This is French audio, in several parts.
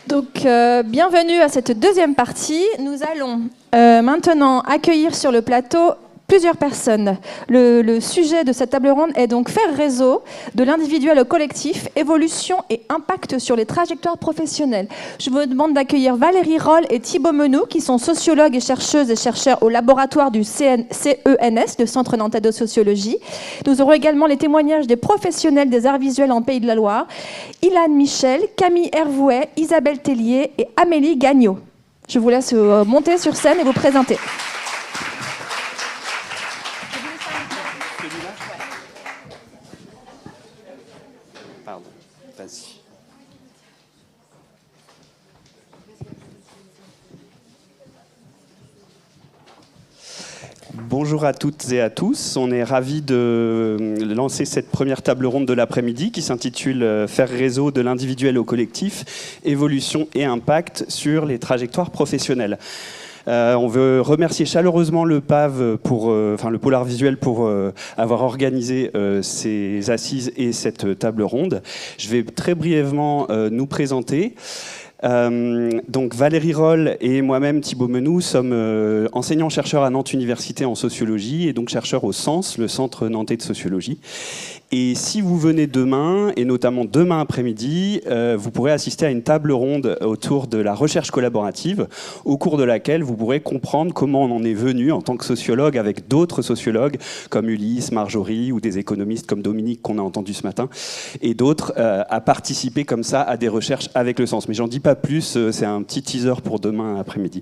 Bienvenue à cette deuxième partie. Nous allons maintenant accueillir sur le plateau plusieurs personnes. Le sujet de cette table ronde est donc faire réseau de l'individuel au collectif, évolution et impact sur les trajectoires professionnelles. Je vous demande d'accueillir Valérie Roll et Thibaut Menou, qui sont sociologues et chercheuses et chercheurs au laboratoire du CENS, le Centre Nantais de Sociologie. Nous aurons également les témoignages des professionnels des arts visuels en Pays de la Loire, Ilan Michel, Camille Hervouet, Isabelle Tellier et Amélie Gagnon. Je vous laisse monter sur scène et vous présenter. Pardon, vas-y. Bonjour à toutes et à tous. On est ravis de lancer cette première table ronde de l'après-midi qui s'intitule « Faire réseau de l'individuel au collectif, évolution et impact sur les trajectoires professionnelles ». On veut remercier chaleureusement le PAV, le Pôle Art Visuel, pour avoir organisé ces assises et cette table ronde. Je vais très brièvement nous présenter. Donc Valérie Roll et moi-même, Thibaut Menou, sommes enseignants-chercheurs à Nantes Université en sociologie et donc chercheurs au CENS, le Centre Nantais de Sociologie. Et si vous venez demain, et notamment demain après-midi, vous pourrez assister à une table ronde autour de la recherche collaborative, au cours de laquelle vous pourrez comprendre comment on en est venu en tant que sociologue avec d'autres sociologues comme Ulysse, Marjorie ou des économistes comme Dominique qu'on a entendu ce matin, et d'autres, à participer comme ça à des recherches avec le CENS. Mais j'en dis pas plus, c'est un petit teaser pour demain après-midi.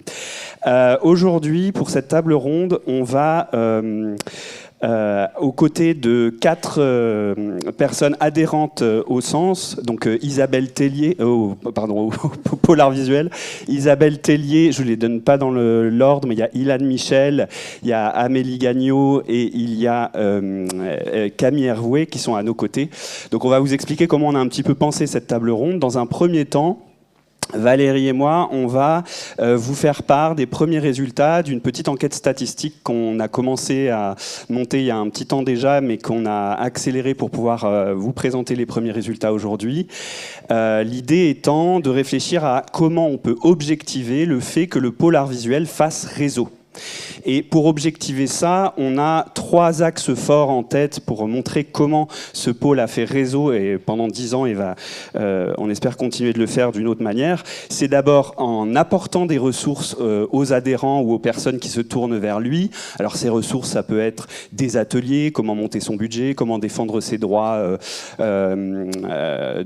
Aujourd'hui, pour cette table ronde, on va... aux côtés de 4 personnes adhérentes au CENS, donc Isabelle Tellier, au Pôle Art Visuel, Isabelle Tellier, je ne les donne pas dans l'ordre, mais il y a Ilan Michel, il y a Amélie Gagnon et il y a Camille Hervouet qui sont à nos côtés. Donc on va vous expliquer comment on a un petit peu pensé cette table ronde. Dans un premier temps, Valérie et moi, on va vous faire part des premiers résultats d'une petite enquête statistique qu'on a commencé à monter il y a un petit temps déjà, mais qu'on a accéléré pour pouvoir vous présenter les premiers résultats aujourd'hui. L'idée étant de réfléchir à comment on peut objectiver le fait que le pôle art visuel fasse réseau. Et pour objectiver ça, on a 3 axes forts en tête pour montrer comment ce pôle a fait réseau et pendant 10 ans, il va, on espère continuer de le faire d'une autre manière. C'est d'abord en apportant des ressources aux adhérents ou aux personnes qui se tournent vers lui. Alors ces ressources, ça peut être des ateliers, comment monter son budget, comment défendre ses droits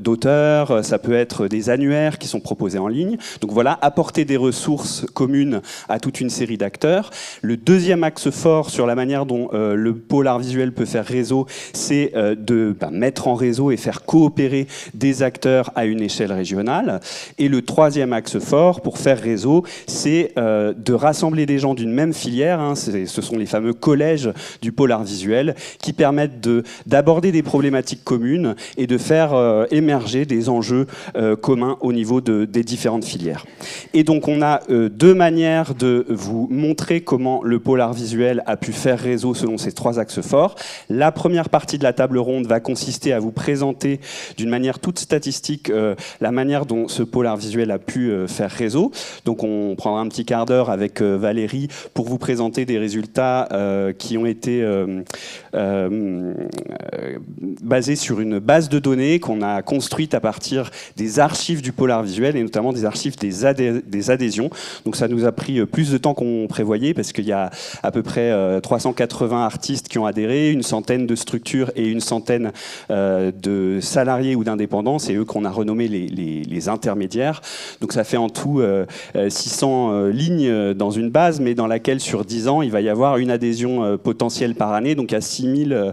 d'auteur, ça peut être des annuaires qui sont proposés en ligne. Donc voilà, apporter des ressources communes à toute une série d'acteurs. Le deuxième axe fort sur la manière dont le pôle art visuel peut faire réseau, c'est de mettre en réseau et faire coopérer des acteurs à une échelle régionale. Et le troisième axe fort pour faire réseau, c'est de rassembler des gens d'une même filière. Hein, ce sont les fameux collèges du pôle art visuel qui permettent d'aborder des problématiques communes et de faire émerger des enjeux communs au niveau des différentes filières. Et donc on a 2 manières de vous montrer comment le pôle art visuel a pu faire réseau selon ces 3 axes forts. La première partie de la table ronde va consister à vous présenter d'une manière toute statistique la manière dont ce pôle art visuel a pu faire réseau. Donc on prendra un petit quart d'heure avec Valérie pour vous présenter des résultats qui ont été basés sur une base de données qu'on a construite à partir des archives du pôle art visuel et notamment des archives des adhésions. Donc ça nous a pris plus de temps qu'on prévoyait parce qu'il y a à peu près 380 artistes qui ont adhéré, une centaine de structures et une centaine de salariés ou d'indépendants. C'est eux qu'on a renommés les intermédiaires. Donc ça fait en tout 600 lignes dans une base, mais dans laquelle sur 10 ans, il va y avoir une adhésion potentielle par année. Donc il y a 6000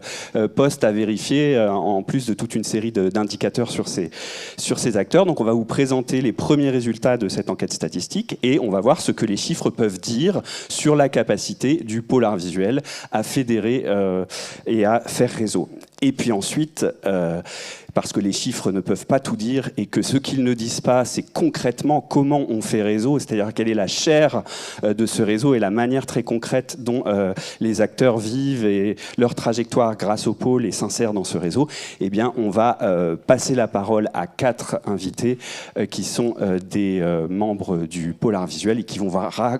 postes à vérifier en plus de toute une série d'indicateurs sur ces acteurs. Donc on va vous présenter les premiers résultats de cette enquête statistique et on va voir ce que les chiffres peuvent dire sur la capacité du pôle art visuel à fédérer et à faire réseau. Et puis ensuite, parce que les chiffres ne peuvent pas tout dire et que ce qu'ils ne disent pas, c'est concrètement comment on fait réseau, c'est-à-dire quelle est la chair de ce réseau et la manière très concrète dont les acteurs vivent et leur trajectoire grâce au pôle et s'insèrent dans ce réseau. Eh bien, on va passer la parole à 4 invités qui sont des membres du pôle art visuel et qui vont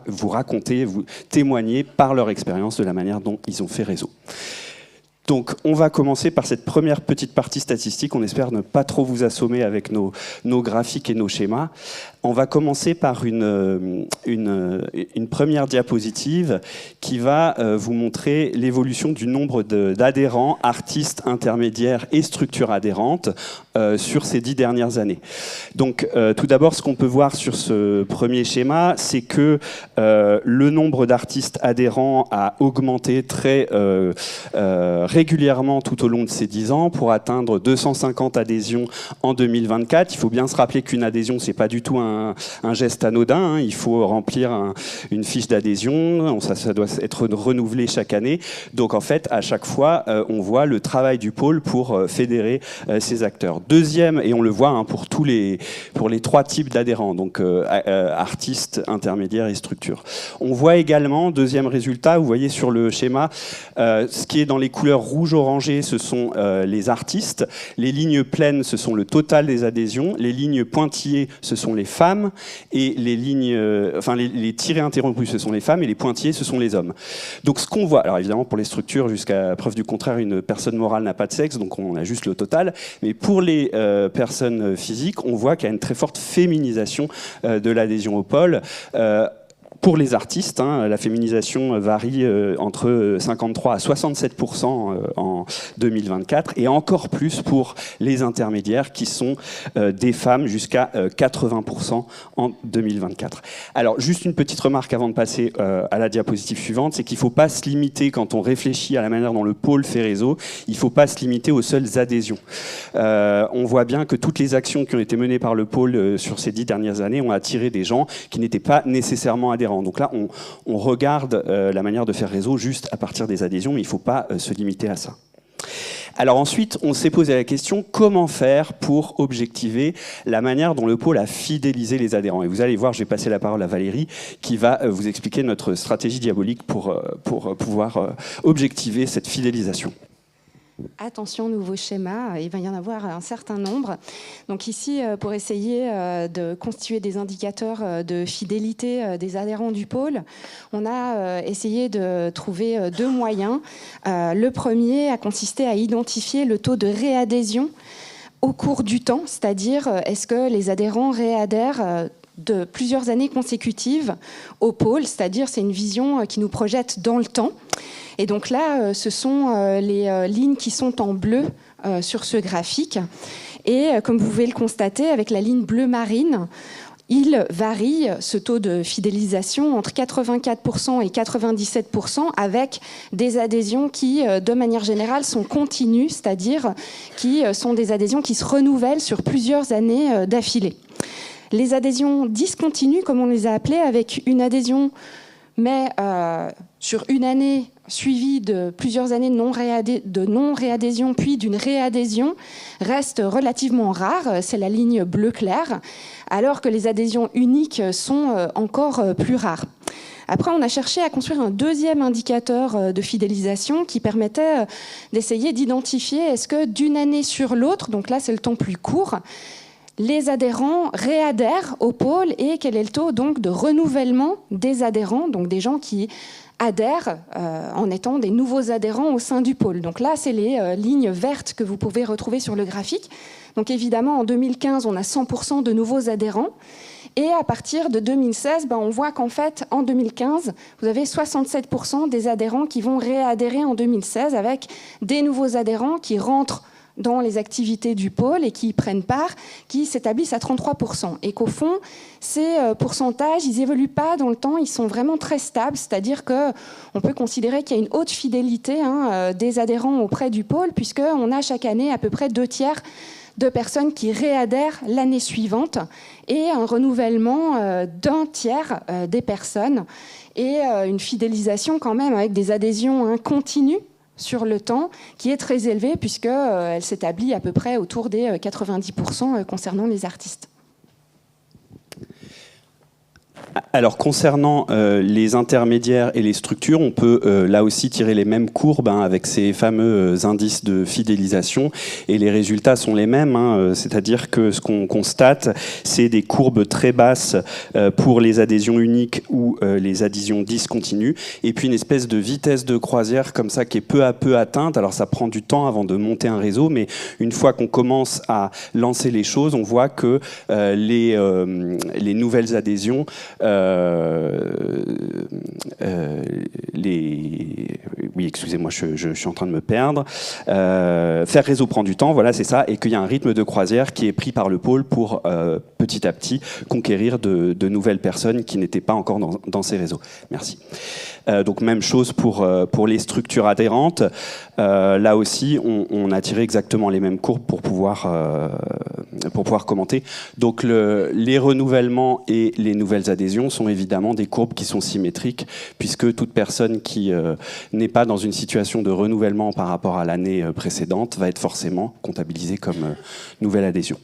vous raconter, vous témoigner par leur expérience de la manière dont ils ont fait réseau. Donc, on va commencer par cette première petite partie statistique. On espère ne pas trop vous assommer avec nos graphiques et nos schémas. On va commencer par une première diapositive qui va vous montrer l'évolution du nombre d'adhérents, artistes, intermédiaires et structures adhérentes sur ces 10 dernières années. Donc, tout d'abord, ce qu'on peut voir sur ce premier schéma, c'est que le nombre d'artistes adhérents a augmenté très régulièrement tout au long de ces 10 ans pour atteindre 250 adhésions en 2024. Il faut bien se rappeler qu'une adhésion, c'est pas du tout un geste anodin, hein. Il faut remplir une fiche d'adhésion, ça doit être renouvelé chaque année. Donc en fait, à chaque fois, on voit le travail du pôle pour fédérer ces acteurs. Deuxième, et on le voit hein, pour les 3 types d'adhérents, donc artistes, intermédiaires et structures. On voit également, deuxième résultat, vous voyez sur le schéma, ce qui est dans les couleurs rouge-orangé, ce sont les artistes. Les lignes pleines, ce sont le total des adhésions. Les lignes pointillées, ce sont les femmes. Et les lignes, les tirés interrompus, ce sont les femmes. Et les pointillés, ce sont les hommes. Donc ce qu'on voit, alors évidemment pour les structures, jusqu'à preuve du contraire, une personne morale n'a pas de sexe, donc on a juste le total. Mais pour les personnes physiques, on voit qu'il y a une très forte féminisation de l'adhésion au pôle. Pour les artistes, hein, la féminisation varie entre 53 à 67% en 2024 et encore plus pour les intermédiaires qui sont des femmes jusqu'à 80% en 2024. Alors juste une petite remarque avant de passer à la diapositive suivante, c'est qu'il ne faut pas se limiter quand on réfléchit à la manière dont le pôle fait réseau, il ne faut pas se limiter aux seules adhésions. On voit bien que toutes les actions qui ont été menées par le pôle sur ces 10 dernières années ont attiré des gens qui n'étaient pas nécessairement adhérents. Donc là, on regarde la manière de faire réseau juste à partir des adhésions, mais il ne faut pas se limiter à ça. Alors ensuite, on s'est posé la question, comment faire pour objectiver la manière dont le pôle a fidélisé les adhérents. Et vous allez voir, je vais passer la parole à Valérie, qui va vous expliquer notre stratégie diabolique pour pouvoir objectiver cette fidélisation. Attention, nouveau schéma, il va y en avoir un certain nombre. Donc ici, pour essayer de constituer des indicateurs de fidélité des adhérents du pôle, on a essayé de trouver 2 moyens. Le premier a consisté à identifier le taux de réadhésion au cours du temps, c'est-à-dire est-ce que les adhérents réadhèrent de plusieurs années consécutives au pôle, c'est-à-dire c'est une vision qui nous projette dans le temps. Et donc là, ce sont les lignes qui sont en bleu sur ce graphique. Et comme vous pouvez le constater, avec la ligne bleu marine, il varie ce taux de fidélisation entre 84% et 97%, avec des adhésions qui, de manière générale, sont continues, c'est-à-dire qui sont des adhésions qui se renouvellent sur plusieurs années d'affilée. Les adhésions discontinues, comme on les a appelées, avec une adhésion, mais sur une année suivie de plusieurs années de non-réadhésion, puis d'une réadhésion, restent relativement rares. C'est la ligne bleu clair, alors que les adhésions uniques sont encore plus rares. Après, on a cherché à construire un deuxième indicateur de fidélisation qui permettait d'essayer d'identifier est-ce que d'une année sur l'autre, donc là c'est le temps plus court, les adhérents réadhèrent au pôle et quel est le taux donc de renouvellement des adhérents, donc des gens qui adhèrent en étant des nouveaux adhérents au sein du pôle. Donc là, c'est les lignes vertes que vous pouvez retrouver sur le graphique. Donc évidemment, en 2015, on a 100% de nouveaux adhérents. Et à partir de 2016, on voit qu'en fait, en 2015, vous avez 67% des adhérents qui vont réadhérer en 2016 avec des nouveaux adhérents qui rentrent dans les activités du pôle et qui y prennent part, qui s'établissent à 33%. Et qu'au fond, ces pourcentages, ils n'évoluent pas dans le temps, ils sont vraiment très stables, c'est-à-dire qu'on peut considérer qu'il y a une haute fidélité des adhérents auprès du pôle, puisqu'on a chaque année à peu près 2/3 de personnes qui réadhèrent l'année suivante et un renouvellement d'1/3 des personnes et une fidélisation quand même avec des adhésions continues sur le temps, qui est très élevée puisqu'elle s'établit à peu près autour des 90% concernant les artistes. Alors concernant les intermédiaires et les structures, on peut là aussi tirer les mêmes courbes avec ces fameux indices de fidélisation et les résultats sont les mêmes, c'est-à-dire que ce qu'on constate, c'est des courbes très basses pour les adhésions uniques ou les adhésions discontinues et puis une espèce de vitesse de croisière comme ça qui est peu à peu atteinte. Alors ça prend du temps avant de monter un réseau, mais une fois qu'on commence à lancer les choses, on voit que les nouvelles adhésions oui, excusez-moi, je suis en train de me perdre. Faire réseau prend du temps, voilà, c'est ça, et qu'il y a un rythme de croisière qui est pris par le pôle pour petit à petit conquérir de nouvelles personnes qui n'étaient pas encore dans ces réseaux. Merci. Donc même chose pour les structures adhérentes. Là aussi, on a tiré exactement les mêmes courbes pour pouvoir commenter. Donc les renouvellements et les nouvelles adhésions sont évidemment des courbes qui sont symétriques, puisque toute personne qui n'est pas dans une situation de renouvellement par rapport à l'année précédente va être forcément comptabilisée comme nouvelle adhésion.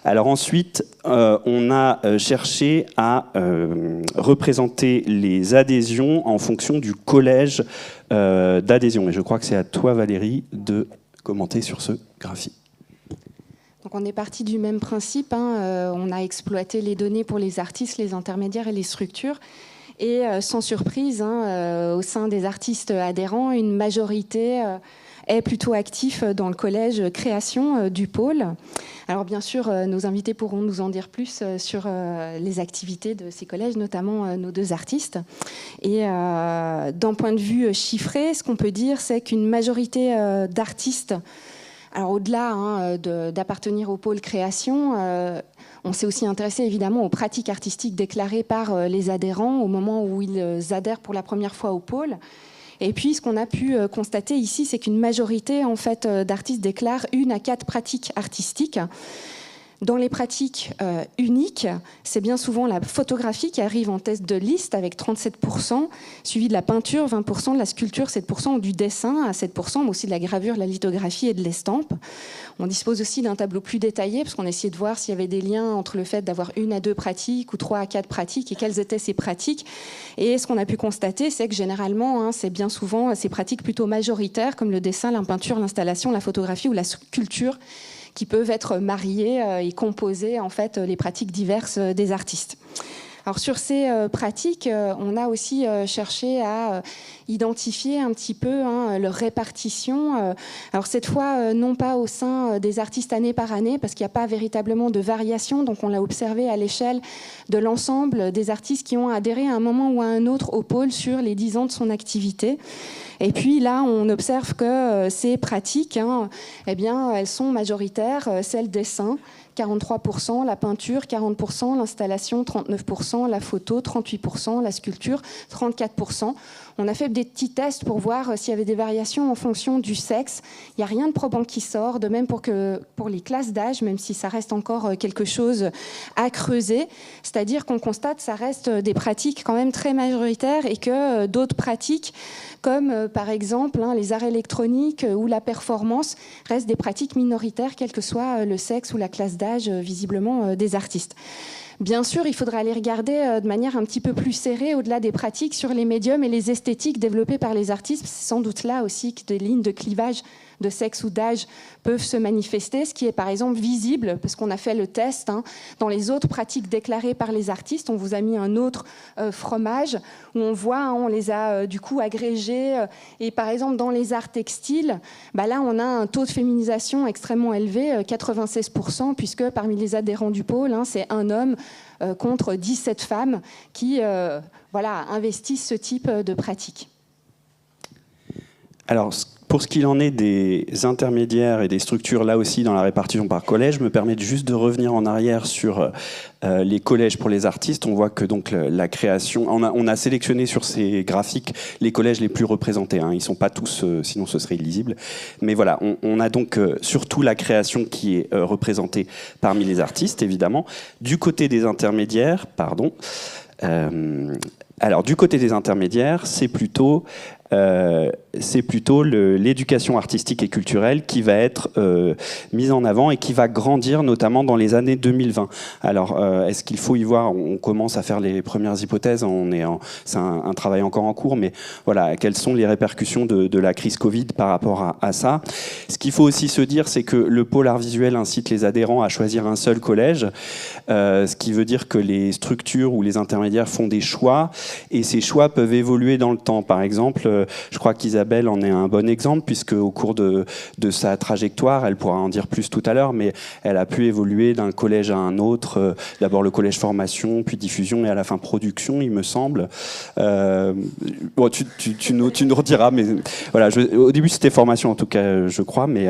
Alors ensuite, on a cherché à représenter les adhésions en fonction du collège d'adhésion. Et je crois que c'est à toi, Valérie, de commenter sur ce graphique. Donc on est parti du même principe. On a exploité les données pour les artistes, les intermédiaires et les structures. Et sans surprise, au sein des artistes adhérents, une majorité est plutôt actif dans le collège création du pôle. Alors bien sûr, nos invités pourront nous en dire plus sur les activités de ces collèges, notamment nos deux artistes. Et d'un point de vue chiffré, ce qu'on peut dire, c'est qu'une majorité d'artistes, alors au-delà d'appartenir au pôle création, on s'est aussi intéressé évidemment aux pratiques artistiques déclarées par les adhérents au moment où ils adhèrent pour la première fois au pôle. Et puis, ce qu'on a pu constater ici, c'est qu'une majorité en fait, d'artistes déclarent 1 à 4 pratiques artistiques. Dans les pratiques uniques, c'est bien souvent la photographie qui arrive en tête de liste avec 37%, suivi de la peinture, 20%, de la sculpture, 7%, ou du dessin à 7%, mais aussi de la gravure, de la lithographie et de l'estampe. On dispose aussi d'un tableau plus détaillé, parce qu'on essayait de voir s'il y avait des liens entre le fait d'avoir 1 à 2 pratiques ou 3 à 4 pratiques, et quelles étaient ces pratiques. Et ce qu'on a pu constater, c'est que généralement, c'est bien souvent ces pratiques plutôt majoritaires, comme le dessin, la peinture, l'installation, la photographie ou la sculpture, qui peuvent être mariées et composer en fait les pratiques diverses des artistes. Alors sur ces pratiques, on a aussi cherché à identifier un petit peu leur répartition. Alors cette fois, non pas au sein des artistes année par année, parce qu'il n'y a pas véritablement de variation, donc on l'a observé à l'échelle de l'ensemble des artistes qui ont adhéré à un moment ou à un autre au pôle sur les 10 ans de son activité. Et puis là, on observe que ces pratiques, eh bien, elles sont majoritaires. C'est le dessin, 43%, la peinture, 40%, l'installation, 39%, la photo, 38%, la sculpture, 34%. On a fait des petits tests pour voir s'il y avait des variations en fonction du sexe. Il n'y a rien de probant qui sort, de même pour les classes d'âge, même si ça reste encore quelque chose à creuser. C'est-à-dire qu'on constate que ça reste des pratiques quand même très majoritaires et que d'autres pratiques, comme par exemple les arts électroniques ou la performance, restent des pratiques minoritaires, quel que soit le sexe ou la classe d'âge visiblement des artistes. Bien sûr, il faudra aller regarder de manière un petit peu plus serrée au-delà des pratiques sur les médiums et les esthétiques développées par les artistes. C'est sans doute là aussi que des lignes de clivage de sexe ou d'âge peuvent se manifester, ce qui est par exemple visible, parce qu'on a fait le test, dans les autres pratiques déclarées par les artistes. On vous a mis un autre fromage où on voit, on les a du coup agrégés. Et par exemple, dans les arts textiles, là, on a un taux de féminisation extrêmement élevé, 96%, puisque parmi les adhérents du pôle, c'est un homme contre 17 femmes qui investissent ce type de pratique. Alors, pour ce qu'il en est des intermédiaires et des structures, là aussi, dans la répartition par collège, je me permets juste de revenir en arrière sur les collèges pour les artistes. On voit que donc la création... On a sélectionné sur ces graphiques les collèges les plus représentés. Ils ne sont pas tous, sinon ce serait illisible. Mais voilà, on a donc surtout la création qui est représentée parmi les artistes, évidemment. Du côté des intermédiaires, alors du côté des intermédiaires, c'est plutôt c'est plutôt l'éducation artistique et culturelle qui va être mise en avant et qui va grandir notamment dans les années 2020. Alors, est-ce qu'il faut y voir, on commence à faire les premières hypothèses, c'est un travail encore en cours, mais voilà, quelles sont les répercussions de la crise Covid par rapport à ça. Ce qu'il faut aussi se dire, c'est que le pôle art visuel incite les adhérents à choisir un seul collège, ce qui veut dire que les structures ou les intermédiaires font des choix, et ces choix peuvent évoluer dans le temps. Par exemple, je crois qu'Isabelle en est un bon exemple, puisque au cours de sa trajectoire, elle pourra en dire plus tout à l'heure, mais elle a pu évoluer d'un collège à un autre, d'abord le collège formation, puis diffusion, et à la fin production, il me semble. Bon, tu nous rediras, mais voilà, au début c'était formation en tout cas, je crois, mais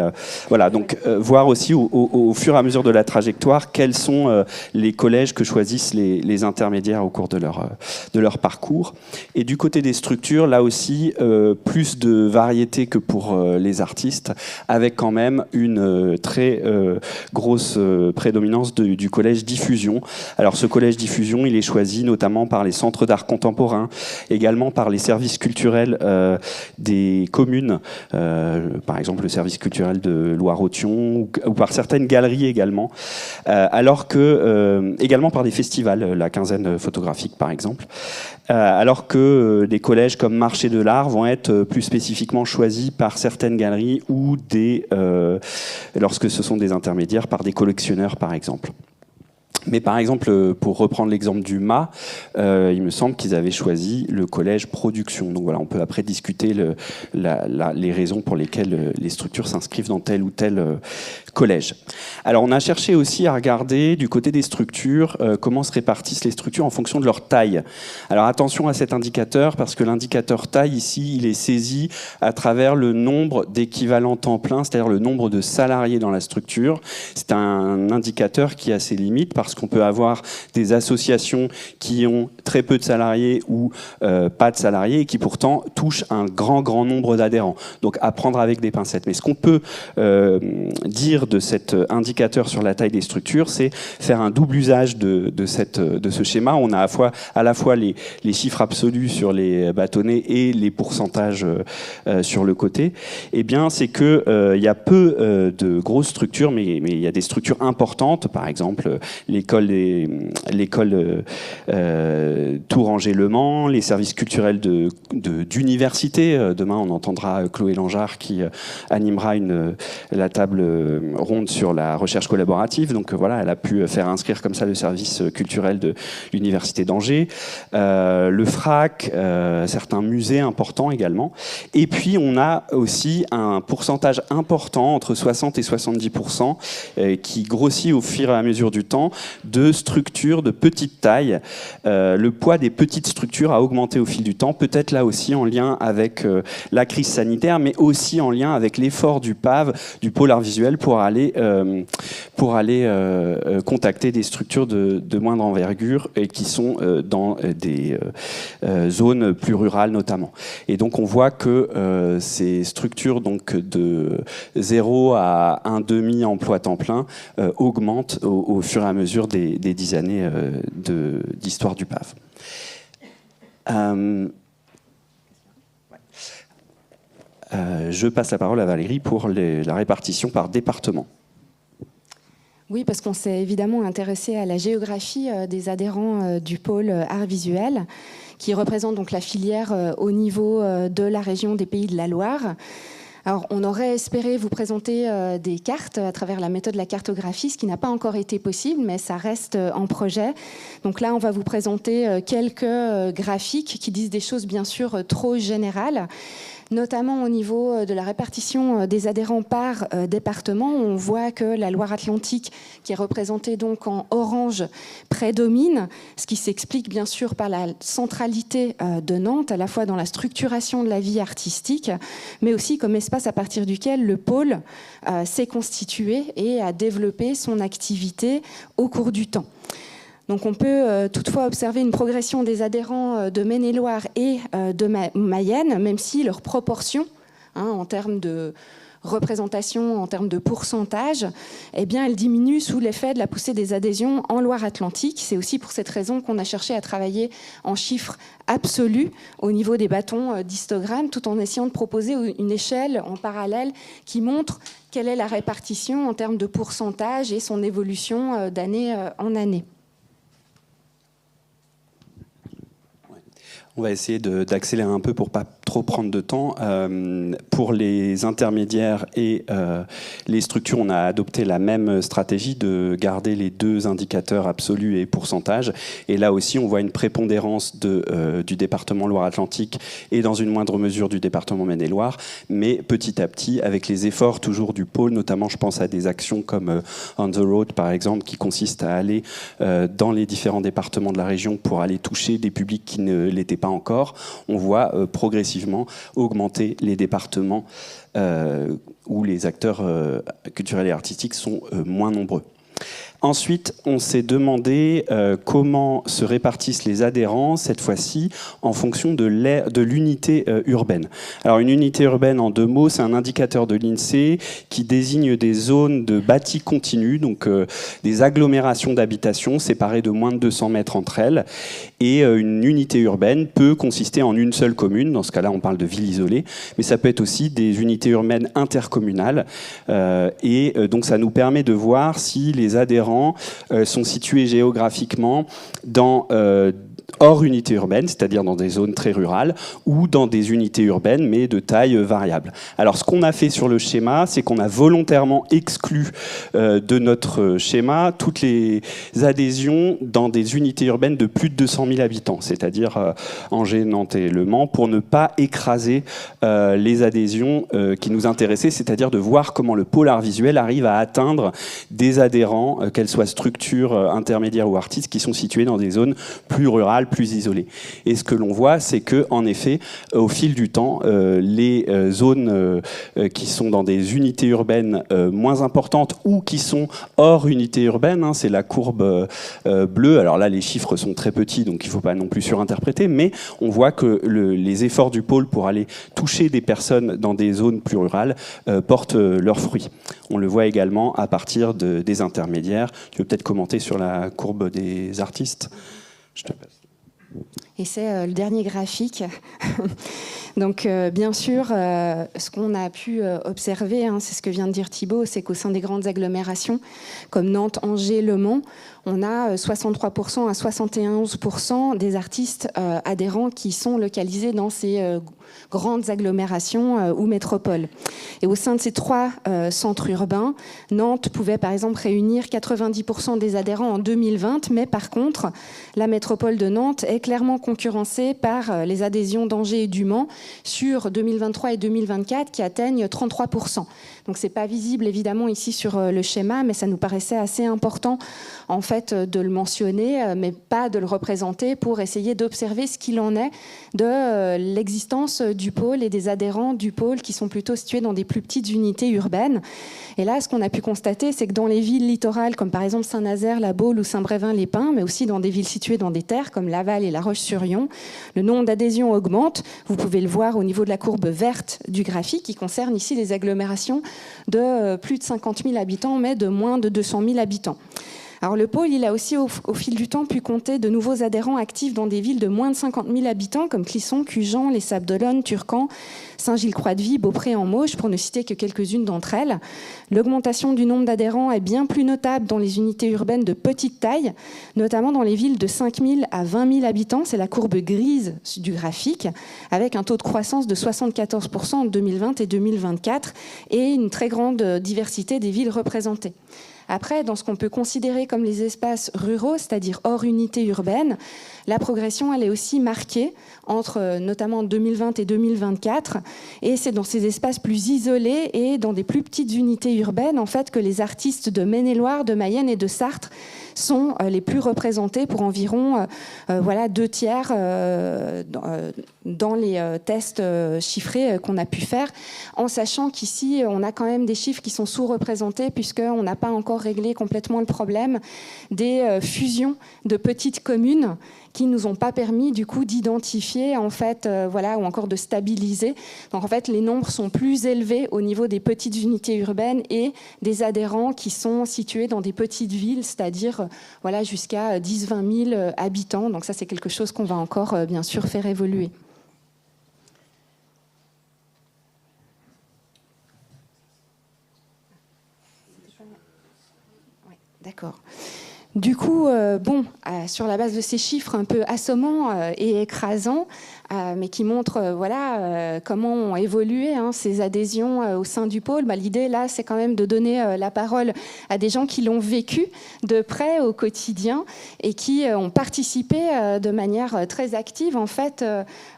voilà, donc voir aussi au fur et à mesure de la trajectoire quels sont les collèges que choisissent les intermédiaires au cours de leur parcours. Et du côté des structures, là aussi, plus de variété que pour les artistes, avec quand même une très grosse prédominance du collège diffusion. Alors ce collège diffusion, il est choisi notamment par les centres d'art contemporain, également par les services culturels des communes, par exemple le service culturel de Loire-Othion, ou par certaines galeries également, alors que également par des festivals, la quinzaine photographique par exemple, alors que des collèges comme Marché de l'Art vont être plus spécifiquement choisis par certaines galeries ou lorsque ce sont des intermédiaires, par des collectionneurs par exemple. Mais par exemple, pour reprendre l'exemple du MA, il me semble qu'ils avaient choisi le collège production. Donc voilà, on peut après discuter les raisons pour lesquelles les structures s'inscrivent dans tel ou tel collège. Alors on a cherché aussi à regarder du côté des structures comment se répartissent les structures en fonction de leur taille. Alors attention à cet indicateur, parce que l'indicateur taille ici, il est saisi à travers le nombre d'équivalents temps plein, c'est-à-dire le nombre de salariés dans la structure. C'est un indicateur qui a ses limites, parce qu'on peut avoir des associations qui ont très peu de salariés ou pas de salariés, et qui pourtant touchent un grand nombre d'adhérents. Donc à prendre avec des pincettes. Mais ce qu'on peut dire de cet indicateur sur la taille des structures, c'est faire un double usage de ce schéma. On a à la fois les chiffres absolus sur les bâtonnets et les pourcentages sur le côté. Eh bien, c'est que il y a peu de grosses structures, mais il y a des structures importantes, par exemple l'école Tour-Angers-Le Mans, les services culturels d'université. Demain, on entendra Chloé Langeard qui animera la table ronde sur la recherche collaborative. Donc voilà, elle a pu faire inscrire comme ça le service culturel de l'université d'Angers, le FRAC, certains musées importants également. Et puis on a aussi un pourcentage important, entre 60 et 70%, qui grossit au fur et à mesure du temps, de structures de petite taille. Le poids des petites structures a augmenté au fil du temps, peut-être là aussi en lien avec la crise sanitaire, mais aussi en lien avec l'effort du PAV, du pôle art visuel, pour aller contacter des structures de moindre envergure et qui sont dans des zones plus rurales notamment. Et donc on voit que ces structures donc de 0 à 1,5 emploi temps plein augmentent au fur et à mesure des 10 années d'histoire du PAV. Je passe la parole à Valérie pour la répartition par département. Oui, parce qu'on s'est évidemment intéressé à la géographie des adhérents du pôle art visuel, qui représente donc la filière au niveau de la région des Pays de la Loire. Alors, on aurait espéré vous présenter des cartes à travers la méthode de la cartographie, ce qui n'a pas encore été possible, mais ça reste en projet. Donc là, on va vous présenter quelques graphiques qui disent des choses bien sûr trop générales, notamment au niveau de la répartition des adhérents par département. On voit que la Loire-Atlantique, qui est représentée donc en orange, prédomine, ce qui s'explique bien sûr par la centralité de Nantes, à la fois dans la structuration de la vie artistique, mais aussi comme espace à partir duquel le pôle s'est constitué et a développé son activité au cours du temps. Donc on peut toutefois observer une progression des adhérents de Maine-et-Loire et de Mayenne, même si leur proportion, en termes de représentation en termes de pourcentage, eh bien, elle diminue sous l'effet de la poussée des adhésions en Loire-Atlantique. C'est aussi pour cette raison qu'on a cherché à travailler en chiffres absolus au niveau des bâtons d'histogramme, tout en essayant de proposer une échelle en parallèle qui montre quelle est la répartition en termes de pourcentage et son évolution d'année en année. On va essayer d'accélérer un peu pour pas trop prendre de temps. Pour les intermédiaires et les structures, on a adopté la même stratégie de garder les deux indicateurs absolus et pourcentage. Et là aussi, on voit une prépondérance du département Loire-Atlantique et dans une moindre mesure du département Maine-et-Loire. Mais petit à petit, avec les efforts toujours du pôle, notamment je pense à des actions comme On the Road par exemple, qui consistent à aller dans les différents départements de la région pour aller toucher des publics qui ne l'étaient pas encore, on voit progressivement augmenter les départements où les acteurs culturels et artistiques sont moins nombreux. Ensuite, on s'est demandé comment se répartissent les adhérents, cette fois-ci, en fonction de l'unité urbaine. Alors, une unité urbaine, en 2 mots, c'est un indicateur de l'INSEE qui désigne des zones de bâti continu, donc des agglomérations d'habitation séparées de moins de 200 mètres entre elles. Et une unité urbaine peut consister en une seule commune. Dans ce cas-là, on parle de ville isolée. Mais ça peut être aussi des unités urbaines intercommunales. Donc, ça nous permet de voir si les adhérents sont situés géographiquement hors unité urbaine, c'est-à-dire dans des zones très rurales, ou dans des unités urbaines, mais de taille variable. Alors, ce qu'on a fait sur le schéma, c'est qu'on a volontairement exclu de notre schéma toutes les adhésions dans des unités urbaines de plus de 200 000 habitants, c'est-à-dire Angers, Nantes et Le Mans, pour ne pas écraser les adhésions qui nous intéressaient, c'est-à-dire de voir comment le pôle art visuel arrive à atteindre des adhérents, qu'elles soient structures intermédiaires ou artistes, qui sont situés dans des zones plus rurales, plus isolées. Et ce que l'on voit, c'est que, en effet, au fil du temps, les zones qui sont dans des unités urbaines moins importantes ou qui sont hors unité urbaine, c'est la courbe bleue. Alors là, les chiffres sont très petits, donc il ne faut pas non plus surinterpréter, mais on voit que les efforts du pôle pour aller toucher des personnes dans des zones plus rurales portent leurs fruits. On le voit également à partir des intermédiaires. Tu veux peut-être commenter sur la courbe des artistes ? Je te passe. Et c'est le dernier graphique. Donc, bien sûr, ce qu'on a pu observer, c'est ce que vient de dire Thibaut, c'est qu'au sein des grandes agglomérations, comme Nantes, Angers, Le Mans, on a 63% à 71% des artistes adhérents qui sont localisés dans ces grandes agglomérations ou métropoles. Et au sein de ces 3 centres urbains, Nantes pouvait par exemple réunir 90% des adhérents en 2020, mais par contre, la métropole de Nantes est clairement concurrencée par les adhésions d'Angers et du Mans sur 2023 et 2024 qui atteignent 33%. Donc c'est pas visible évidemment ici sur le schéma, mais ça nous paraissait assez important en fait de le mentionner, mais pas de le représenter pour essayer d'observer ce qu'il en est de l'existence du pôle et des adhérents du pôle qui sont plutôt situés dans des plus petites unités urbaines. Et là, ce qu'on a pu constater, c'est que dans les villes littorales, comme par exemple Saint-Nazaire, La Baule ou Saint-Brévin-les-Pins, mais aussi dans des villes situées dans des terres comme Laval et La Roche-sur-Yon, le nombre d'adhésions augmente. Vous pouvez le voir au niveau de la courbe verte du graphique, qui concerne ici les agglomérations de plus de 50 000 habitants, mais de moins de 200 000 habitants. Alors le pôle, il a aussi au fil du temps pu compter de nouveaux adhérents actifs dans des villes de moins de 50 000 habitants comme Clisson, Cujan, Les Sables-d'Olonne, Turcan, Saint-Gilles-Croix-de-Vie, Beaupré-en-Mauges, pour ne citer que quelques-unes d'entre elles. L'augmentation du nombre d'adhérents est bien plus notable dans les unités urbaines de petite taille, notamment dans les villes de 5 000 à 20 000 habitants, c'est la courbe grise du graphique, avec un taux de croissance de 74% en 2020 et 2024 et une très grande diversité des villes représentées. Après, dans ce qu'on peut considérer comme les espaces ruraux, c'est-à-dire hors unité urbaine, la progression elle est aussi marquée entre notamment 2020 et 2024, et c'est dans ces espaces plus isolés et dans des plus petites unités urbaines en fait que les artistes de Maine-et-Loire, de Mayenne et de Sarthe sont les plus représentés pour environ 2/3 dans les tests chiffrés qu'on a pu faire, en sachant qu'ici on a quand même des chiffres qui sont sous-représentés puisqu'on n'a pas encore encore réglé complètement le problème des fusions de petites communes qui nous ont pas permis du coup d'identifier en fait, voilà, ou encore de stabiliser. Donc en fait, les nombres sont plus élevés au niveau des petites unités urbaines et des adhérents qui sont situés dans des petites villes, c'est-à-dire voilà, jusqu'à 10-20 000 habitants. Donc ça, c'est quelque chose qu'on va encore bien sûr faire évoluer. Ouais, d'accord. Du coup, sur la base de ces chiffres un peu assommants et écrasants, mais qui montrent comment ont évolué ces adhésions au sein du pôle, l'idée là, c'est quand même de donner la parole à des gens qui l'ont vécu de près au quotidien et qui ont participé de manière très active en fait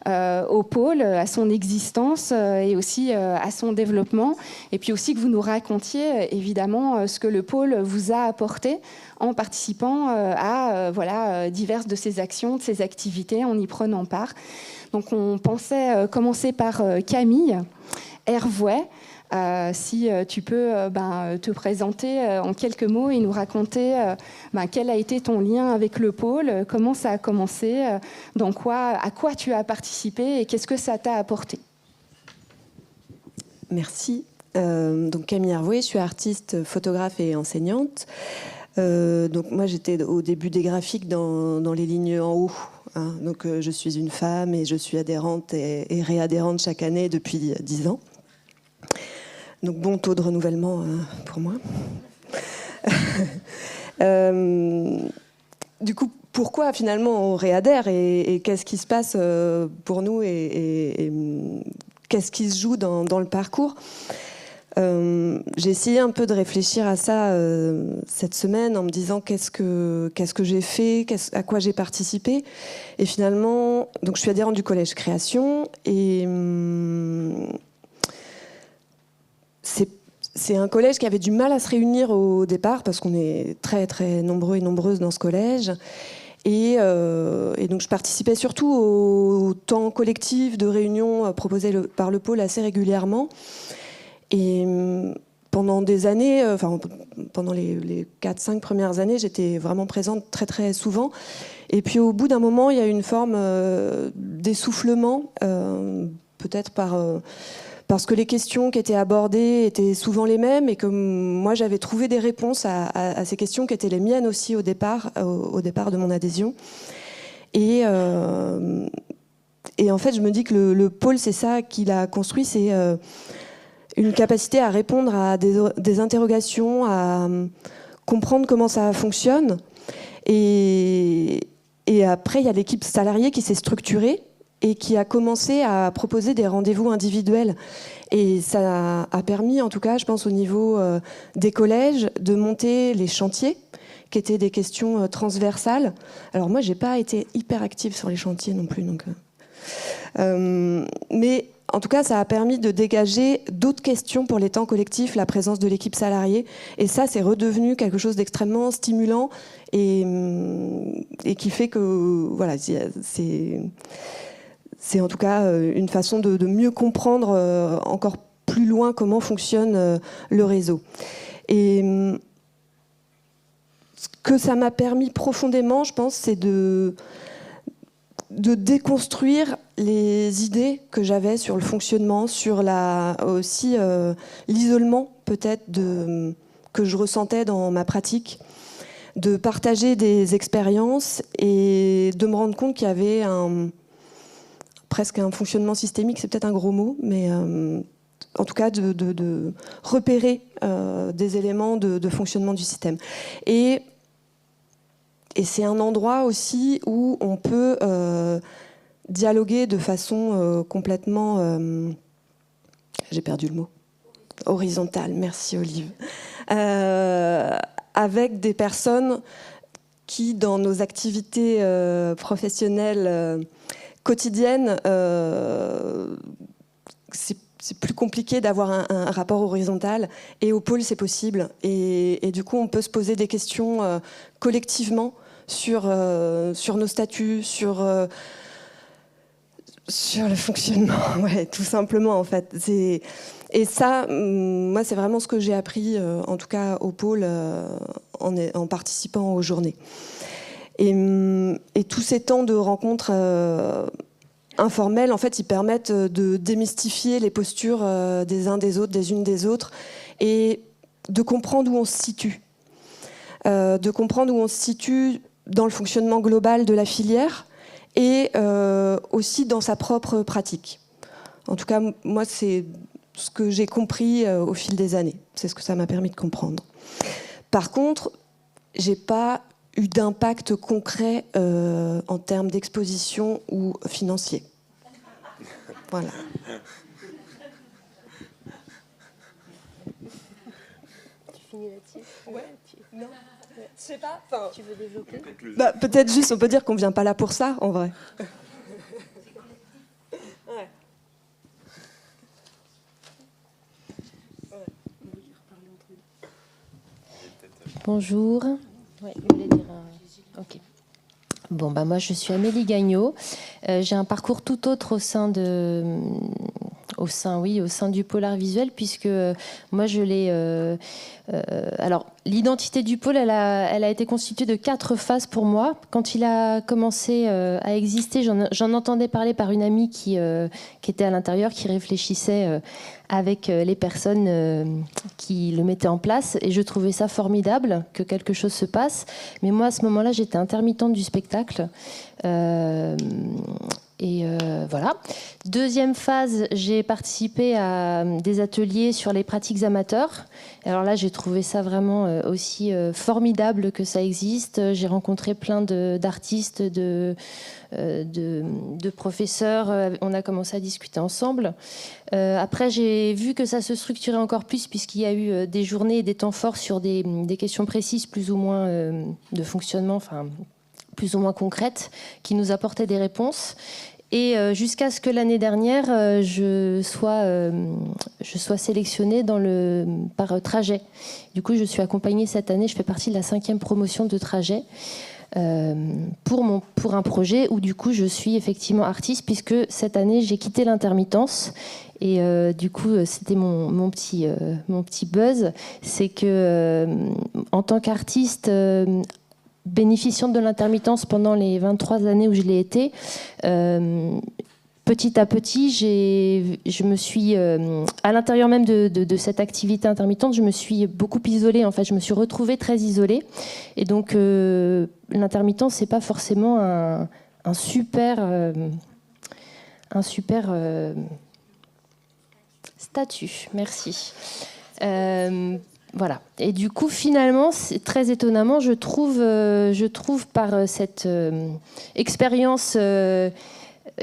au pôle, à son existence et aussi à son développement. Et puis aussi que vous nous racontiez évidemment ce que le pôle vous a apporté en participant à diverses de ces actions, de ces activités, en y prenant part. Donc on pensait commencer par Camille Hervouet. Si tu peux te présenter en quelques mots et nous raconter quel a été ton lien avec le pôle, comment ça a commencé, à quoi tu as participé et qu'est-ce que ça t'a apporté. Merci. Donc Camille Hervouet, je suis artiste, photographe et enseignante. Donc moi j'étais au début des graphiques dans les lignes en haut. Donc je suis une femme et je suis adhérente et réadhérente chaque année depuis 10 ans. Donc bon taux de renouvellement pour moi. Du coup, pourquoi finalement on réadhère et qu'est-ce qui se passe pour nous et qu'est-ce qui se joue dans le parcours ? J'ai essayé un peu de réfléchir à ça cette semaine en me disant qu'est-ce que j'ai fait, à quoi j'ai participé. Et finalement, donc je suis adhérente du Collège Création et c'est un collège qui avait du mal à se réunir au départ parce qu'on est très très nombreux et nombreuses dans ce collège. Et donc je participais surtout au temps collectif de réunions proposés par le pôle assez régulièrement. Et pendant des années, pendant les 4-5 premières années, j'étais vraiment présente très très souvent. Et puis au bout d'un moment, il y a eu une forme d'essoufflement, peut-être parce que les questions qui étaient abordées étaient souvent les mêmes et que moi j'avais trouvé des réponses à ces questions qui étaient les miennes aussi au départ de mon adhésion. Et en fait, je me dis que le pôle, c'est ça qu'il a construit, c'est une capacité à répondre à des interrogations, à comprendre comment ça fonctionne. Et après, il y a l'équipe salariée qui s'est structurée et qui a commencé à proposer des rendez-vous individuels. Et ça a permis, en tout cas, je pense, au niveau des collèges, de monter les chantiers, qui étaient des questions transversales. Alors moi, je n'ai pas été hyper active sur les chantiers non plus. Mais en tout cas, ça a permis de dégager d'autres questions pour les temps collectifs, la présence de l'équipe salariée. Et ça, c'est redevenu quelque chose d'extrêmement stimulant et qui fait que voilà, c'est en tout cas une façon de mieux comprendre encore plus loin comment fonctionne le réseau. Et ce que ça m'a permis profondément, je pense, c'est de déconstruire les idées que j'avais sur le fonctionnement, sur aussi l'isolement peut-être que je ressentais dans ma pratique, de partager des expériences et de me rendre compte qu'il y avait presque un fonctionnement systémique, c'est peut-être un gros mot, mais en tout cas de repérer des éléments de fonctionnement du système. Et c'est un endroit aussi où on peut dialoguer de façon complètement... j'ai perdu le mot. Horizontale, merci Olive. Avec des personnes qui, dans nos activités professionnelles quotidiennes, c'est plus compliqué d'avoir un rapport horizontal. Et au pôle, c'est possible. Et du coup, on peut se poser des questions collectivement sur nos statuts, sur Sur le fonctionnement, ouais, tout simplement en fait. Et ça, moi, c'est vraiment ce que j'ai appris, en tout cas au pôle, en participant aux journées. Et tous ces temps de rencontres informelles, en fait, ils permettent de démystifier les postures des uns des autres, des unes des autres, et de comprendre où on se situe. De comprendre où on se situe dans le fonctionnement global de la filière et aussi dans sa propre pratique. En tout cas, moi, c'est ce que j'ai compris au fil des années. C'est ce que ça m'a permis de comprendre. Par contre, j'ai pas eu d'impact concret en termes d'exposition ou financier. Voilà. Tu finis là-dessus? Ouais. Non. Je sais pas. Tu veux développer? Peut-être juste, on peut dire qu'on vient pas là pour ça, en vrai. Ouais. Bonjour. Ouais, vous voulez dire ok. Bon, bah moi, je suis Amélie Gagnon. J'ai un parcours tout autre au sein du pôle art visuel, puisque moi, je l'ai... alors, l'identité du pôle, elle a été constituée de 4 phases pour moi. Quand il a commencé à exister, j'en entendais parler par une amie qui était à l'intérieur, qui réfléchissait avec les personnes qui le mettaient en place. Et je trouvais ça formidable que quelque chose se passe. Mais moi, à ce moment-là, j'étais intermittente du spectacle. Voilà. Deuxième phase, j'ai participé à des ateliers sur les pratiques amateurs. Alors là, j'ai trouvé ça vraiment aussi formidable que ça existe. J'ai rencontré plein d'artistes, de professeurs. On a commencé à discuter ensemble. Après, j'ai vu que ça se structurait encore plus, puisqu'il y a eu des journées et des temps forts sur des questions précises, plus ou moins de fonctionnement, enfin plus ou moins concrètes, qui nous apportaient des réponses. Et jusqu'à ce que l'année dernière, je sois sélectionnée par Trajet. Du coup, je suis accompagnée cette année, je fais partie de la 5e promotion de Trajet, pour un projet où du coup, je suis effectivement artiste, puisque cette année, j'ai quitté l'intermittence. Et du coup, c'était mon petit buzz. C'est que, en tant qu'artiste... bénéficiante de l'intermittence pendant les 23 années où je l'ai été, petit à petit, je me suis, à l'intérieur même de cette activité intermittente, je me suis beaucoup isolée. En fait, je me suis retrouvée très isolée. Et donc, l'intermittence, c'est pas forcément un super statut. Merci. Voilà. Et du coup, finalement, très étonnamment, je trouve par cette expérience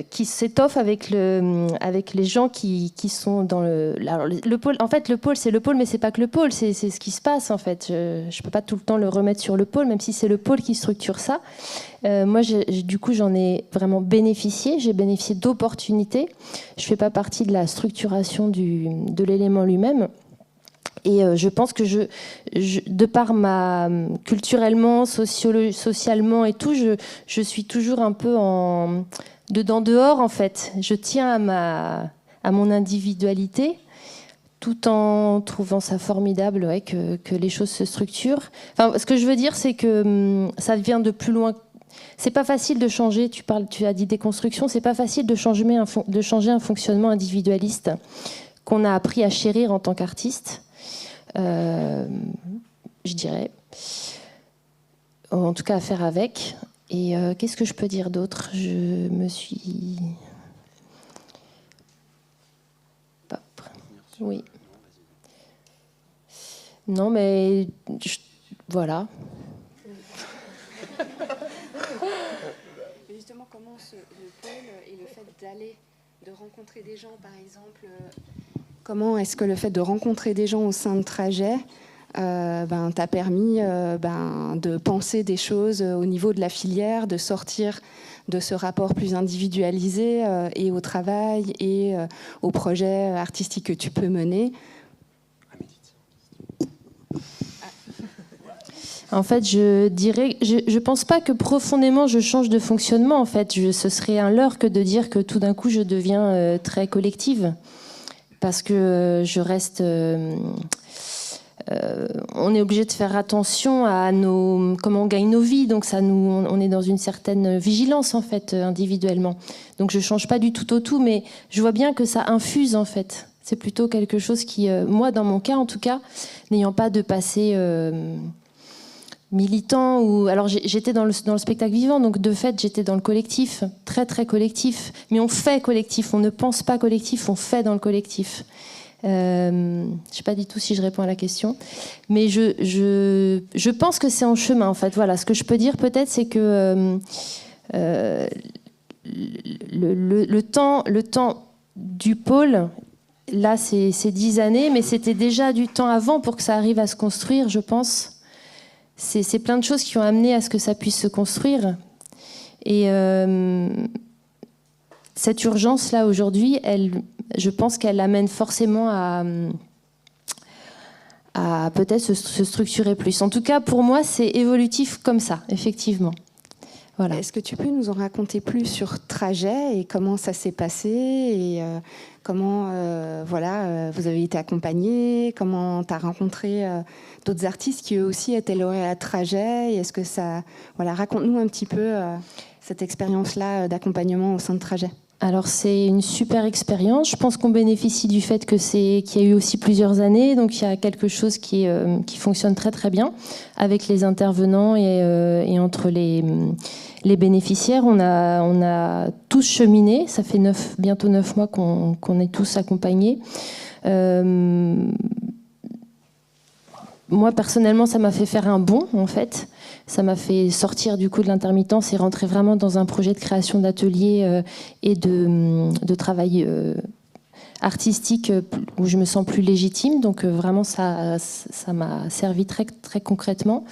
qui s'étoffe avec les gens qui sont dans le pôle. En fait, le pôle, c'est le pôle, mais c'est pas que le pôle, c'est ce qui se passe, en fait. Je peux pas tout le temps le remettre sur le pôle, même si c'est le pôle qui structure ça. Moi, du coup, j'en ai vraiment bénéficié. J'ai bénéficié d'opportunités. Je fais pas partie de la structuration de l'élément lui-même. Et je pense que de par culturellement, socialement et tout, je suis toujours un peu dedans-dehors, en fait. Je tiens à mon individualité, tout en trouvant ça formidable, ouais, que les choses se structurent. Enfin, ce que je veux dire, c'est que ça vient de plus loin. C'est pas facile de changer, tu as dit déconstruction, c'est pas facile de changer un fonctionnement individualiste qu'on a appris à chérir en tant qu'artiste. Je dirais, en tout cas à faire avec. Et qu'est-ce que je peux dire d'autre? Je me suis... Oui. Non, mais voilà. Justement, comment le pôle et le fait de rencontrer des gens, par exemple, comment est-ce que le fait de rencontrer des gens au sein de Trajet t'a permis de penser des choses au niveau de la filière, de sortir de ce rapport plus individualisé et au travail et aux projets artistiques que tu peux mener? En fait, je pense pas que profondément je change de fonctionnement. En fait, ce serait un leurre que de dire que tout d'un coup je deviens très collective, parce que je reste. On est obligé de faire attention à comment on gagne nos vies, donc on est dans une certaine vigilance en fait individuellement. Donc je change pas du tout au tout, mais je vois bien que ça infuse en fait. C'est plutôt quelque chose qui, moi dans mon cas en tout cas, n'ayant pas de passé militant alors j'étais dans le spectacle vivant, donc de fait j'étais dans le collectif, très très collectif. Mais on fait collectif, on ne pense pas collectif, on fait dans le collectif. Je ne sais pas du tout si je réponds à la question, mais je pense que c'est en chemin en fait. Voilà, ce que je peux dire peut-être, c'est que le temps du pôle, là c'est 10 années, mais c'était déjà du temps avant pour que ça arrive à se construire, je pense. C'est plein de choses qui ont amené à ce que ça puisse se construire. Et cette urgence-là, aujourd'hui, je pense qu'elle amène forcément à peut-être se structurer plus. En tout cas, pour moi, c'est évolutif comme ça, effectivement. Voilà. Est-ce que tu peux nous en raconter plus sur Trajet et comment ça s'est passé et comment vous avez été accompagné, comment tu as rencontré d'autres artistes qui eux aussi étaient lauréats Trajet, et est-ce que ça... Voilà, raconte-nous un petit peu cette expérience-là d'accompagnement au sein de Trajet. Alors c'est une super expérience. Je pense qu'on bénéficie du fait qu'il y a eu aussi plusieurs années, donc il y a quelque chose qui fonctionne très très bien avec les intervenants et entre les bénéficiaires. On a tous cheminé. Ça fait bientôt 9 mois qu'on est tous accompagnés. Moi, personnellement, ça m'a fait faire un bond, en fait. Ça m'a fait sortir du coup de l'intermittence et rentrer vraiment dans un projet de création d'ateliers et de travail artistique où je me sens plus légitime. Donc vraiment, ça m'a servi très, très concrètement.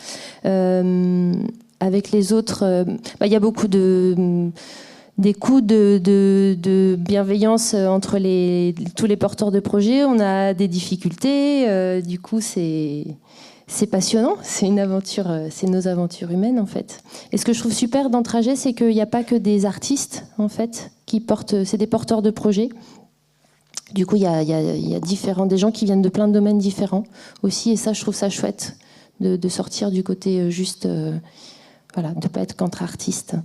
Avec les autres, y a beaucoup d'écoute, de bienveillance entre tous les porteurs de projets. On a des difficultés. Du coup, c'est passionnant, c'est une aventure, c'est nos aventures humaines en fait. Et ce que je trouve super dans Trajet, c'est qu'il n'y a pas que des artistes en fait qui portent, c'est des porteurs de projets. Du coup, il y a des gens qui viennent de plein de domaines différents aussi, et ça, je trouve ça chouette de sortir du côté juste, de ne pas être qu'entre artistes.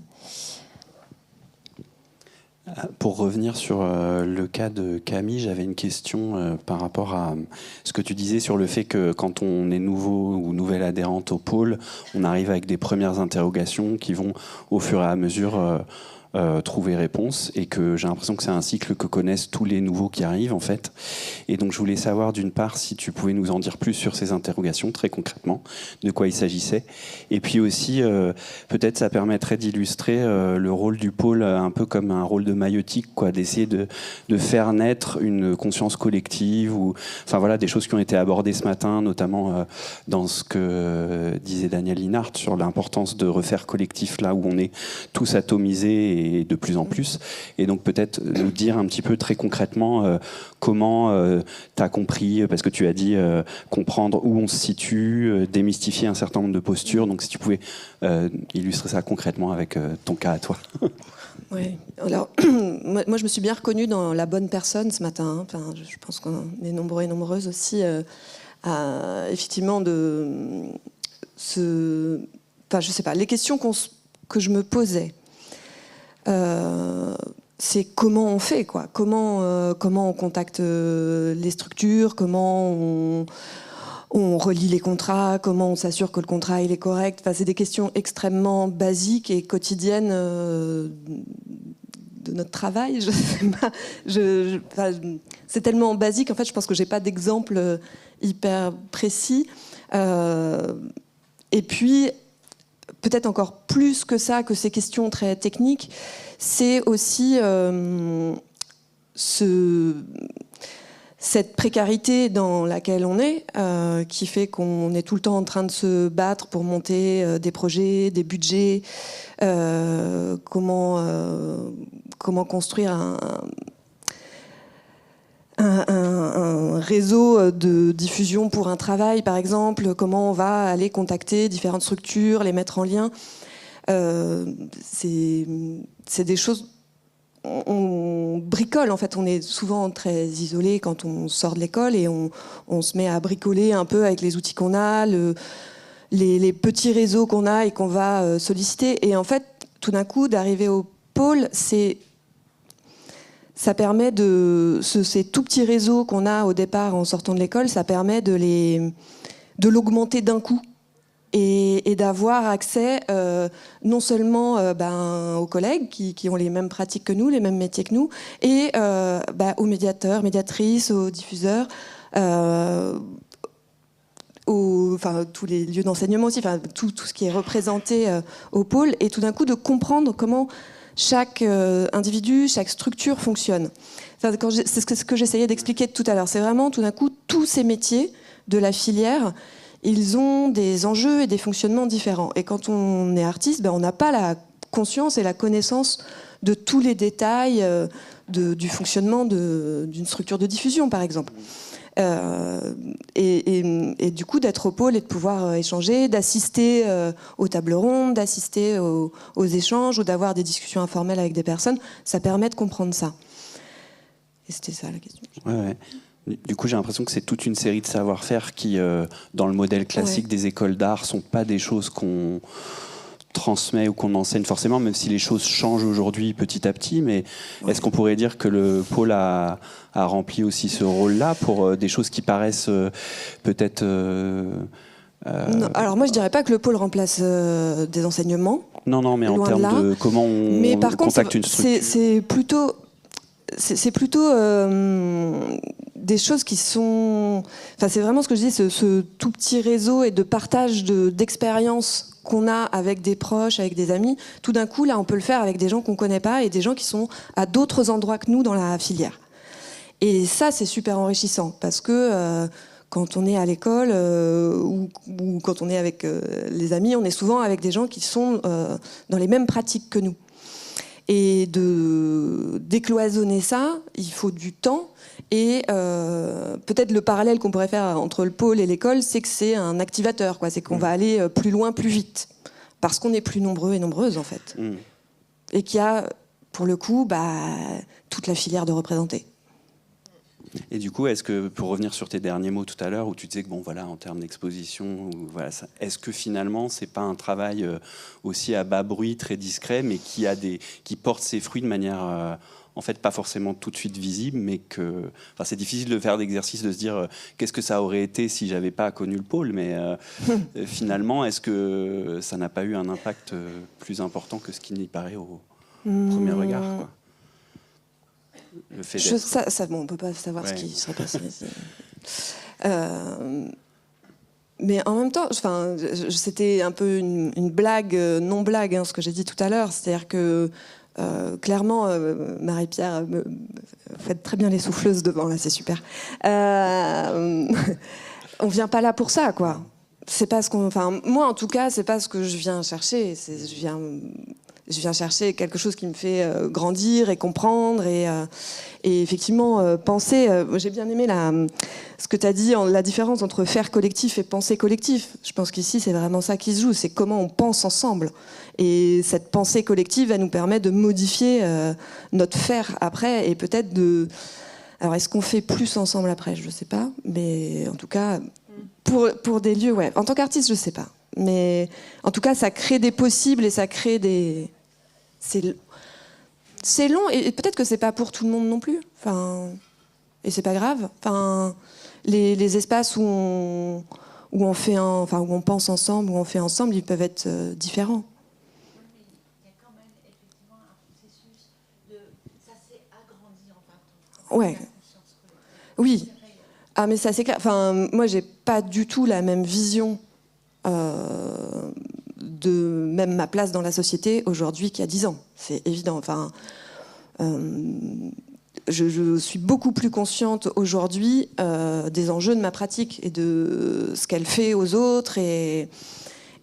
Pour revenir sur le cas de Camille, j'avais une question par rapport à ce que tu disais sur le fait que quand on est nouveau ou nouvelle adhérente au pôle, on arrive avec des premières interrogations qui vont au fur et à mesure trouver réponse, et que j'ai l'impression que c'est un cycle que connaissent tous les nouveaux qui arrivent en fait. Et donc je voulais savoir d'une part si tu pouvais nous en dire plus sur ces interrogations très concrètement, de quoi il s'agissait, et puis aussi peut-être ça permettrait d'illustrer le rôle du pôle un peu comme un rôle de maïeutique, quoi, d'essayer de faire naître une conscience collective, ou enfin voilà, des choses qui ont été abordées ce matin, notamment dans ce que disait Daniel Linhart sur l'importance de refaire collectif là où on est tous atomisés et de plus en plus. Et donc peut-être nous dire un petit peu très concrètement comment tu as compris, parce que tu as dit comprendre où on se situe, démystifier un certain nombre de postures. Donc si tu pouvais illustrer ça concrètement avec ton cas à toi. Oui. Alors, moi, je me suis bien reconnue dans la bonne personne ce matin. Hein. Enfin, je pense qu'on est nombreux et nombreuses aussi effectivement enfin, je sais pas, les questions que je me posais. C'est comment on fait, quoi. Comment on contacte les structures, comment on relie les contrats, comment on s'assure que le contrat il est correct. Enfin, c'est des questions extrêmement basiques et quotidiennes de notre travail. Je sais pas. Enfin, c'est tellement basique. En fait, je pense que j'ai pas d'exemple hyper précis. Et puis, peut-être encore plus que ça, que ces questions très techniques, c'est aussi cette précarité dans laquelle on est, qui fait qu'on est tout le temps en train de se battre pour monter des projets, des budgets, comment construire un un réseau de diffusion pour un travail, par exemple, comment on va aller contacter différentes structures, les mettre en lien. C'est des choses... On bricole, en fait, on est souvent très isolé quand on sort de l'école et on se met à bricoler un peu avec les outils qu'on a, les petits réseaux qu'on a et qu'on va solliciter. Et en fait, tout d'un coup, d'arriver au pôle, ça permet ces tout petits réseaux qu'on a au départ en sortant de l'école, ça permet de l'augmenter d'un coup et d'avoir accès non seulement aux collègues qui ont les mêmes pratiques que nous, les mêmes métiers que nous, et aux médiateurs, médiatrices, aux diffuseurs, tous les lieux d'enseignement aussi, tout ce qui est représenté au pôle, et tout d'un coup de comprendre comment chaque individu, chaque structure fonctionne. C'est ce que j'essayais d'expliquer tout à l'heure. C'est vraiment tout d'un coup tous ces métiers de la filière, ils ont des enjeux et des fonctionnements différents. Et quand on est artiste, on n'a pas la conscience et la connaissance de tous les détails du fonctionnement d'une structure de diffusion, par exemple. Et du coup d'être au pôle et de pouvoir échanger, d'assister aux tables rondes, d'assister aux échanges ou d'avoir des discussions informelles avec des personnes, ça permet de comprendre ça. Et c'était ça la question. Ouais. Du coup, j'ai l'impression que c'est toute une série de savoir-faire qui, dans le modèle classique des écoles d'art, sont pas des choses qu'on transmet ou qu'on enseigne forcément, même si les choses changent aujourd'hui petit à petit. Mais est-ce qu'on pourrait dire que le pôle a rempli aussi ce rôle-là pour des choses qui paraissent peut-être... Non, alors moi, je dirais pas que le pôle remplace des enseignements. Non, mais en termes de comment on contacte une structure. C'est plutôt des choses qui sont... c'est vraiment ce que je dis, ce tout petit réseau et de partage d'expériences qu'on a avec des proches, avec des amis. Tout d'un coup, là, on peut le faire avec des gens qu'on ne connaît pas et des gens qui sont à d'autres endroits que nous dans la filière. Et ça, c'est super enrichissant parce que quand on est à l'école ou quand on est avec les amis, on est souvent avec des gens qui sont dans les mêmes pratiques que nous. Et de décloisonner ça, il faut du temps. Et peut-être le parallèle qu'on pourrait faire entre le pôle et l'école, c'est que c'est un activateur, quoi. C'est qu'on va aller plus loin, plus vite. Parce qu'on est plus nombreux et nombreuses, en fait. Et qu'il y a, pour le coup, toute la filière de représentés. Et du coup, est-ce que, pour revenir sur tes derniers mots tout à l'heure, où tu disais que, en termes d'exposition, est-ce que finalement, c'est pas un travail aussi à bas bruit, très discret, mais qui porte ses fruits de manière, en fait, pas forcément tout de suite visible, mais que... c'est difficile de faire l'exercice de se dire qu'est-ce que ça aurait été si j'avais pas connu le pôle, mais finalement, est-ce que ça n'a pas eu un impact plus important que ce qui n'y paraît au premier regard, quoi. Le fait on ne peut pas savoir ce qui serait passé. Mais en même temps, c'était un peu une blague, non-blague, ce que j'ai dit tout à l'heure. C'est-à-dire que, clairement, Marie-Pierre fait très bien les souffleuses devant, là, c'est super. On ne vient pas là pour ça, quoi. C'est pas moi, en tout cas, c'est pas ce que je viens chercher. Je viens chercher quelque chose qui me fait grandir et comprendre et effectivement penser. J'ai bien aimé ce que tu as dit, la différence entre faire collectif et penser collectif. Je pense qu'ici, c'est vraiment ça qui se joue, c'est comment on pense ensemble. Et cette pensée collective, elle nous permet de modifier notre faire après et peut-être de... Alors, est-ce qu'on fait plus ensemble après ? Je ne sais pas, mais en tout cas, pour des lieux, ouais. En tant qu'artiste, je ne sais pas. Mais en tout cas, ça crée des possibles et ça crée des... C'est long et peut-être que c'est pas pour tout le monde non plus. Et c'est pas grave. Les espaces où on fait où on pense ensemble, où on fait ensemble, ils peuvent être différents. Il y a quand même effectivement un processus ça s'est agrandi en Ouais. Oui. Ah mais ça c'est clair. Moi j'ai pas du tout la même vision de même ma place dans la société aujourd'hui qu'il y a 10 ans. C'est évident. Je suis beaucoup plus consciente aujourd'hui des enjeux de ma pratique et de ce qu'elle fait aux autres et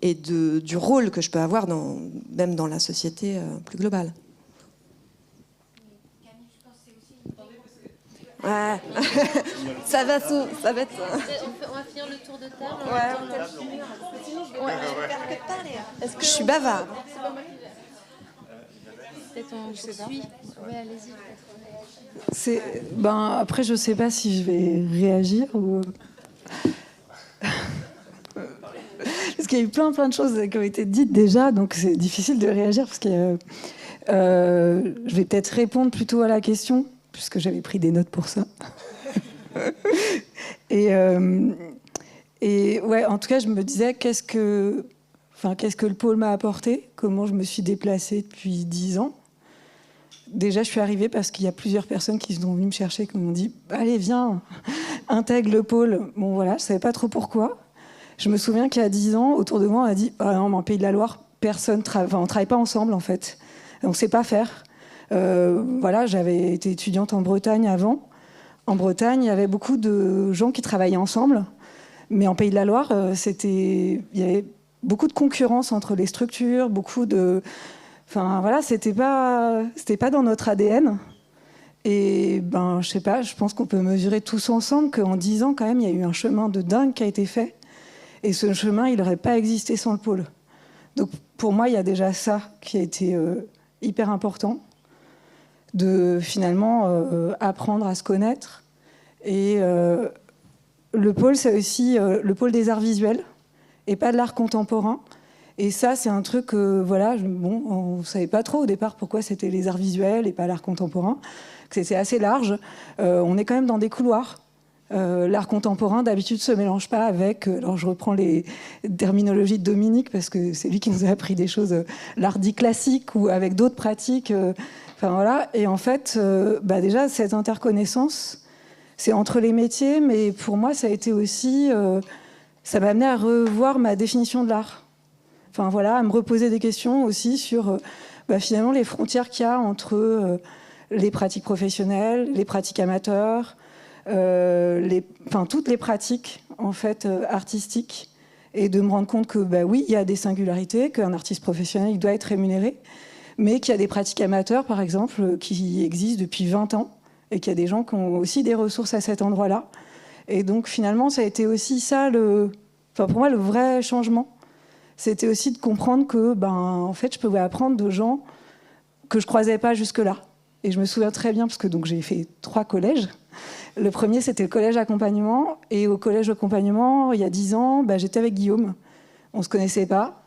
du rôle que je peux avoir même dans la société plus globale. Ouais. Ça va être... On va finir le tour de table. Je suis bavarde. Peut-être on poursuit. Ouais, allez-y. Après, je ne sais pas si je vais réagir ou... Parce qu'il y a eu plein de choses qui ont été dites déjà, donc c'est difficile de réagir parce que je vais peut-être répondre plutôt à la question, puisque j'avais pris des notes pour ça. Et ouais, en tout cas, je me disais qu'est-ce que le pôle m'a apporté, comment je me suis déplacée depuis 10 ans. Déjà, je suis arrivée parce qu'il y a plusieurs personnes qui sont venues me chercher, qui m'ont dit « Allez, viens, intègre le pôle ». Bon, voilà, je ne savais pas trop pourquoi. Je me souviens qu'il y a 10 ans, autour de moi, on a dit ah non, mais en Pays de la Loire, on ne travaille pas ensemble, en fait. On ne sait pas faire. Voilà, j'avais été étudiante en Bretagne avant. En Bretagne, il y avait beaucoup de gens qui travaillaient ensemble. Mais en Pays de la Loire, il y avait beaucoup de concurrence entre les structures, beaucoup de... Enfin, voilà, c'était pas dans notre ADN. Et je sais pas, je pense qu'on peut mesurer tous ensemble qu'en 10 ans, quand même, il y a eu un chemin de dingue qui a été fait. Et ce chemin, il n'aurait pas existé sans le pôle. Donc, pour moi, il y a déjà ça qui a été hyper important, de finalement apprendre à se connaître. Et le pôle, c'est aussi le pôle des arts visuels, et pas de l'art contemporain. Et ça, c'est un truc, voilà, on ne savait pas trop au départ pourquoi c'était les arts visuels et pas l'art contemporain, que c'était assez large. On est quand même dans des couloirs. L'art contemporain, d'habitude, ne se mélange pas avec... alors, je reprends les terminologies de Dominique, parce que c'est lui qui nous a appris des choses, l'art dit classique, ou avec d'autres pratiques. Enfin, voilà. Et en fait, déjà, cette interconnaissance, c'est entre les métiers, mais pour moi, ça a été aussi... ça m'a amené à revoir ma définition de l'art. Enfin, voilà, à me reposer des questions aussi sur finalement les frontières qu'il y a entre les pratiques professionnelles, les pratiques amateurs, toutes les pratiques en fait artistiques, et de me rendre compte que oui, il y a des singularités, qu'un artiste professionnel il doit être rémunéré, mais qu'il y a des pratiques amateurs par exemple qui existent depuis 20 ans et qu'il y a des gens qui ont aussi des ressources à cet endroit-là. Et donc finalement, ça a été aussi ça pour moi le vrai changement. C'était aussi de comprendre que en fait, je pouvais apprendre de gens que je croisais pas jusque-là. Et je me souviens très bien, parce que donc, j'ai fait 3 collèges. Le premier, c'était le collège accompagnement. Et au collège accompagnement, il y a 10 ans, j'étais avec Guillaume. On ne se connaissait pas.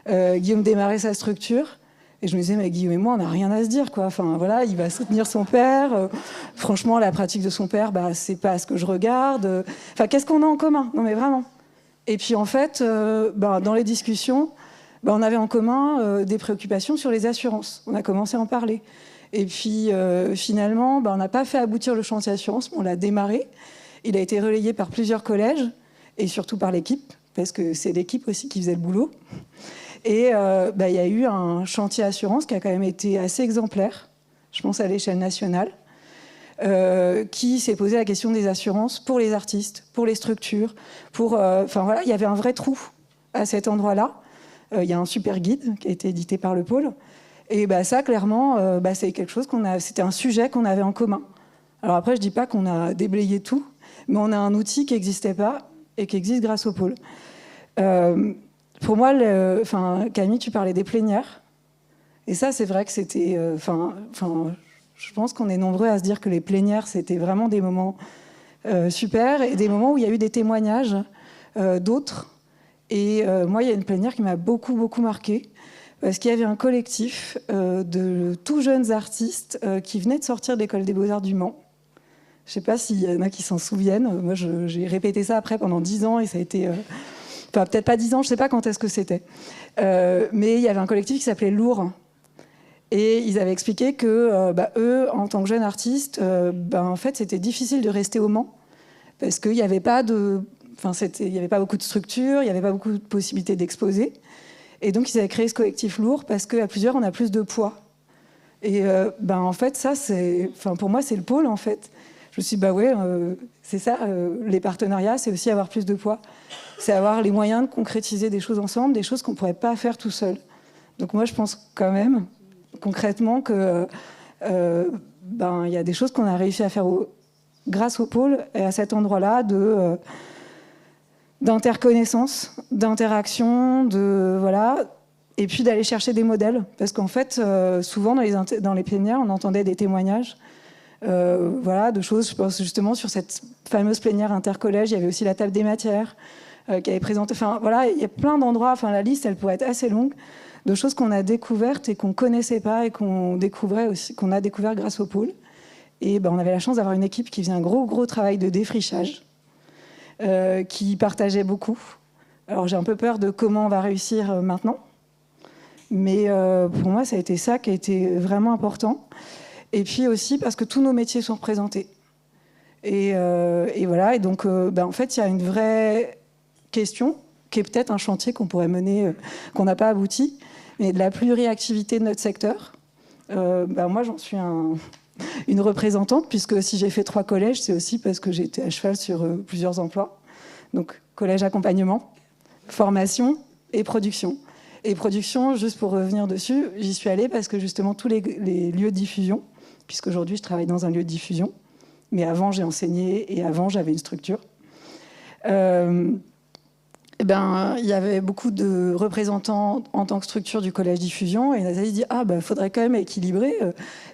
Guillaume démarrait sa structure. Et je me disais, mais Guillaume et moi, on n'a rien à se dire, quoi. Enfin, voilà, il va soutenir son père. Franchement, la pratique de son père, c'est pas ce que je regarde. Enfin, qu'est-ce qu'on a en commun ? Non, mais vraiment. Et puis, en fait, dans les discussions, on avait en commun des préoccupations sur les assurances. On a commencé à en parler. Et puis, finalement, on n'a pas fait aboutir le chantier assurance, mais on l'a démarré. Il a été relayé par plusieurs collèges, et surtout par l'équipe, parce que c'est l'équipe aussi qui faisait le boulot. Et il y a eu un chantier assurance qui a quand même été assez exemplaire, je pense à l'échelle nationale, qui s'est posé la question des assurances pour les artistes, pour les structures, voilà, il y avait un vrai trou à cet endroit-là. Il y a un super guide qui a été édité par le pôle. Et ça, clairement, c'est quelque chose c'était un sujet qu'on avait en commun. Alors après, je dis pas qu'on a déblayé tout, mais on a un outil qui n'existait pas et qui existe grâce au pôle. Pour moi, Camille, tu parlais des plénières. Et ça, c'est vrai que c'était... je pense qu'on est nombreux à se dire que les plénières, c'était vraiment des moments super, et des moments où il y a eu des témoignages d'autres. Et moi, il y a une plénière qui m'a beaucoup, beaucoup marquée, parce qu'il y avait un collectif de tout jeunes artistes qui venaient de sortir de l'école des Beaux-Arts du Mans. Je ne sais pas s'il y en a qui s'en souviennent. Moi, j'ai répété ça après pendant 10 ans, et ça a été... peut-être pas 10 ans, je ne sais pas quand est-ce que c'était. Mais il y avait un collectif qui s'appelait Lourd. Et ils avaient expliqué que eux, en tant que jeunes artistes, en fait, c'était difficile de rester au Mans, parce qu'il n'y avait pas beaucoup de structures, il n'y avait pas beaucoup de possibilités d'exposer. Et donc, ils avaient créé ce collectif Lourd, parce qu'à plusieurs, on a plus de poids. Et en fait, ça, pour moi, c'est le pôle, en fait. Je me suis dit, c'est ça, les partenariats, c'est aussi avoir plus de poids. C'est avoir les moyens de concrétiser des choses ensemble, des choses qu'on ne pourrait pas faire tout seul. Donc moi, je pense quand même, concrètement, que y a des choses qu'on a réussi à faire grâce au pôle et à cet endroit-là d'interconnaissance, d'interaction, voilà, et puis d'aller chercher des modèles. Parce qu'en fait, souvent dans les plénières, on entendait des témoignages voilà, de choses. Je pense justement sur cette fameuse plénière intercollège, il y avait aussi la table des matières qui avait présenté. Enfin, voilà, il y a plein d'endroits, enfin, la liste, elle pourrait être assez longue, de choses qu'on a découvertes et qu'on ne connaissait pas et qu'on a découvert grâce au pôle. Et on avait la chance d'avoir une équipe qui faisait un gros travail de défrichage, qui partageait beaucoup. Alors j'ai un peu peur de comment on va réussir maintenant, mais pour moi ça a été ça qui a été vraiment important. Et puis aussi parce que tous nos métiers sont représentés. Et voilà, et donc en fait il y a une vraie question qui est peut-être un chantier qu'on pourrait mener, qu'on n'a pas abouti, mais de la pluriactivité de notre secteur. Moi j'en suis une représentante, puisque si j'ai fait 3 collèges, c'est aussi parce que j'ai été à cheval sur plusieurs emplois. Donc, collège accompagnement, formation et production. Et production, juste pour revenir dessus, j'y suis allée parce que justement, tous les lieux de diffusion, puisqu'aujourd'hui, je travaille dans un lieu de diffusion, mais avant, j'ai enseigné et avant, j'avais une structure. Il y avait beaucoup de représentants en tant que structure du collège diffusion et Nathalie dit faudrait quand même équilibrer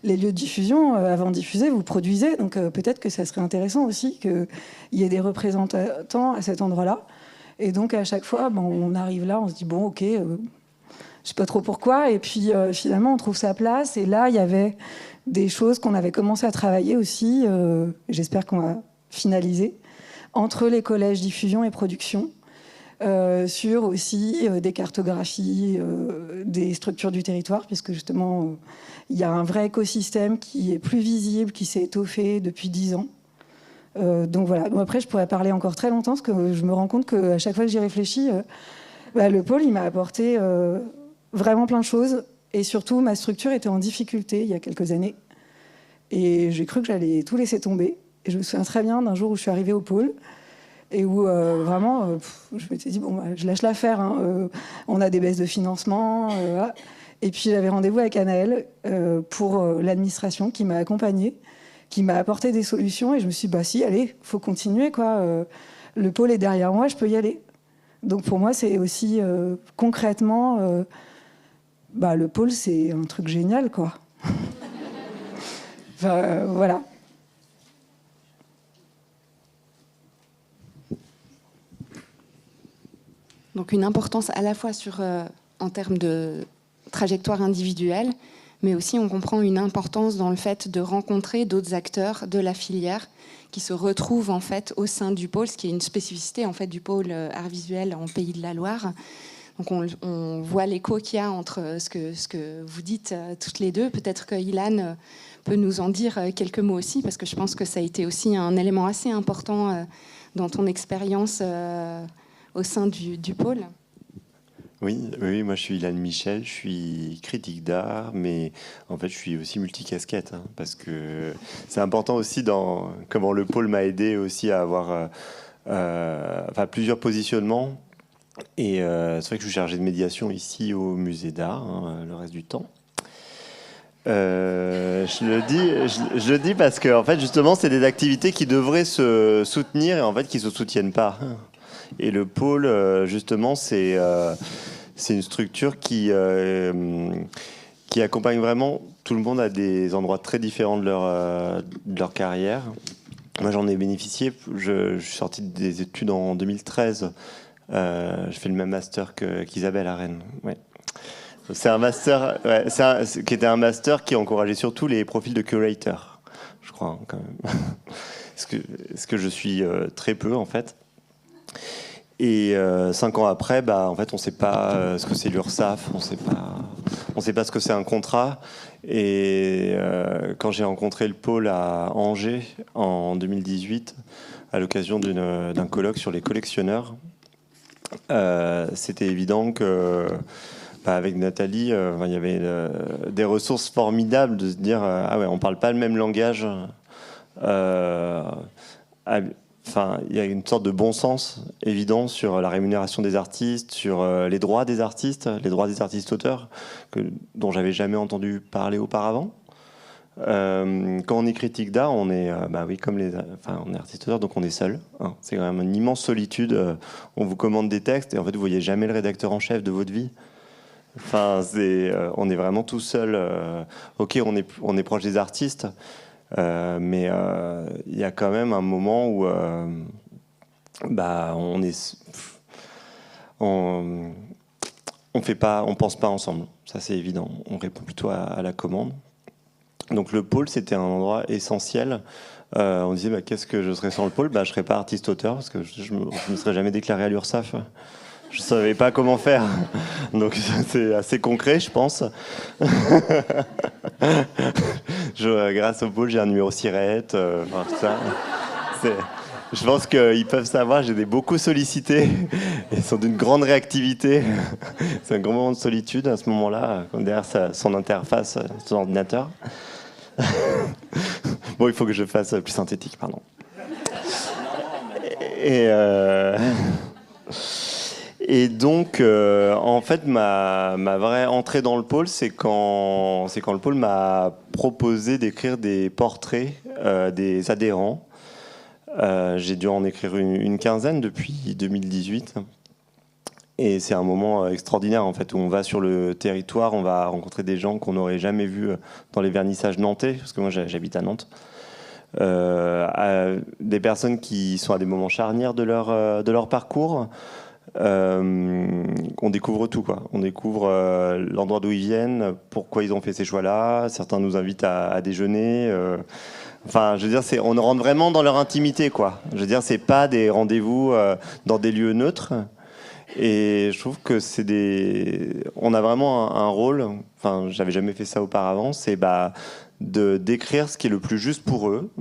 les lieux de diffusion avant de diffuser, vous produisez, donc peut-être que ça serait intéressant aussi qu'il y ait des représentants à cet endroit-là. Et donc à chaque fois on arrive là, on se dit bon ok, je sais pas trop pourquoi, et puis finalement on trouve sa place. Et là il y avait des choses qu'on avait commencé à travailler aussi, j'espère qu'on va finaliser, entre les collèges diffusion et production. Sur aussi des cartographies, des structures du territoire, puisque justement, il y a un vrai écosystème qui est plus visible, qui s'est étoffé depuis 10 ans. Donc voilà. Bon, après, je pourrais parler encore très longtemps, parce que je me rends compte qu'à chaque fois que j'y réfléchis, le pôle, il m'a apporté vraiment plein de choses. Et surtout, ma structure était en difficulté il y a quelques années. Et j'ai cru que j'allais tout laisser tomber. Et je me souviens très bien d'un jour où je suis arrivée au pôle, et où vraiment, je m'étais dit, je lâche l'affaire, hein, on a des baisses de financement. Voilà. Et puis j'avais rendez-vous avec Anaëlle pour l'administration qui m'a accompagnée, qui m'a apporté des solutions, et je me suis dit, si, allez, faut continuer, quoi. Le pôle est derrière moi, je peux y aller. Donc pour moi, c'est aussi concrètement, le pôle, c'est un truc génial, quoi. Voilà. Donc une importance à la fois en termes de trajectoire individuelle, mais aussi on comprend une importance dans le fait de rencontrer d'autres acteurs de la filière qui se retrouvent en fait au sein du pôle, ce qui est une spécificité en fait du pôle art visuel en Pays de la Loire. Donc on voit l'écho qu'il y a entre ce que vous dites toutes les deux. Peut-être que Ilan peut nous en dire quelques mots aussi, parce que je pense que ça a été aussi un élément assez important dans ton expérience au sein du pôle. Oui, moi je suis Ilan Michel, je suis critique d'art, mais en fait je suis aussi multicasquette, hein, parce que c'est important aussi dans comment le pôle m'a aidé aussi à avoir plusieurs positionnements. Et c'est vrai que je suis chargé de médiation ici au musée d'art, hein, le reste du temps. Je le dis parce que en fait justement c'est des activités qui devraient se soutenir et en fait qui se soutiennent pas. Et le pôle, justement, c'est une structure qui accompagne vraiment tout le monde à des endroits très différents de leur carrière. Moi, j'en ai bénéficié. Je suis sorti des études en 2013. J'ai fait le même master qu'Isabelle à Rennes. Ouais. C'est un master qui était un master qui encourageait surtout les profils de curator, je crois, hein, quand même. ce que je suis très peu, en fait. Et 5 ans après, en fait, on ne sait pas ce que c'est l'URSSAF, on ne sait pas ce que c'est un contrat. Et quand j'ai rencontré le pôle à Angers en 2018, à l'occasion d'un colloque sur les collectionneurs, c'était évident que, avec Nathalie, il y avait des ressources formidables de se dire on ne parle pas le même langage. Il y a une sorte de bon sens évident sur la rémunération des artistes, sur les droits des artistes auteurs, dont j'avais jamais entendu parler auparavant. Quand on est critique d'art, on est, oui, on est artiste-auteur, donc on est seul. Hein. C'est quand même une immense solitude. On vous commande des textes et en fait, vous voyez jamais le rédacteur en chef de votre vie. Enfin, on est vraiment tout seul. Ok, on est proche des artistes, mais il y a quand même un moment où on pense pas ensemble. Ça, c'est évident. On répond plutôt à la commande. Donc le pôle, c'était un endroit essentiel. On disait, qu'est-ce que je serais sans le pôle ? Je serais pas artiste-auteur parce que je me serais jamais déclaré à l'URSSAF. Je savais pas comment faire. Donc c'est assez concret, je pense. Grâce au pôle, j'ai un numéro SIRET, tout ça. Je pense qu'ils peuvent savoir, j'ai beaucoup sollicité. Ils sont d'une grande réactivité. C'est un grand moment de solitude à ce moment-là, derrière son interface, son ordinateur. Bon, il faut que je fasse plus synthétique, pardon. Et donc, en fait, ma vraie entrée dans le pôle, c'est quand le pôle m'a proposé d'écrire des portraits des adhérents. J'ai dû en écrire une quinzaine depuis 2018. Et c'est un moment extraordinaire, en fait, où on va sur le territoire, on va rencontrer des gens qu'on n'aurait jamais vus dans les vernissages nantais, parce que moi, j'habite à Nantes. Des personnes qui sont à des moments charnières de leur parcours. On découvre tout, quoi. On découvre l'endroit d'où ils viennent, pourquoi ils ont fait ces choix-là. Certains nous invitent à déjeuner. Enfin, je veux dire, on rentre vraiment dans leur intimité, quoi. Je veux dire, c'est pas des rendez-vous dans des lieux neutres. Et je trouve que on a vraiment un rôle. Enfin, j'avais jamais fait ça auparavant. C'est de décrire ce qui est le plus juste pour eux,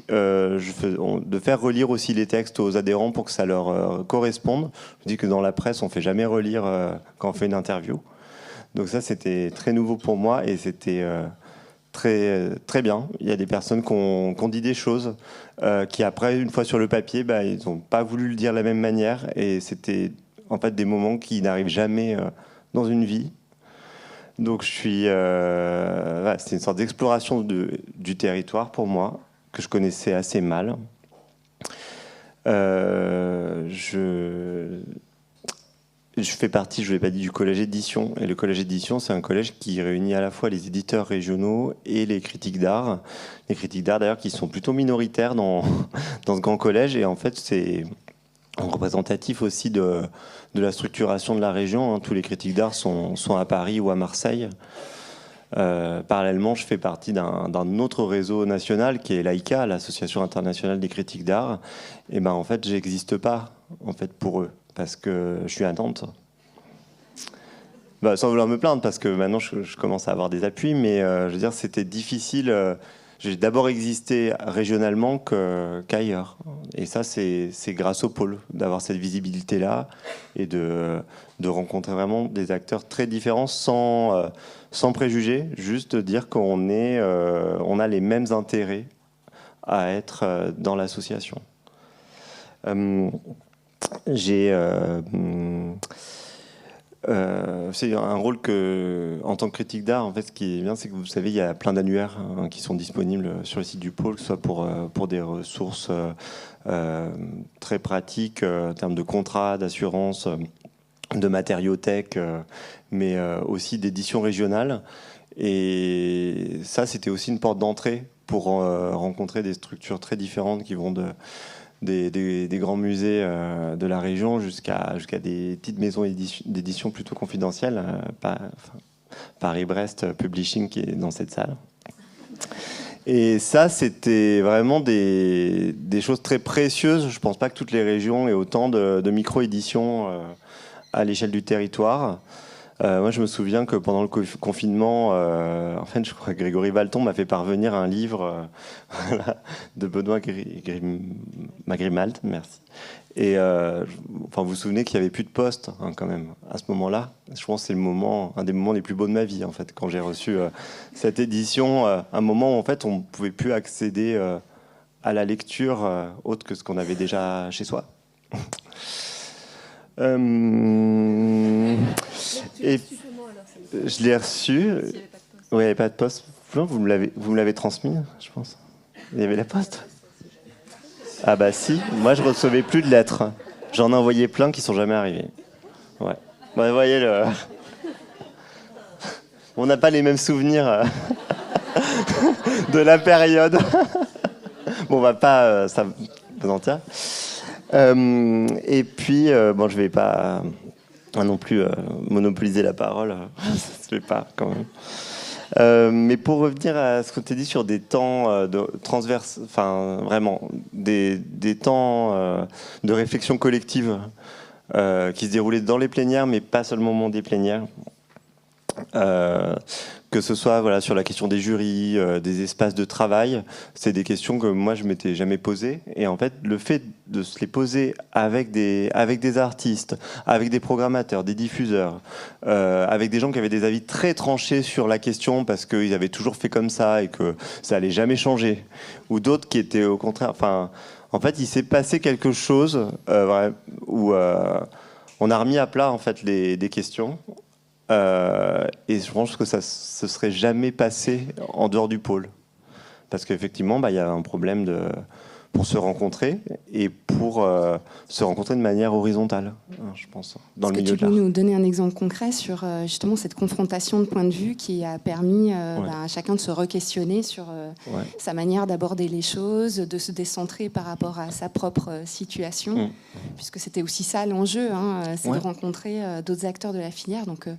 de faire relire aussi les textes aux adhérents pour que ça leur corresponde. Je dis que dans la presse, on fait jamais relire quand on fait une interview. Donc ça, c'était très nouveau pour moi et c'était très, très bien. Il y a des personnes qui ont dit des choses qui après, une fois sur le papier, ils n'ont pas voulu le dire de la même manière et c'était en fait des moments qui n'arrivent jamais dans une vie. Donc c'est une sorte d'exploration du territoire pour moi, que je connaissais assez mal. Je fais partie, je ne l'ai pas dit, du collège édition. Et le collège édition, c'est un collège qui réunit à la fois les éditeurs régionaux et les critiques d'art. Les critiques d'art, d'ailleurs, qui sont plutôt minoritaires dans ce grand collège. Et en fait, c'est représentatif aussi de la structuration de la région. Tous les critiques d'art sont à Paris ou à Marseille. Parallèlement, je fais partie d'un autre réseau national qui est l'AICA, l'Association internationale des critiques d'art. Et en fait, j'existe pas pour eux parce que je suis à Nantes. Sans vouloir me plaindre parce que maintenant je commence à avoir des appuis, mais je veux dire, c'était difficile. J'ai d'abord existé régionalement qu'ailleurs. Et ça, c'est grâce au pôle, d'avoir cette visibilité-là et de rencontrer vraiment des acteurs très différents sans préjugés, juste dire qu'on a les mêmes intérêts à être dans l'association. C'est un rôle en tant que critique d'art, en fait, ce qui est bien, c'est que vous savez, il y a plein d'annuaires qui sont disponibles sur le site du pôle, que ce soit pour des ressources très pratiques en termes de contrats, d'assurance, de matériothèque, mais aussi d'édition régionale. Et ça, c'était aussi une porte d'entrée pour rencontrer des structures très différentes qui vont des grands musées de la région jusqu'à des petites maisons d'édition plutôt confidentielles, Paris-Brest Publishing qui est dans cette salle. Et ça, c'était vraiment des choses très précieuses. Je ne pense pas que toutes les régions aient autant de micro-éditions à l'échelle du territoire. Moi, je me souviens que pendant le confinement, en fait, je crois que Grégory Valton m'a fait parvenir un livre de Benoît Magrimalt, merci. Et vous vous souvenez qu'il n'y avait plus de poste quand même à ce moment-là. Je pense que c'est un des moments les plus beaux de ma vie, en fait, quand j'ai reçu cette édition, un moment où en fait on ne pouvait plus accéder à la lecture autre que ce qu'on avait déjà chez soi. Et je l'ai reçu. Oui, il n'y avait pas de poste. Vous me l'avez transmis, je pense. Il y avait la poste. Ah bah si, moi je recevais plus de lettres. J'en ai envoyé plein qui sont jamais arrivés. Ouais. Bah, vous voyez, on n'a pas les mêmes souvenirs de la période. Bon, on va pas s'apesantir. Et puis, bon, je vais pas non plus monopoliser la parole. Je vais pas quand même. Mais pour revenir à ce que tu as dit sur des temps transverses, enfin vraiment des temps de réflexion collective qui se déroulaient dans les plénières, mais pas seulement au moment des plénières. Que ce soit sur la question des jurys, des espaces de travail, c'est des questions que moi je m'étais jamais posées. Et en fait, le fait de se les poser avec des artistes, avec des programmateurs, des diffuseurs, avec des gens qui avaient des avis très tranchés sur la question parce qu'ils avaient toujours fait comme ça et que ça allait jamais changer, ou d'autres qui étaient au contraire. Enfin, en fait, il s'est passé quelque chose où on a remis à plat en fait des questions. Et je pense que ça ne se serait jamais passé en dehors du pôle. Parce qu'effectivement, il y a un problème pour se rencontrer et pour se rencontrer de manière horizontale, je pense, dans le milieu de l'art. Tu peux nous donner un exemple concret sur justement cette confrontation de points de vue qui a permis à chacun de se re-questionner sur sa manière d'aborder les choses, de se décentrer par rapport à sa propre situation, puisque c'était aussi ça l'enjeu, c'est de rencontrer d'autres acteurs de la filière. Donc,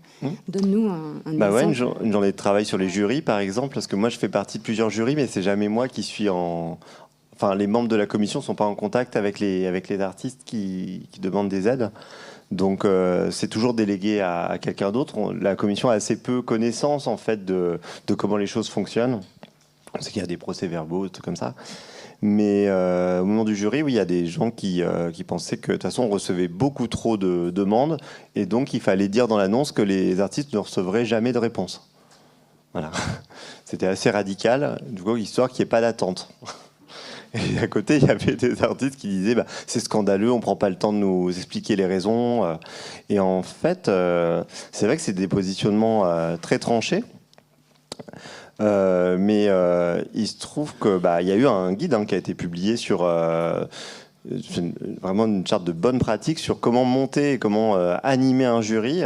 donne-nous un exemple. Une journée de travail sur les jurys, par exemple, parce que moi, je fais partie de plusieurs jurys, mais c'est jamais moi qui suis Enfin, les membres de la commission ne sont pas en contact avec les artistes qui demandent des aides. Donc, c'est toujours délégué à quelqu'un d'autre. La commission a assez peu connaissance, en fait, de comment les choses fonctionnent. On sait qu'il y a des procès-verbaux, des trucs comme ça. Mais au moment du jury, oui, il y a des gens qui pensaient que, de toute façon, on recevait beaucoup trop de demandes. Et donc, il fallait dire dans l'annonce que les artistes ne recevraient jamais de réponse. Voilà. C'était assez radical, du coup, histoire qu'il n'y ait pas d'attente. Et à côté, il y avait des artistes qui disaient c'est scandaleux, on ne prend pas le temps de nous expliquer les raisons. Et en fait, c'est vrai que c'est des positionnements très tranchés. Mais il se trouve qu'il y a eu un guide qui a été publié sur vraiment une charte de bonne pratique sur comment monter et comment animer un jury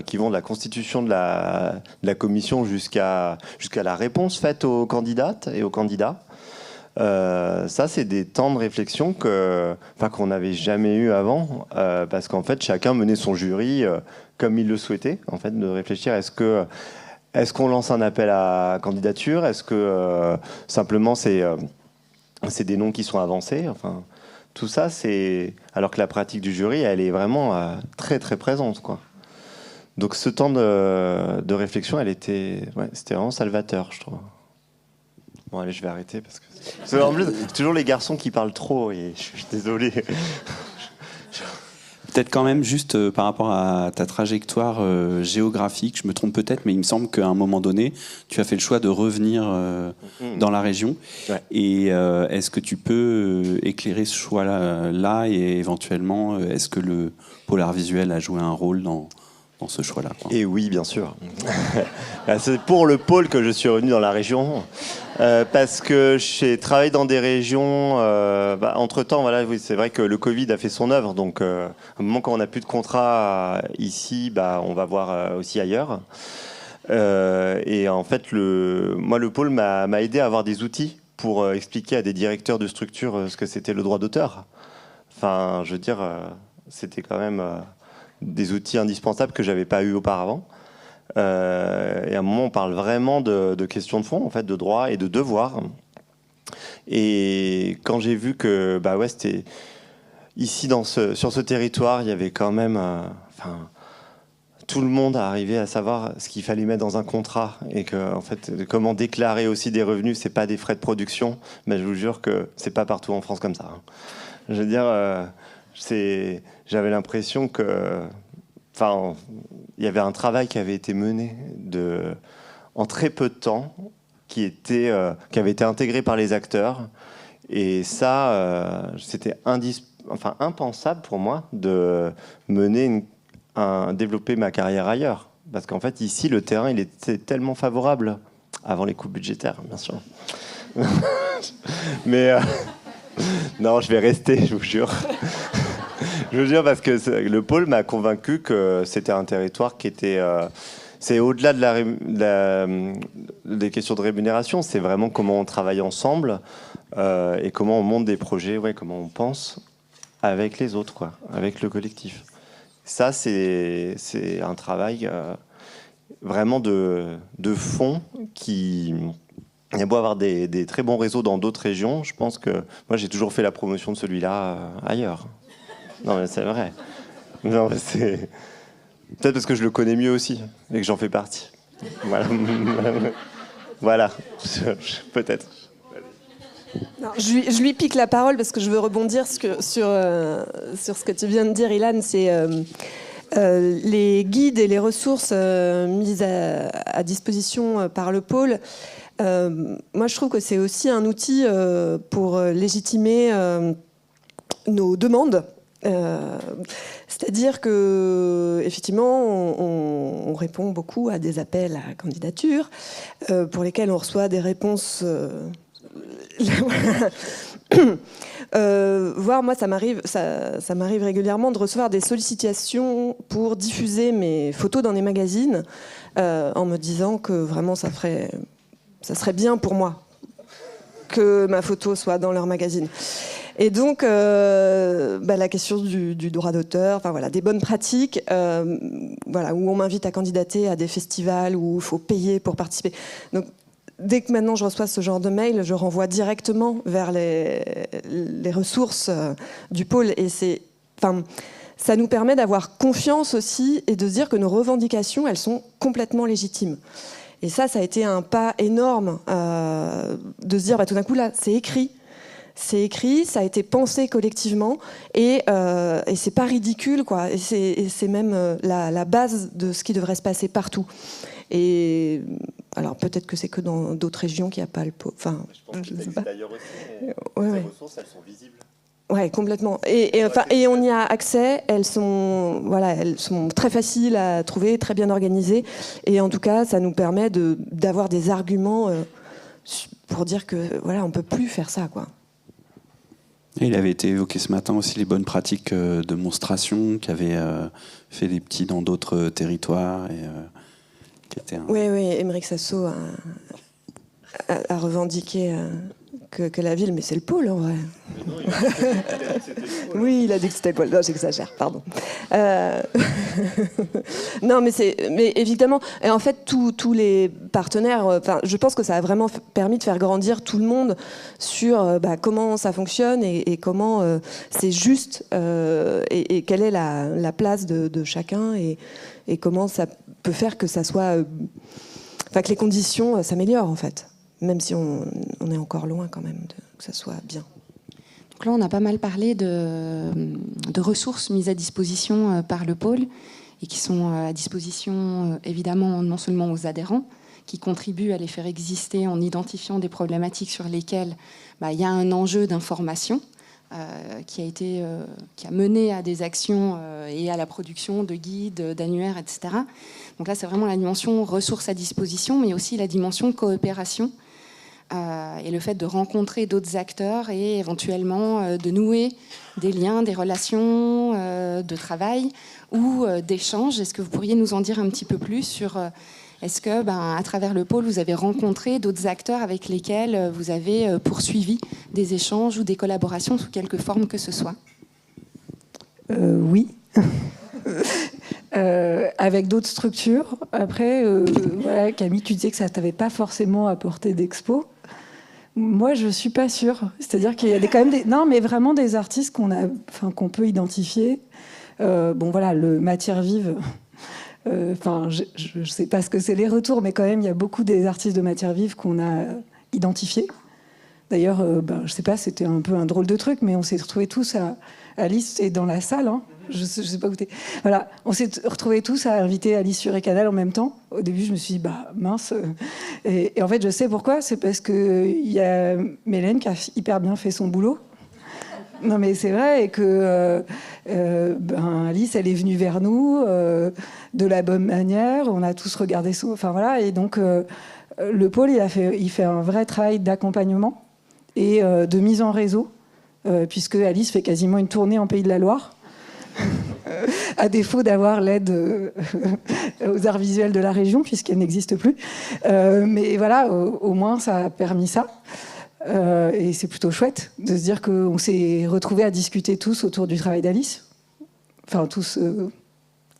qui vont de la constitution de la commission jusqu'à la réponse faite aux candidates et aux candidats. Ça, c'est des temps de réflexion qu'on n'avait jamais eu avant, parce qu'en fait, chacun menait son jury comme il le souhaitait, en fait, de réfléchir est-ce qu'on lance un appel à candidature, est-ce que simplement c'est des noms qui sont avancés, enfin, tout ça, alors que la pratique du jury, elle est vraiment très très présente, quoi. Donc ce temps de réflexion, c'était vraiment salvateur, je trouve. Bon, allez, je vais arrêter parce que en plus, c'est toujours les garçons qui parlent trop et je suis désolé. Peut-être quand même juste par rapport à ta trajectoire géographique, je me trompe peut-être, mais il me semble qu'à un moment donné, tu as fait le choix de revenir dans la région. Ouais. Et est-ce que tu peux éclairer ce choix-là et éventuellement, est-ce que le pôle art visuel a joué un rôle dans ce choix-là, quoi. Et oui, bien sûr. C'est pour le pôle que je suis revenu dans la région, parce que j'ai travaillé dans des régions. Entre-temps, oui, c'est vrai que le Covid a fait son œuvre, donc à un moment quand on n'a plus de contrat ici, on va voir aussi ailleurs. Et en fait, moi, le pôle m'a aidé à avoir des outils pour expliquer à des directeurs de structure ce que c'était le droit d'auteur. Enfin, je veux dire, c'était quand même des outils indispensables que j'avais pas eu auparavant. Et à un moment, on parle vraiment de questions de fond, en fait, de droit et de devoir. Et quand j'ai vu que, c'était ici sur ce territoire, il y avait quand même, tout le monde arrivait à savoir ce qu'il fallait mettre dans un contrat et que, en fait, comment déclarer aussi des revenus, c'est pas des frais de production. Mais je vous jure que c'est pas partout en France comme ça. Je veux dire. J'avais l'impression que, il y avait un travail qui avait été mené en très peu de temps, qui avait été intégré par les acteurs, et ça, c'était impensable pour moi de développer ma carrière ailleurs, parce qu'en fait ici le terrain il était tellement favorable avant les coupes budgétaires, bien sûr. Mais non, je vais rester, je vous jure. Je vous jure parce que le pôle m'a convaincu que c'était un territoire qui était... c'est au-delà des questions de rémunération, c'est vraiment comment on travaille ensemble et comment on monte des projets, comment on pense avec les autres, avec le collectif. Ça, c'est un travail vraiment de fond qui... Il y a beau avoir des très bons réseaux dans d'autres régions, je pense que moi j'ai toujours fait la promotion de celui-là ailleurs. Non mais c'est vrai. Non mais c'est peut-être parce que je le connais mieux aussi et que j'en fais partie. Voilà. Voilà. Peut-être. Non, je lui pique la parole parce que je veux rebondir sur ce que tu viens de dire, Ilan. C'est les guides et les ressources mises à disposition par le pôle. Moi, je trouve que c'est aussi un outil pour légitimer nos demandes. C'est-à-dire que, effectivement, on répond beaucoup à des appels à candidature pour lesquels on reçoit des réponses. Voire moi, ça m'arrive régulièrement de recevoir des sollicitations pour diffuser mes photos dans des magazines en me disant que vraiment ça serait bien pour moi que ma photo soit dans leur magazine. Et donc, la question du droit d'auteur, des bonnes pratiques, où on m'invite à candidater à des festivals où il faut payer pour participer. Donc, dès que maintenant je reçois ce genre de mail, je renvoie directement vers les ressources du pôle. Et ça nous permet d'avoir confiance aussi et de se dire que nos revendications, elles sont complètement légitimes. Et ça a été un pas énorme de se dire, tout d'un coup, là, c'est écrit, ça a été pensé collectivement et c'est pas ridicule, quoi. Et c'est même la base de ce qui devrait se passer partout. Et alors peut-être que c'est que dans d'autres régions qu'il n'y a pas le pot. Enfin, je pense que ça existe d'ailleurs aussi. Ouais. Ces ressources, elles sont visibles. Ouais, complètement. Et on y a accès. Elles sont très faciles à trouver, très bien organisées. Et en tout cas, ça nous permet d'avoir des arguments pour dire que on peut plus faire ça, quoi. Et il avait été évoqué ce matin aussi les bonnes pratiques de monstration qu'avaient fait les petits dans d'autres territoires. Et, Oui, Émeric Sasso a revendiqué que la ville, mais c'est le pôle en vrai. Non, il a dit que c'était le pôle. Oui, il a dit que c'était le pôle. Non, j'exagère, pardon. Non, mais évidemment, et en fait, tous les partenaires, je pense que ça a vraiment permis de faire grandir tout le monde sur comment ça fonctionne et comment c'est juste et quelle est la place de chacun et comment ça peut faire que ça soit, que les conditions s'améliorent en fait, même si on est encore loin quand même que ça soit bien. Donc là, on a pas mal parlé de ressources mises à disposition par le pôle et qui sont à disposition évidemment non seulement aux adhérents, qui contribuent à les faire exister en identifiant des problématiques sur lesquelles il y a un enjeu d'information qui a mené à des actions et à la production de guides, d'annuaires, etc. Donc là, c'est vraiment la dimension ressources à disposition, mais aussi la dimension coopération et le fait de rencontrer d'autres acteurs et éventuellement de nouer des liens, des relations de travail ou d'échanges. Est-ce que vous pourriez nous en dire un petit peu plus sur... Est-ce que, à travers le pôle, vous avez rencontré d'autres acteurs avec lesquels vous avez poursuivi des échanges ou des collaborations sous quelque forme que ce soit ? Oui. Avec d'autres structures. Après, Camille, tu disais que ça ne t'avait pas forcément apporté d'expo. Moi, je ne suis pas sûre. C'est-à-dire qu'il y a quand même non, mais vraiment des artistes qu'on peut identifier. Le Matière Vive... je ne sais pas ce que c'est les retours, mais quand même, il y a beaucoup des artistes de Matière Vive qu'on a identifiés. D'ailleurs, je ne sais pas, c'était un peu un drôle de truc, mais on s'est retrouvés tous à Alice et dans la salle. Hein, je sais pas où t'es. Voilà, on s'est retrouvés tous à inviter Alice sur Canal en même temps. Au début, je me suis dit, mince. Et en fait, je sais pourquoi. C'est parce qu'il y a Mélène qui a hyper bien fait son boulot. Non, mais c'est vrai, et que Alice, elle est venue vers nous de la bonne manière. On a tous regardé son... Enfin, voilà, et donc... le pôle, il fait un vrai travail d'accompagnement et de mise en réseau, puisque Alice fait quasiment une tournée en Pays de la Loire, à défaut d'avoir l'aide aux arts visuels de la région, puisqu'elle n'existe plus. Mais voilà, au moins, ça a permis ça. Et c'est plutôt chouette de se dire qu'on s'est retrouvés à discuter tous autour du travail d'Alice. Enfin, tous,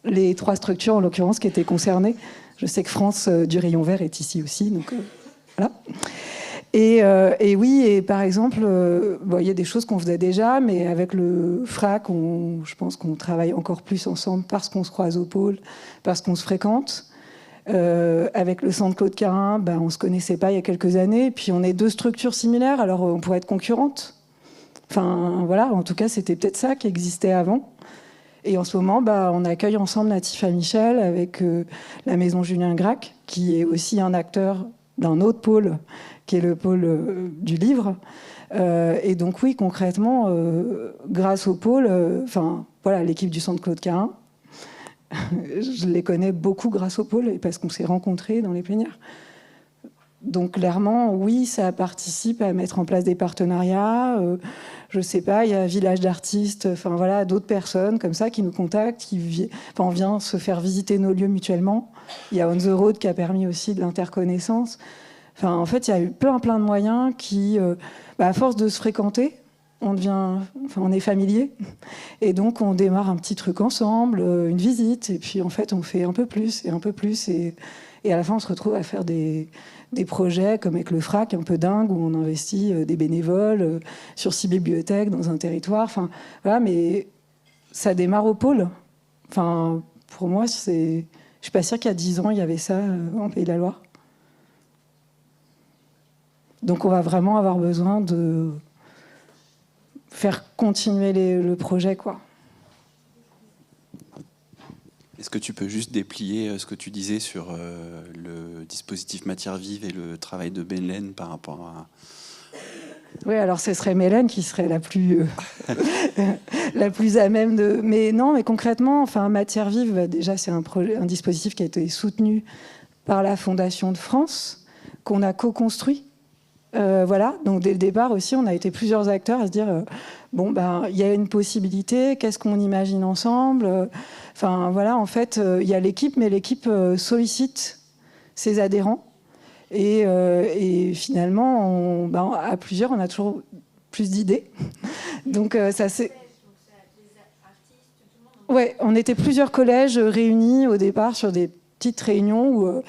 les 3 structures, en l'occurrence, qui étaient concernées. Je sais que France du Rayon Vert est ici aussi, donc voilà. Et oui, et par exemple, il y a des choses qu'on faisait déjà, mais avec le FRAC, je pense qu'on travaille encore plus ensemble parce qu'on se croise au pôle, parce qu'on se fréquente. Avec le centre Claude Carin, on ne se connaissait pas il y a quelques années, puis on est 2 structures similaires, alors on pourrait être concurrentes. Enfin, voilà, en tout cas, c'était peut-être ça qui existait avant. Et en ce moment, on accueille ensemble Natif à Michel avec la maison Julien Gracq, qui est aussi un acteur d'un autre pôle, qui est le pôle du livre. Et donc oui, concrètement, grâce au pôle, voilà, l'équipe du centre Claude Carin, je les connais beaucoup grâce au pôle et parce qu'on s'est rencontrés dans les plénières. Donc clairement, oui, ça participe à mettre en place des partenariats. Je sais pas, il y a Village d'artistes, voilà, d'autres personnes comme ça qui nous contactent, on vient se faire visiter nos lieux mutuellement. Il y a On the Road qui a permis aussi de l'interconnaissance. En fait, il y a eu plein de moyens qui, à force de se fréquenter, on est familier, et donc on démarre un petit truc ensemble, une visite, et puis en fait on fait un peu plus, et à la fin on se retrouve à faire des projets comme avec le FRAC, un peu dingue, où on investit des bénévoles sur 6 bibliothèques dans un territoire, voilà, mais ça démarre au pôle. Pour moi, je suis pas sûre qu'il y a 10 ans il y avait ça en Pays de la Loire. Donc on va vraiment avoir besoin de faire continuer le projet, quoi. Est-ce que tu peux juste déplier ce que tu disais sur le dispositif Matière Vive et le travail de Mélène par rapport à... Oui, alors ce serait Mélène qui serait la plus à même de... Mais non, mais concrètement, Matière Vive, déjà c'est un dispositif qui a été soutenu par la Fondation de France, qu'on a co-construit. Voilà, donc dès le départ aussi, on a été plusieurs acteurs à se dire il y a une possibilité, qu'est-ce qu'on imagine ensemble. Voilà, en fait, il y a l'équipe, mais l'équipe sollicite ses adhérents. Et finalement, à plusieurs, on a toujours plus d'idées. Donc ça c'est. Ouais, on était plusieurs collèges réunis au départ sur des petites réunions où.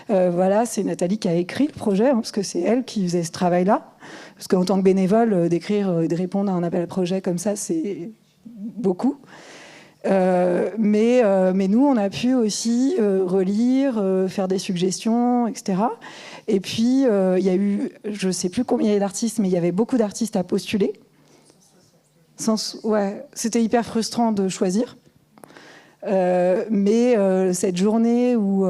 Voilà, c'est Nathalie qui a écrit le projet, parce que c'est elle qui faisait ce travail-là. Parce qu'en tant que bénévole, d'écrire et de répondre à un appel à projet comme ça, c'est beaucoup. Mais nous, on a pu aussi relire, faire des suggestions, etc. Et puis, il y a eu, je ne sais plus combien il y avait d'artistes, mais il y avait beaucoup d'artistes à postuler. Ouais, c'était hyper frustrant de choisir. Mais cette journée où...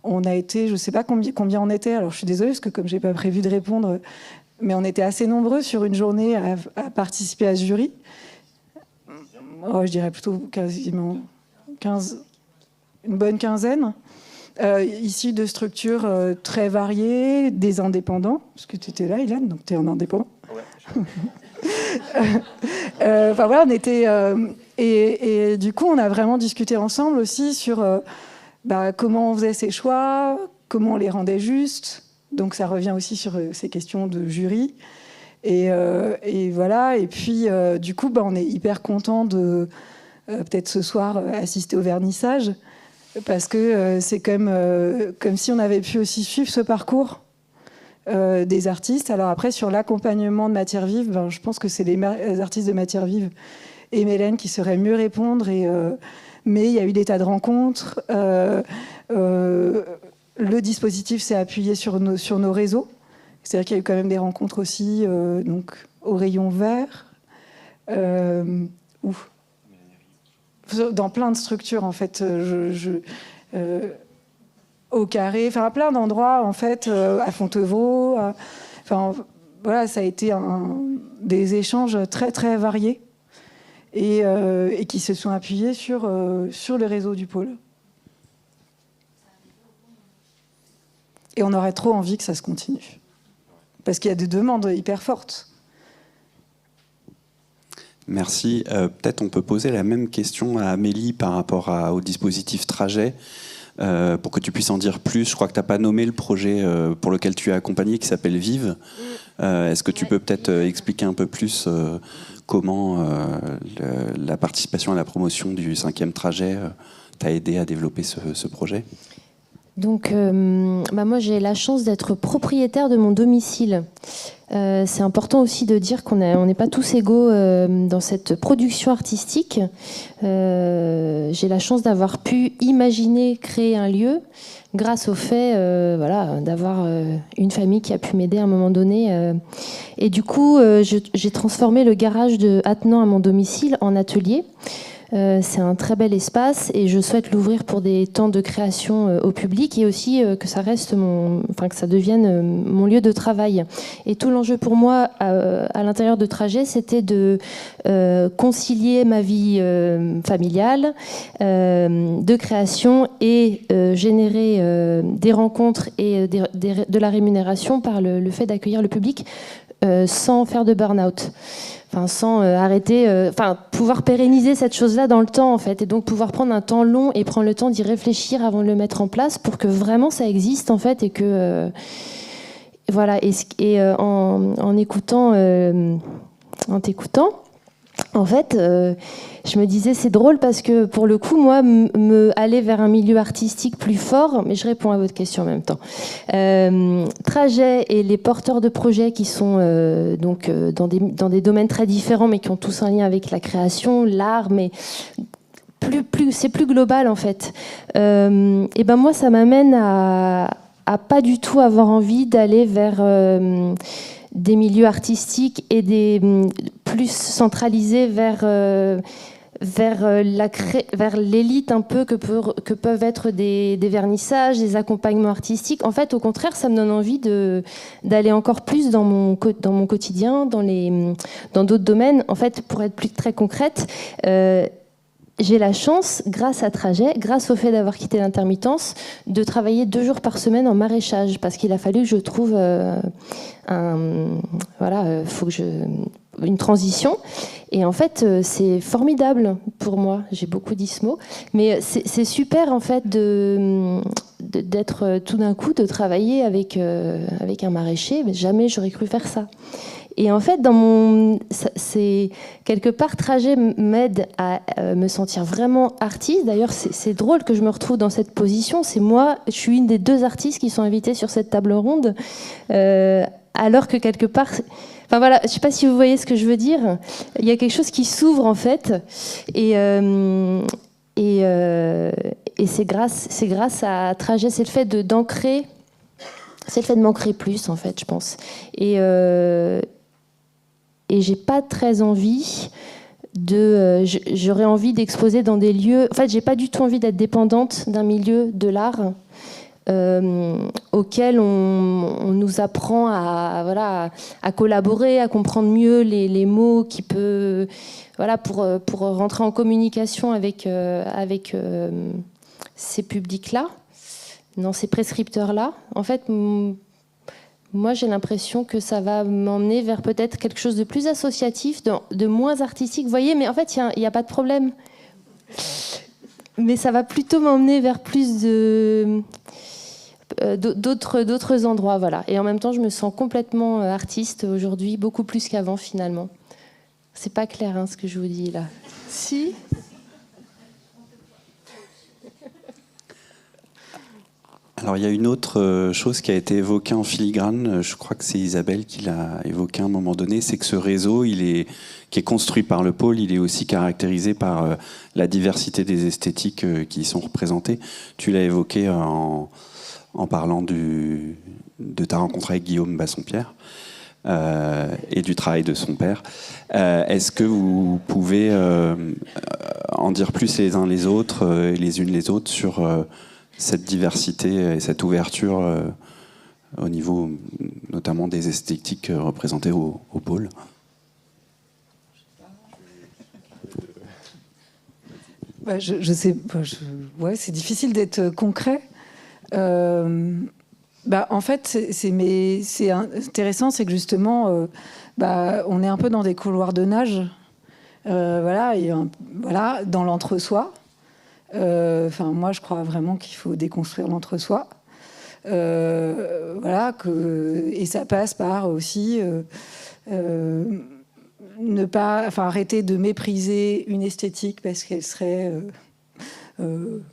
on a été, je ne sais pas combien on était, alors je suis désolée parce que comme je n'ai pas prévu de répondre, mais on était assez nombreux sur une journée à participer à ce jury. Je dirais plutôt quasiment 15, une bonne quinzaine, issus de structures très variées, des indépendants, parce que tu étais là, Ilan, donc tu es un indépendant. Ouais. Voilà, on était... et du coup, on a vraiment discuté ensemble aussi sur... comment on faisait ces choix, comment on les rendait justes. Donc ça revient aussi sur ces questions de jury. Et voilà. Et puis, du coup, on est hyper content de, peut-être ce soir, assister au vernissage. Parce que c'est comme si on avait pu aussi suivre ce parcours des artistes. Alors après, sur l'accompagnement de Matière Vive, je pense que c'est les artistes de Matière Vive et Mélène qui sauraient mieux répondre. Mais il y a eu des tas de rencontres. Le dispositif s'est appuyé sur nos réseaux. C'est-à-dire qu'il y a eu quand même des rencontres aussi donc, au Rayon Vert. Dans plein de structures, en fait. Au Carré, à plein d'endroits, en fait, à Fontevraud. Voilà, ça a été des échanges très, très variés. Et qui se sont appuyés sur le réseau du pôle. Et on aurait trop envie que ça se continue. Parce qu'il y a des demandes hyper fortes. Merci. Peut-être on peut poser la même question à Amélie par rapport au dispositif trajet, pour que tu puisses en dire plus. Je crois que tu n'as pas nommé le projet pour lequel tu es accompagné, qui s'appelle Vive. Est-ce que tu peux peut-être expliquer un peu plus comment la participation à la promotion du 5e trajet t'a aidé à développer ce projet ? Donc, moi, j'ai la chance d'être propriétaire de mon domicile. C'est important aussi de dire qu'on n'est pas tous égaux dans cette production artistique. J'ai la chance d'avoir pu imaginer créer un lieu grâce au fait d'avoir une famille qui a pu m'aider à un moment donné. Et du coup, j'ai transformé le garage attenant à mon domicile en atelier. C'est un très bel espace et je souhaite l'ouvrir pour des temps de création au public et aussi que ça devienne mon lieu de travail. Et tout l'enjeu pour moi à l'intérieur de Trajet, c'était de concilier ma vie familiale, de création et générer des rencontres et de la rémunération par le fait d'accueillir le public sans faire de burn-out. Sans arrêter, pouvoir pérenniser cette chose-là dans le temps, en fait, et donc pouvoir prendre un temps long et prendre le temps d'y réfléchir avant de le mettre en place pour que vraiment ça existe, en fait, et que voilà. Et en t'écoutant, en fait, je me disais c'est drôle parce que pour le coup, moi, aller vers un milieu artistique plus fort, mais je réponds à votre question en même temps. Trajet et les porteurs de projets qui sont dans des domaines très différents, mais qui ont tous un lien avec la création, l'art, mais c'est plus global en fait. Et ben moi, ça m'amène à pas du tout avoir envie d'aller vers des milieux artistiques et plus centralisés vers l'élite un peu que peuvent être des vernissages, des accompagnements artistiques. En fait, au contraire, ça me donne envie d'aller encore plus dans mon quotidien, dans d'autres domaines. En fait, pour être très concrète, j'ai la chance, grâce à Trajet, grâce au fait d'avoir quitté l'intermittence, de travailler 2 jours par semaine en maraîchage, parce qu'il a fallu que je trouve une transition. Et en fait, c'est formidable pour moi. J'ai beaucoup dit ce mot, mais c'est super en fait d'être tout d'un coup de travailler avec un maraîcher. Mais jamais j'aurais cru faire ça. Et en fait, c'est quelque part, Trajet m'aide à me sentir vraiment artiste. D'ailleurs, c'est drôle que je me retrouve dans cette position. C'est moi, je suis une des 2 artistes qui sont invitées sur cette table ronde, alors que quelque part, enfin voilà, je sais pas si vous voyez ce que je veux dire. Il y a quelque chose qui s'ouvre en fait, et c'est grâce à Trajet, c'est le fait d'ancrer. C'est le fait de m'ancrer plus, en fait, je pense. Et j'ai pas très envie j'aurais envie d'exposer dans des lieux. En fait, j'ai pas du tout envie d'être dépendante d'un milieu de l'art auquel on nous apprend à collaborer, à comprendre mieux les mots qui peut, pour rentrer en communication avec ces publics-là, dans ces prescripteurs-là. En fait, moi, j'ai l'impression que ça va m'emmener vers peut-être quelque chose de plus associatif, de moins artistique. Vous voyez, mais en fait, il n'y a pas de problème. Mais ça va plutôt m'emmener vers plus d'autres endroits. Voilà. Et en même temps, je me sens complètement artiste aujourd'hui, beaucoup plus qu'avant, finalement. C'est pas clair, ce que je vous dis, là. Si ? Alors, il y a une autre chose qui a été évoquée en filigrane, je crois que c'est Isabelle qui l'a évoqué à un moment donné, c'est que ce réseau, qui est construit par le pôle, il est aussi caractérisé par la diversité des esthétiques qui y sont représentées. Tu l'as évoqué en parlant de ta rencontre avec Guillaume Bassompierre et du travail de son père. Est-ce que vous pouvez en dire plus les uns les autres et les unes les autres sur cette diversité et cette ouverture au niveau notamment des esthétiques représentées au pôle? Je sais, ouais, c'est difficile d'être concret. En fait, c'est intéressant, c'est que justement, on est un peu dans des couloirs de nage, voilà, dans l'entre-soi. Moi, je crois vraiment qu'il faut déconstruire l'entre-soi. Et ça passe par aussi arrêter de mépriser une esthétique parce qu'elle serait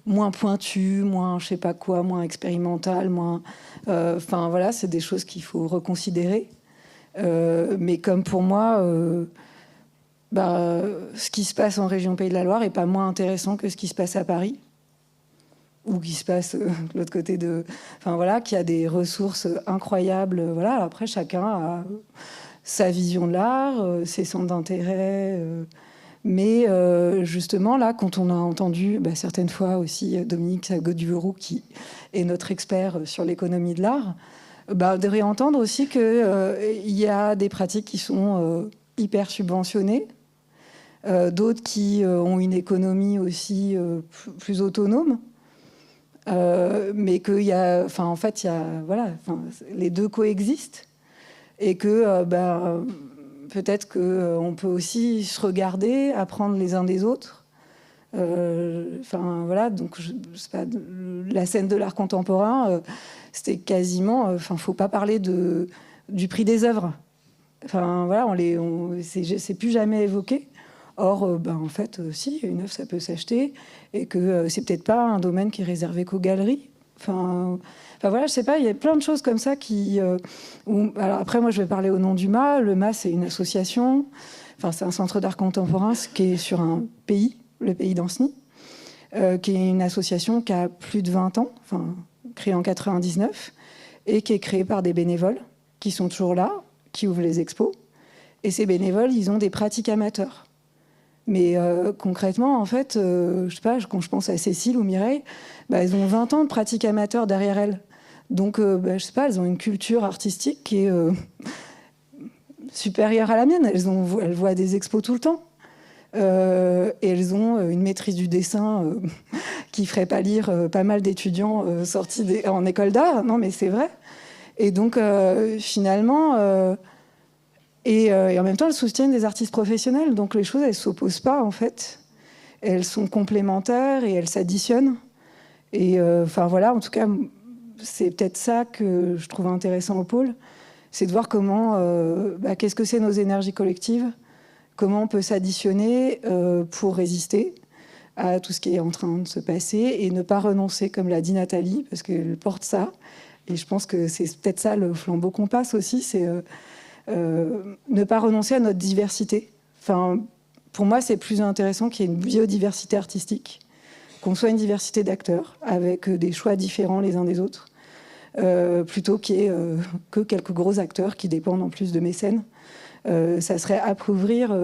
moins pointue, moins je sais pas quoi, moins expérimentale, moins. C'est des choses qu'il faut reconsidérer. Mais comme pour moi, ce qui se passe en région Pays de la Loire est pas moins intéressant que ce qui se passe à Paris. Ou qui se passe de l'autre côté de... qu'il y a des ressources incroyables. Après, chacun a sa vision de l'art, ses centres d'intérêt. Mais justement, là, quand on a entendu certaines fois aussi Dominique Sagot-Duveroux, qui est notre expert sur l'économie de l'art, de réentendre aussi qu'il y a des pratiques qui sont hyper subventionnées, d'autres qui ont une économie aussi plus autonome. Mais qu'il y a, les deux coexistent et que peut-être qu'on peut aussi se regarder, apprendre les uns des autres. Donc la scène de l'art contemporain, c'était quasiment, faut pas parler du prix des œuvres. C'est plus jamais évoqué. Or, en fait, si, une œuvre, ça peut s'acheter, et que c'est peut-être pas un domaine qui est réservé qu'aux galeries. Je sais pas, il y a plein de choses comme ça qui... Alors après, moi, je vais parler au nom du MAS. Le MAS, c'est une association, c'est un centre d'art contemporain qui est sur un pays, le pays d'Ancenis, qui est une association qui a plus de 20 ans, créée en 99, et qui est créée par des bénévoles qui sont toujours là, qui ouvrent les expos. Et ces bénévoles, ils ont des pratiques amateurs. Mais concrètement, en fait, je sais pas, quand je pense à Cécile ou Mireille, elles ont 20 ans de pratique amateur derrière elles. Donc, je sais pas, elles ont une culture artistique qui est supérieure à la mienne. Elles voient des expos tout le temps. Et elles ont une maîtrise du dessin qui ferait pâlir pas mal d'étudiants sortis en école d'art. Non, mais c'est vrai. Et donc, finalement... Et en même temps, elles soutiennent des artistes professionnels. Donc les choses, elles ne s'opposent pas, en fait. Elles sont complémentaires et elles s'additionnent. Et en tout cas, c'est peut-être ça que je trouve intéressant au pôle. C'est de voir comment, qu'est-ce que c'est nos énergies collectives, comment on peut s'additionner pour résister à tout ce qui est en train de se passer et ne pas renoncer, comme l'a dit Nathalie, parce qu'elle porte ça. Et je pense que c'est peut-être ça le flambeau qu'on passe aussi, c'est... ne pas renoncer à notre diversité. Pour moi, c'est plus intéressant qu'il y ait une biodiversité artistique, qu'on soit une diversité d'acteurs, avec des choix différents les uns des autres, plutôt qu'il y ait que quelques gros acteurs qui dépendent en plus de mécènes. Ça serait appauvrir...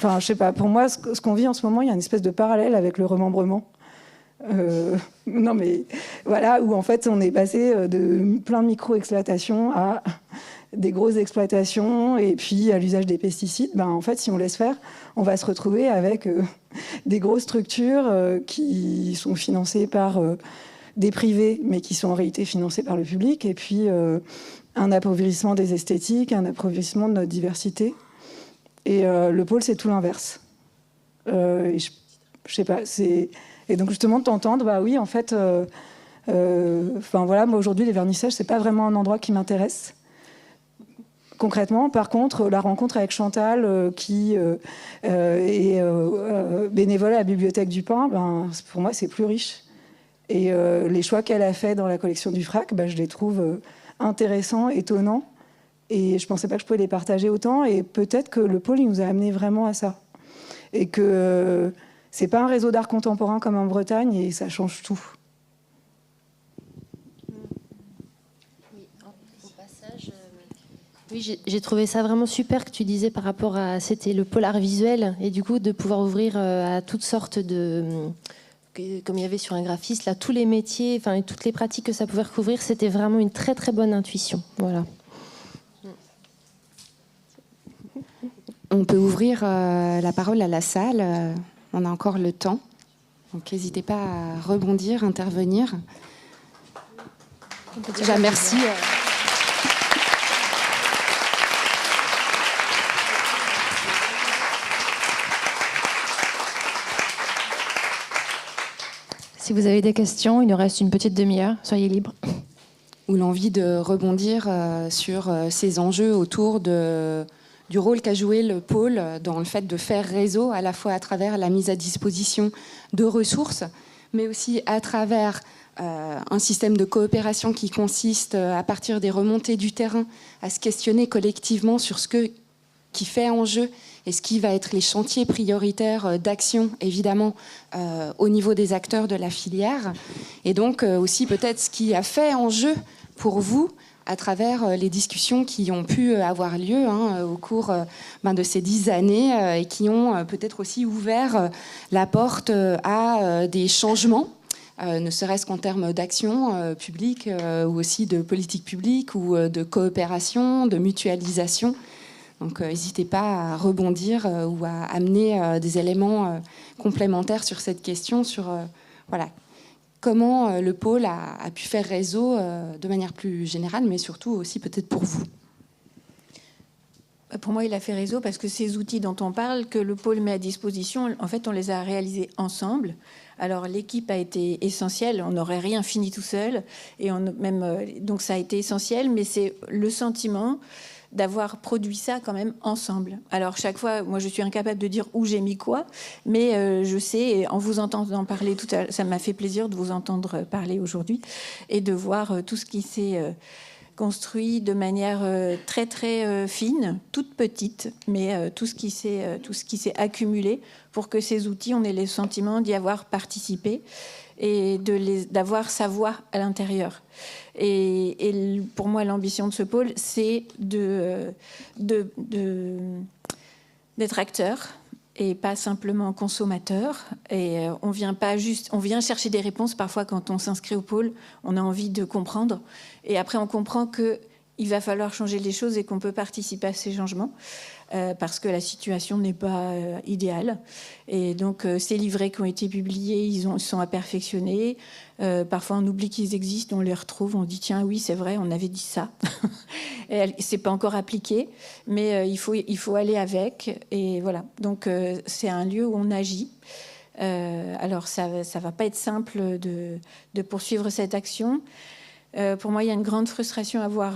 je sais pas, pour moi, ce qu'on vit en ce moment, il y a une espèce de parallèle avec le remembrement. Non mais voilà, où en fait on est passé de plein de micro-exploitations à des grosses exploitations et puis à l'usage des pesticides. En fait, si on laisse faire, on va se retrouver avec des grosses structures qui sont financées par des privés, mais qui sont en réalité financées par le public, et puis un appauvrissement des esthétiques, un appauvrissement de notre diversité. Et le pôle, c'est tout l'inverse. Je sais pas, c'est... Et donc justement, de t'entendre, oui, en fait, moi aujourd'hui, les vernissages, c'est pas vraiment un endroit qui m'intéresse. Concrètement, par contre, la rencontre avec Chantal, qui est bénévole à la Bibliothèque du Pin, pour moi, c'est plus riche. Et les choix qu'elle a faits dans la collection du FRAC, je les trouve intéressants, étonnants. Et je pensais pas que je pouvais les partager autant. Et peut-être que le pôle, il nous a amené vraiment à ça. Et que... c'est pas un réseau d'art contemporain comme en Bretagne et ça change tout. Oui, j'ai trouvé ça vraiment super que tu disais par rapport à... C'était le pôle art visuel et du coup de pouvoir ouvrir à toutes sortes de... Comme il y avait sur un graphiste, là, tous les métiers, toutes les pratiques que ça pouvait recouvrir, c'était vraiment une très très bonne intuition. Voilà. On peut ouvrir la parole à la salle. On a encore le temps. Donc n'hésitez pas à rebondir, intervenir. Déjà, merci. Si vous avez des questions, il nous reste une petite demi-heure. Soyez libres. Ou l'envie de rebondir sur ces enjeux autour du rôle qu'a joué le pôle dans le fait de faire réseau, à la fois à travers la mise à disposition de ressources, mais aussi à travers un système de coopération qui consiste, à partir des remontées du terrain, à se questionner collectivement sur ce qui fait enjeu et ce qui va être les chantiers prioritaires d'action, évidemment, au niveau des acteurs de la filière. Et donc aussi peut-être ce qui a fait enjeu pour vous à travers les discussions qui ont pu avoir lieu au cours de ces 10 années et qui ont peut-être aussi ouvert la porte à des changements, ne serait-ce qu'en termes d'action publique ou aussi de politique publique ou de coopération, de mutualisation. Donc n'hésitez pas à rebondir ou à amener des éléments complémentaires sur cette question, sur comment le pôle a pu faire réseau de manière plus générale, mais surtout aussi peut-être pour vous. Pour moi, il a fait réseau parce que ces outils dont on parle, que le pôle met à disposition, en fait, on les a réalisés ensemble. Alors, l'équipe a été essentielle. On n'aurait rien fini tout seul. Donc, ça a été essentiel, mais c'est le sentiment d'avoir produit ça quand même ensemble. Alors chaque fois, moi je suis incapable de dire où j'ai mis quoi, mais je sais, en vous entendant parler tout à l'heure, ça m'a fait plaisir de vous entendre parler aujourd'hui et de voir tout ce qui s'est construit de manière très très fine, toute petite, mais tout ce qui s'est accumulé pour que ces outils, on ait le sentiment d'y avoir participé et d'avoir sa voix à l'intérieur. Et pour moi, l'ambition de ce pôle, c'est d'être acteur et pas simplement consommateur. Et on vient chercher des réponses. Parfois, quand on s'inscrit au pôle, on a envie de comprendre. Et après, on comprend qu'il va falloir changer les choses et qu'on peut participer à ces changements. Parce que la situation n'est pas idéale. Et donc, ces livrets qui ont été publiés, ils sont à perfectionner. Parfois, on oublie qu'ils existent, on les retrouve, on dit « Tiens, oui, c'est vrai, on avait dit ça. » Et c'est pas encore appliqué, mais il faut aller avec. Et voilà. Donc, c'est un lieu où on agit. Alors, ça va pas être simple de poursuivre cette action. Pour moi, il y a une grande frustration à voir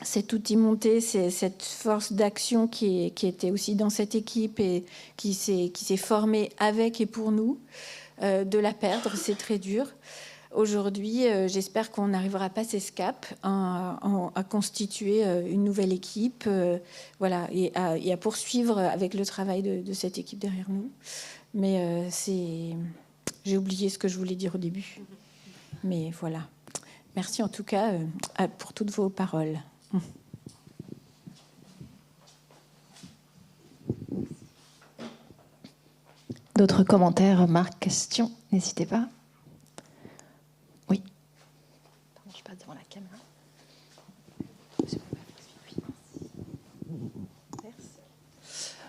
cet outil monté, c'est cette force d'action qui était aussi dans cette équipe et qui s'est formée avec et pour nous. De la perdre, c'est très dur. Aujourd'hui, j'espère qu'on n'arrivera pas à passer ce cap, à constituer une nouvelle équipe, et à poursuivre avec le travail de cette équipe derrière nous. Mais j'ai oublié ce que je voulais dire au début. Mais voilà. Merci en tout cas pour toutes vos paroles. D'autres commentaires, remarques, questions? N'hésitez pas. Oui. Pardon, je passe devant la caméra.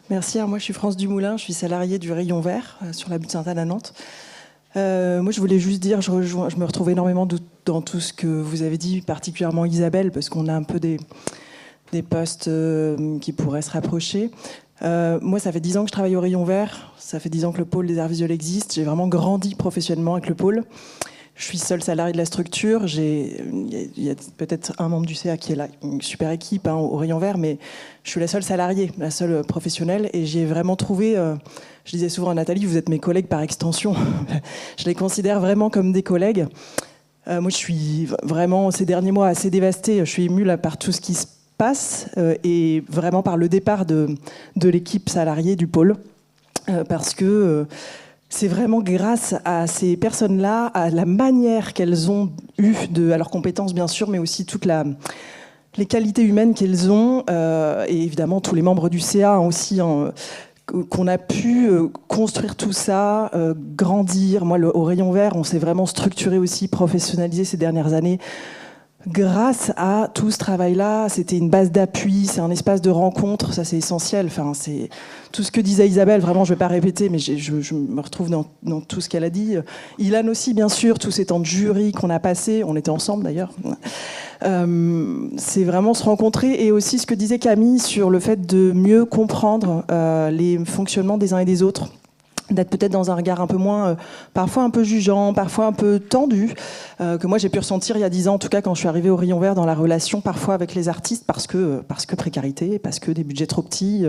Merci. Alors moi, je suis France Dumoulin, je suis salariée du Rayon Vert sur la butte Sainte-Anne à Nantes. Moi, je voulais juste dire, je me retrouve énormément dans tout ce que vous avez dit, particulièrement Isabelle, parce qu'on a un peu des postes qui pourraient se rapprocher. Moi, ça fait 10 ans que je travaille au Rayon Vert, ça fait 10 ans que le pôle des arts visuels existe. J'ai vraiment grandi professionnellement avec le pôle. Je suis seule salariée de la structure. Il y a peut-être un membre du CA qui est là, une super équipe au Rayon Vert, mais je suis la seule salariée, la seule professionnelle. Et j'ai vraiment trouvé, je disais souvent à Nathalie, vous êtes mes collègues par extension. Je les considère vraiment comme des collègues. Moi, je suis vraiment, ces derniers mois, assez dévastée. Je suis émue là, par tout ce qui se passe et vraiment par le départ de l'équipe salariée du pôle. Parce que c'est vraiment grâce à ces personnes-là, à la manière qu'elles ont eue, à leurs compétences bien sûr, mais aussi toutes les qualités humaines qu'elles ont, et évidemment tous les membres du CA aussi, qu'on a pu construire tout ça, grandir. Moi, au Rayon Vert, on s'est vraiment structuré aussi, professionnalisé ces dernières années, grâce à tout ce travail-là, c'était une base d'appui, c'est un espace de rencontre, ça c'est essentiel. Enfin, c'est tout ce que disait Isabelle, vraiment je ne vais pas répéter, mais je me retrouve dans tout ce qu'elle a dit. Ilan aussi, bien sûr, tous ces temps de jury qu'on a passés, on était ensemble d'ailleurs. C'est vraiment se rencontrer, et aussi ce que disait Camille sur le fait de mieux comprendre les fonctionnements des uns et des autres, d'être peut-être dans un regard un peu moins, parfois un peu jugeant, parfois un peu tendu, que moi j'ai pu ressentir il y a 10 ans, en tout cas quand je suis arrivée au Rayon Vert, dans la relation parfois avec les artistes, parce que précarité, parce que des budgets trop petits,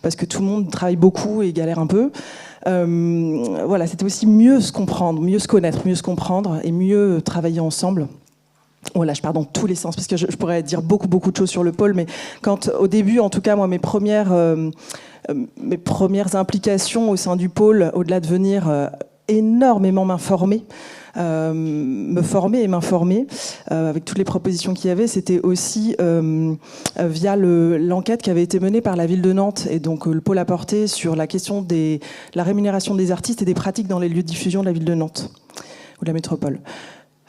parce que tout le monde travaille beaucoup et galère un peu. Voilà, c'était aussi mieux se comprendre, mieux se connaître, mieux se comprendre et mieux travailler ensemble. Voilà, je pars dans tous les sens, parce que je pourrais dire beaucoup de choses sur le pôle, mais quand, au début, en tout cas, moi, mes premières implications au sein du pôle, au-delà de venir énormément m'informer, me former et m'informer avec toutes les propositions qu'il y avait, c'était aussi via l'enquête qui avait été menée par la ville de Nantes, et donc le pôle a porté sur la question de la rémunération des artistes et des pratiques dans les lieux de diffusion de la ville de Nantes, ou de la métropole.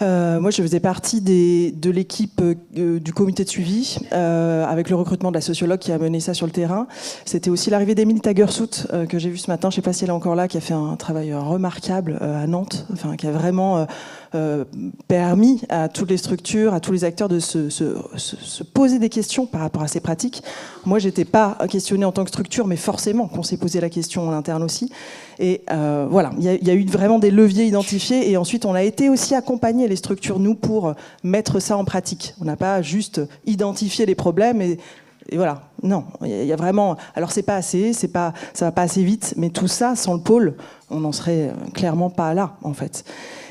Moi, je faisais partie de l'équipe du comité de suivi avec le recrutement de la sociologue qui a mené ça sur le terrain. C'était aussi l'arrivée d'Émilie Tagersout que j'ai vue ce matin, je ne sais pas si elle est encore là, qui a fait un travail remarquable à Nantes, enfin, qui a vraiment permis à toutes les structures, à tous les acteurs de se poser des questions par rapport à ces pratiques. Moi, je n'étais pas questionnée en tant que structure, mais forcément qu'on s'est posé la question en interne aussi. Et voilà, il y a eu vraiment des leviers identifiés, et ensuite on a été aussi accompagner les structures, nous, pour mettre ça en pratique. On n'a pas juste identifié les problèmes et voilà, non, il y a vraiment... Alors c'est pas assez, ça va pas assez vite, mais tout ça, sans le pôle, on n'en serait clairement pas là, en fait.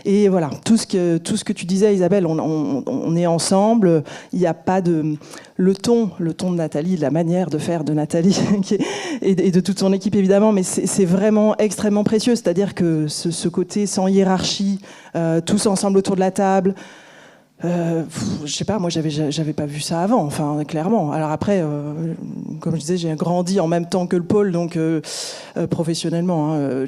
Et voilà, tout ce que tu disais, Isabelle, on est ensemble, il n'y a pas de... Le ton de Nathalie, la manière de faire de Nathalie, et de toute son équipe, évidemment, mais c'est vraiment extrêmement précieux, c'est-à-dire que ce côté sans hiérarchie, tous ensemble autour de la table... je sais pas, moi j'avais pas vu ça avant, enfin clairement. Alors après, comme je disais, j'ai grandi en même temps que le pôle, donc professionnellement. Hein,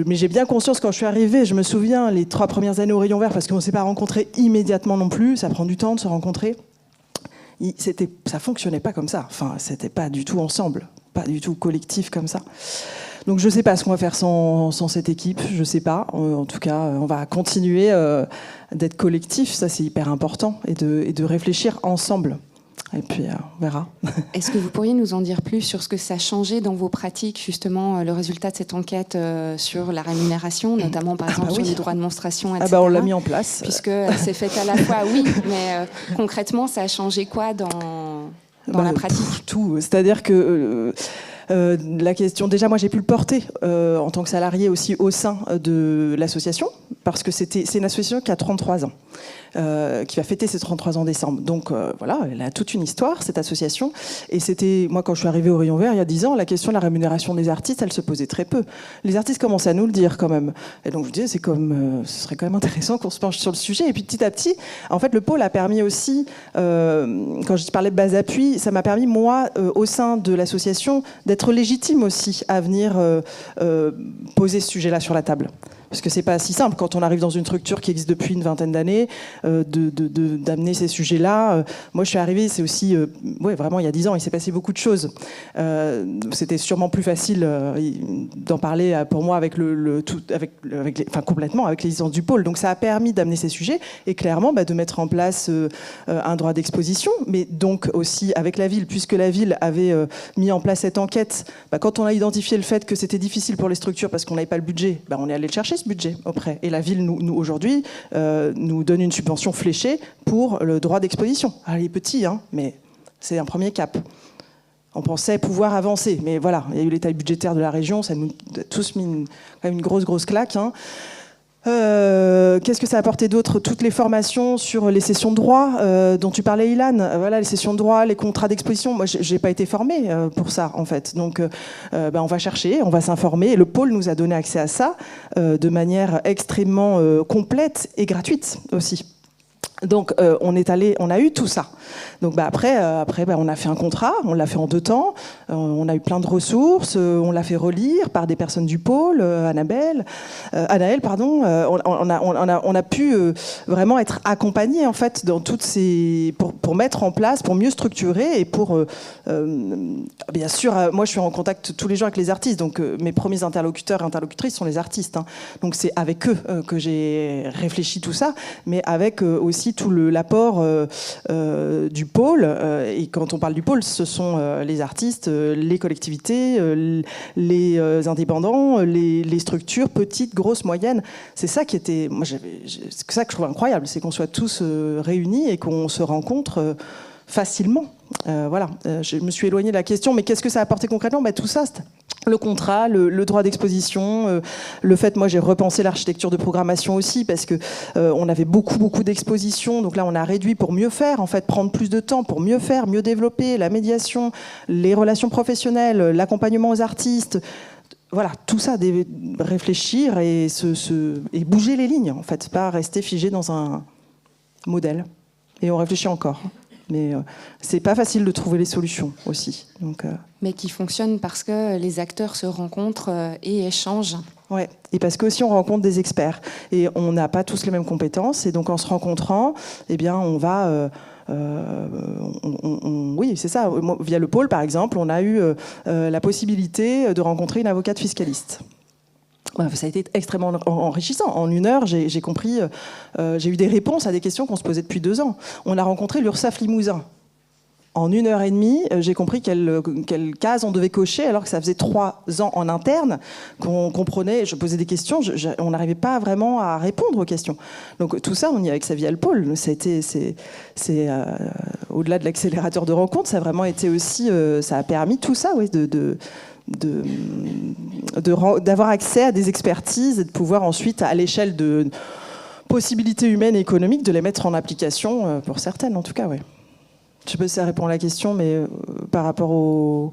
mais j'ai bien conscience, quand je suis arrivée, je me souviens les 3 premières années au Rayon Vert, parce qu'on s'est pas rencontrés immédiatement non plus, ça prend du temps de se rencontrer. Ça fonctionnait pas comme ça. Enfin, c'était pas du tout ensemble, pas du tout collectif comme ça. Donc je ne sais pas ce qu'on va faire sans cette équipe, je ne sais pas. En tout cas, on va continuer d'être collectif, ça c'est hyper important, et de réfléchir ensemble. Et puis on verra. Est-ce que vous pourriez nous en dire plus sur ce que ça a changé dans vos pratiques, justement, le résultat de cette enquête sur la rémunération, notamment par exemple sur les droits de monstration, etc. On l'a mis en place. Puisque c'est fait à la fois, oui, mais concrètement, ça a changé quoi dans la pratique ? Tout, c'est-à-dire que... la question, déjà moi j'ai pu le porter en tant que salarié aussi au sein de l'association, parce que c'est une association qui a 33 ans, qui va fêter ses 33 ans en décembre. Donc voilà, elle a toute une histoire, cette association. Et c'était, moi quand je suis arrivée au Rayon Vert il y a 10 ans, la question de la rémunération des artistes, elle se posait très peu. Les artistes commençaient à nous le dire quand même. Et donc je disais, ce serait quand même intéressant qu'on se penche sur le sujet. Et puis petit à petit, en fait le pôle a permis aussi, quand je parlais de base d'appui, ça m'a permis moi, au sein de l'association, d'être légitime aussi à venir poser ce sujet-là sur la table. Parce que c'est pas si simple quand on arrive dans une structure qui existe depuis une vingtaine d'années d'amener ces sujets-là. Moi, je suis arrivée, c'est aussi, vraiment il y a 10 ans, il s'est passé beaucoup de choses. C'était sûrement plus facile d'en parler pour moi avec complètement avec les licences du pôle. Donc ça a permis d'amener ces sujets et clairement de mettre en place un droit d'exposition, mais donc aussi avec la ville, puisque la ville avait mis en place cette enquête. Quand on a identifié le fait que c'était difficile pour les structures parce qu'on n'avait pas le budget, on est allé le chercher ce budget auprès. Et la ville, nous aujourd'hui, nous donne une subvention fléchée pour le droit d'exposition. Alors, il est petit, hein, mais c'est un premier cap. On pensait pouvoir avancer, mais voilà, il y a eu les tailles budgétaires de la région, ça nous a tous mis quand même une grosse claque. Hein. Qu'est-ce que ça a apporté d'autre ? Toutes les formations sur les sessions de droit dont tu parlais, Ilan. Voilà, les sessions de droit, les contrats d'exposition. Moi, j'ai pas été formée pour ça, en fait. Donc, on va chercher, on va s'informer. Et le pôle nous a donné accès à ça de manière extrêmement complète et gratuite aussi. Donc on a eu tout ça. Donc après on a fait un contrat, on l'a fait en 2 temps, on a eu plein de ressources, on l'a fait relire par des personnes du pôle, Anaël, pardon. On a pu vraiment être accompagnés en fait dans toutes ces pour mettre en place, pour mieux structurer et pour bien sûr moi je suis en contact tous les jours avec les artistes, donc mes premiers interlocuteurs et interlocutrices sont les artistes, hein. Donc c'est avec eux que j'ai réfléchi tout ça, mais avec aussi tout l'apport du pôle. Et quand on parle du pôle, ce sont les artistes, les collectivités, les indépendants, les structures petites, grosses, moyennes. C'est ça qui était, moi, c'est ça que je trouve incroyable, c'est qu'on soit tous réunis et qu'on se rencontre facilement. Voilà, je me suis éloignée de la question, mais qu'est-ce que ça a apporté concrètement ? Tout ça, le contrat, le droit d'exposition, le fait, moi j'ai repensé l'architecture de programmation aussi, parce que on avait beaucoup d'expositions, donc là on a réduit pour mieux faire, en fait, prendre plus de temps pour mieux faire, mieux développer la médiation, les relations professionnelles, l'accompagnement aux artistes. Voilà, tout ça, réfléchir et bouger les lignes, en fait, pas rester figé dans un modèle. Et on réfléchit encore. Mais c'est pas facile de trouver les solutions aussi. Donc, mais qui fonctionnent parce que les acteurs se rencontrent et échangent. Ouais. Et parce qu'aussi on rencontre des experts. Et on n'a pas tous les mêmes compétences. Et donc en se rencontrant, eh bien, on va... oui, c'est ça. Via le pôle, par exemple, on a eu la possibilité de rencontrer une avocate fiscaliste. Ça a été extrêmement enrichissant. En 1 heure, j'ai compris, j'ai eu des réponses à des questions qu'on se posait depuis 2 ans. On a rencontré l'URSSAF Limousin. En 1 heure et demie, j'ai compris quelle case on devait cocher, alors que ça faisait 3 ans en interne qu'on comprenait. Je posais des questions, on n'arrivait pas vraiment à répondre aux questions. Donc tout ça, on y est avec ça via le pôle. C'est au-delà de l'accélérateur de rencontres, ça a vraiment été aussi, ça a permis tout ça, oui, d'avoir accès à des expertises et de pouvoir ensuite, à l'échelle de possibilités humaines et économiques, de les mettre en application, pour certaines en tout cas. Ouais. Je ne sais pas si ça répond à la question, mais par rapport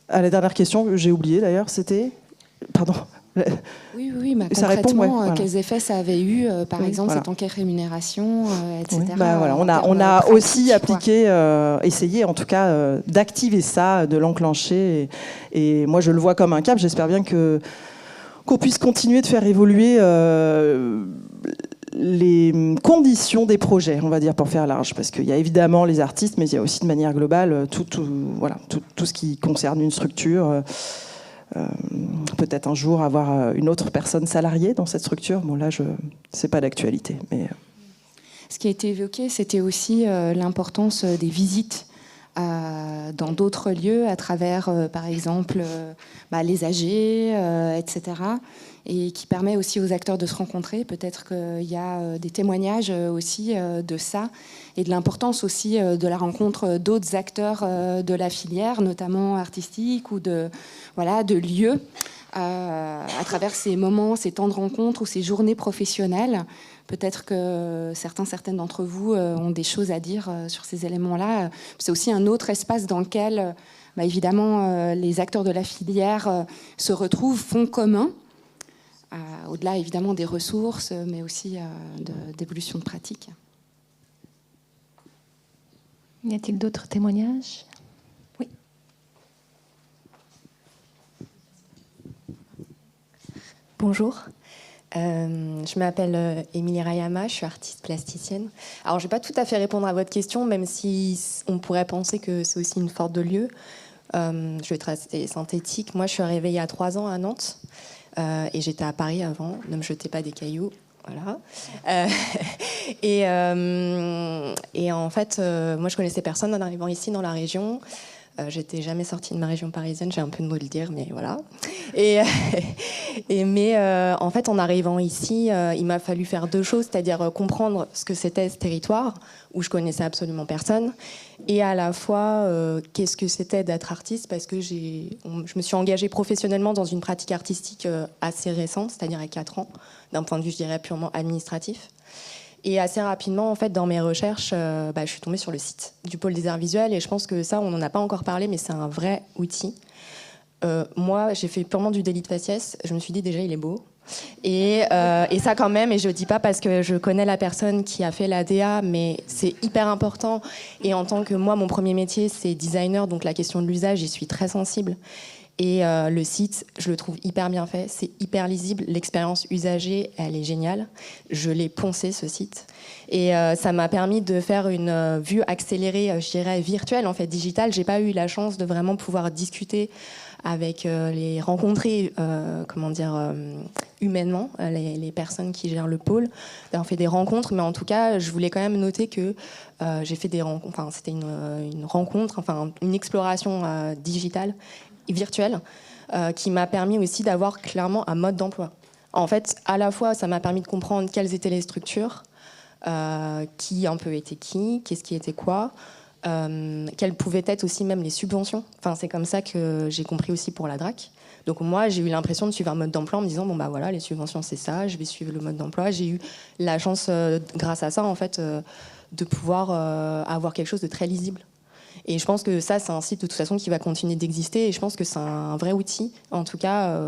à la dernière question que j'ai oubliée d'ailleurs, c'était... Pardon. Oui, bah, concrètement, répond, ouais, voilà. Quels effets ça avait eu, par exemple, cette enquête rémunération, etc. Oui, bah, voilà. On a aussi appliqué, essayé en tout cas d'activer ça, de l'enclencher. Et moi, je le vois comme un cap. J'espère bien qu'on puisse continuer de faire évoluer les conditions des projets, on va dire, pour faire large. Parce qu'il y a évidemment les artistes, mais il y a aussi de manière globale tout ce qui concerne une structure. Peut-être un jour avoir une autre personne salariée dans cette structure. Bon, là, c'est pas d'actualité. Mais... Ce qui a été évoqué, c'était aussi l'importance des visites dans d'autres lieux, à travers, par exemple, les AG, etc. Et qui permet aussi aux acteurs de se rencontrer. Peut-être qu'il y a des témoignages aussi de ça, et de l'importance aussi de la rencontre d'autres acteurs de la filière, notamment artistique, ou de lieux, à travers ces moments, ces temps de rencontre ou ces journées professionnelles. Peut-être que certaines d'entre vous ont des choses à dire sur ces éléments-là. C'est aussi un autre espace dans lequel, évidemment, les acteurs de la filière se retrouvent, font commun, au-delà évidemment des ressources, mais aussi d'évolution de pratique. Y a-t-il d'autres témoignages ? Oui. Bonjour. Je m'appelle Émilie Rayama, je suis artiste plasticienne. Alors, je ne vais pas tout à fait répondre à votre question, même si on pourrait penser que c'est aussi une sorte de lieu. Je vais être assez synthétique. Moi, je suis arrivée il y a 3 ans à Nantes et j'étais à Paris avant. Ne me jetez pas des cailloux. Voilà. Et en fait, moi, je connaissais personne en arrivant ici dans la région. J'étais jamais sortie de ma région parisienne, j'ai un peu de mal de le dire, mais voilà. Mais en fait, en arrivant ici, il m'a fallu faire 2 choses, c'est-à-dire comprendre ce que c'était ce territoire, où je connaissais absolument personne, et à la fois qu'est-ce que c'était d'être artiste, parce que je me suis engagée professionnellement dans une pratique artistique assez récente, c'est-à-dire à 4 ans, d'un point de vue, je dirais, purement administratif. Et assez rapidement, en fait, dans mes recherches, je suis tombée sur le site du Pôle des Arts Visuels, et je pense que ça, on n'en a pas encore parlé, mais c'est un vrai outil. Moi, j'ai fait purement du délit de faciès. Je me suis dit, déjà, il est beau. Et ça quand même, et je dis pas parce que je connais la personne qui a fait la DA, mais c'est hyper important. Et en tant que moi, mon premier métier, c'est designer, donc la question de l'usage, j'y suis très sensible. Et le site, je le trouve hyper bien fait, c'est hyper lisible. L'expérience usagée, elle est géniale. Je l'ai poncé, ce site. Et ça m'a permis de faire une vue accélérée, je dirais virtuelle, en fait, digitale. J'ai pas eu la chance de vraiment pouvoir discuter avec les rencontrer, humainement, les personnes qui gèrent le pôle, d'avoir fait des rencontres. Mais en tout cas, je voulais quand même noter que j'ai fait des rencontres. Enfin, c'était une rencontre, enfin une exploration digitale virtuelle qui m'a permis aussi d'avoir clairement un mode d'emploi. En fait, à la fois, ça m'a permis de comprendre quelles étaient les structures, qui un peu était qui, qu'est-ce qui était quoi, quelles pouvaient être aussi même les subventions. Enfin, c'est comme ça que j'ai compris aussi pour la DRAC. Donc moi, j'ai eu l'impression de suivre un mode d'emploi en me disant, bon bah voilà, les subventions c'est ça, je vais suivre le mode d'emploi. J'ai eu la chance, grâce à ça, en fait, de pouvoir avoir quelque chose de très lisible. Et je pense que ça, c'est un site de toute façon qui va continuer d'exister. Et je pense que c'est un vrai outil. En tout cas,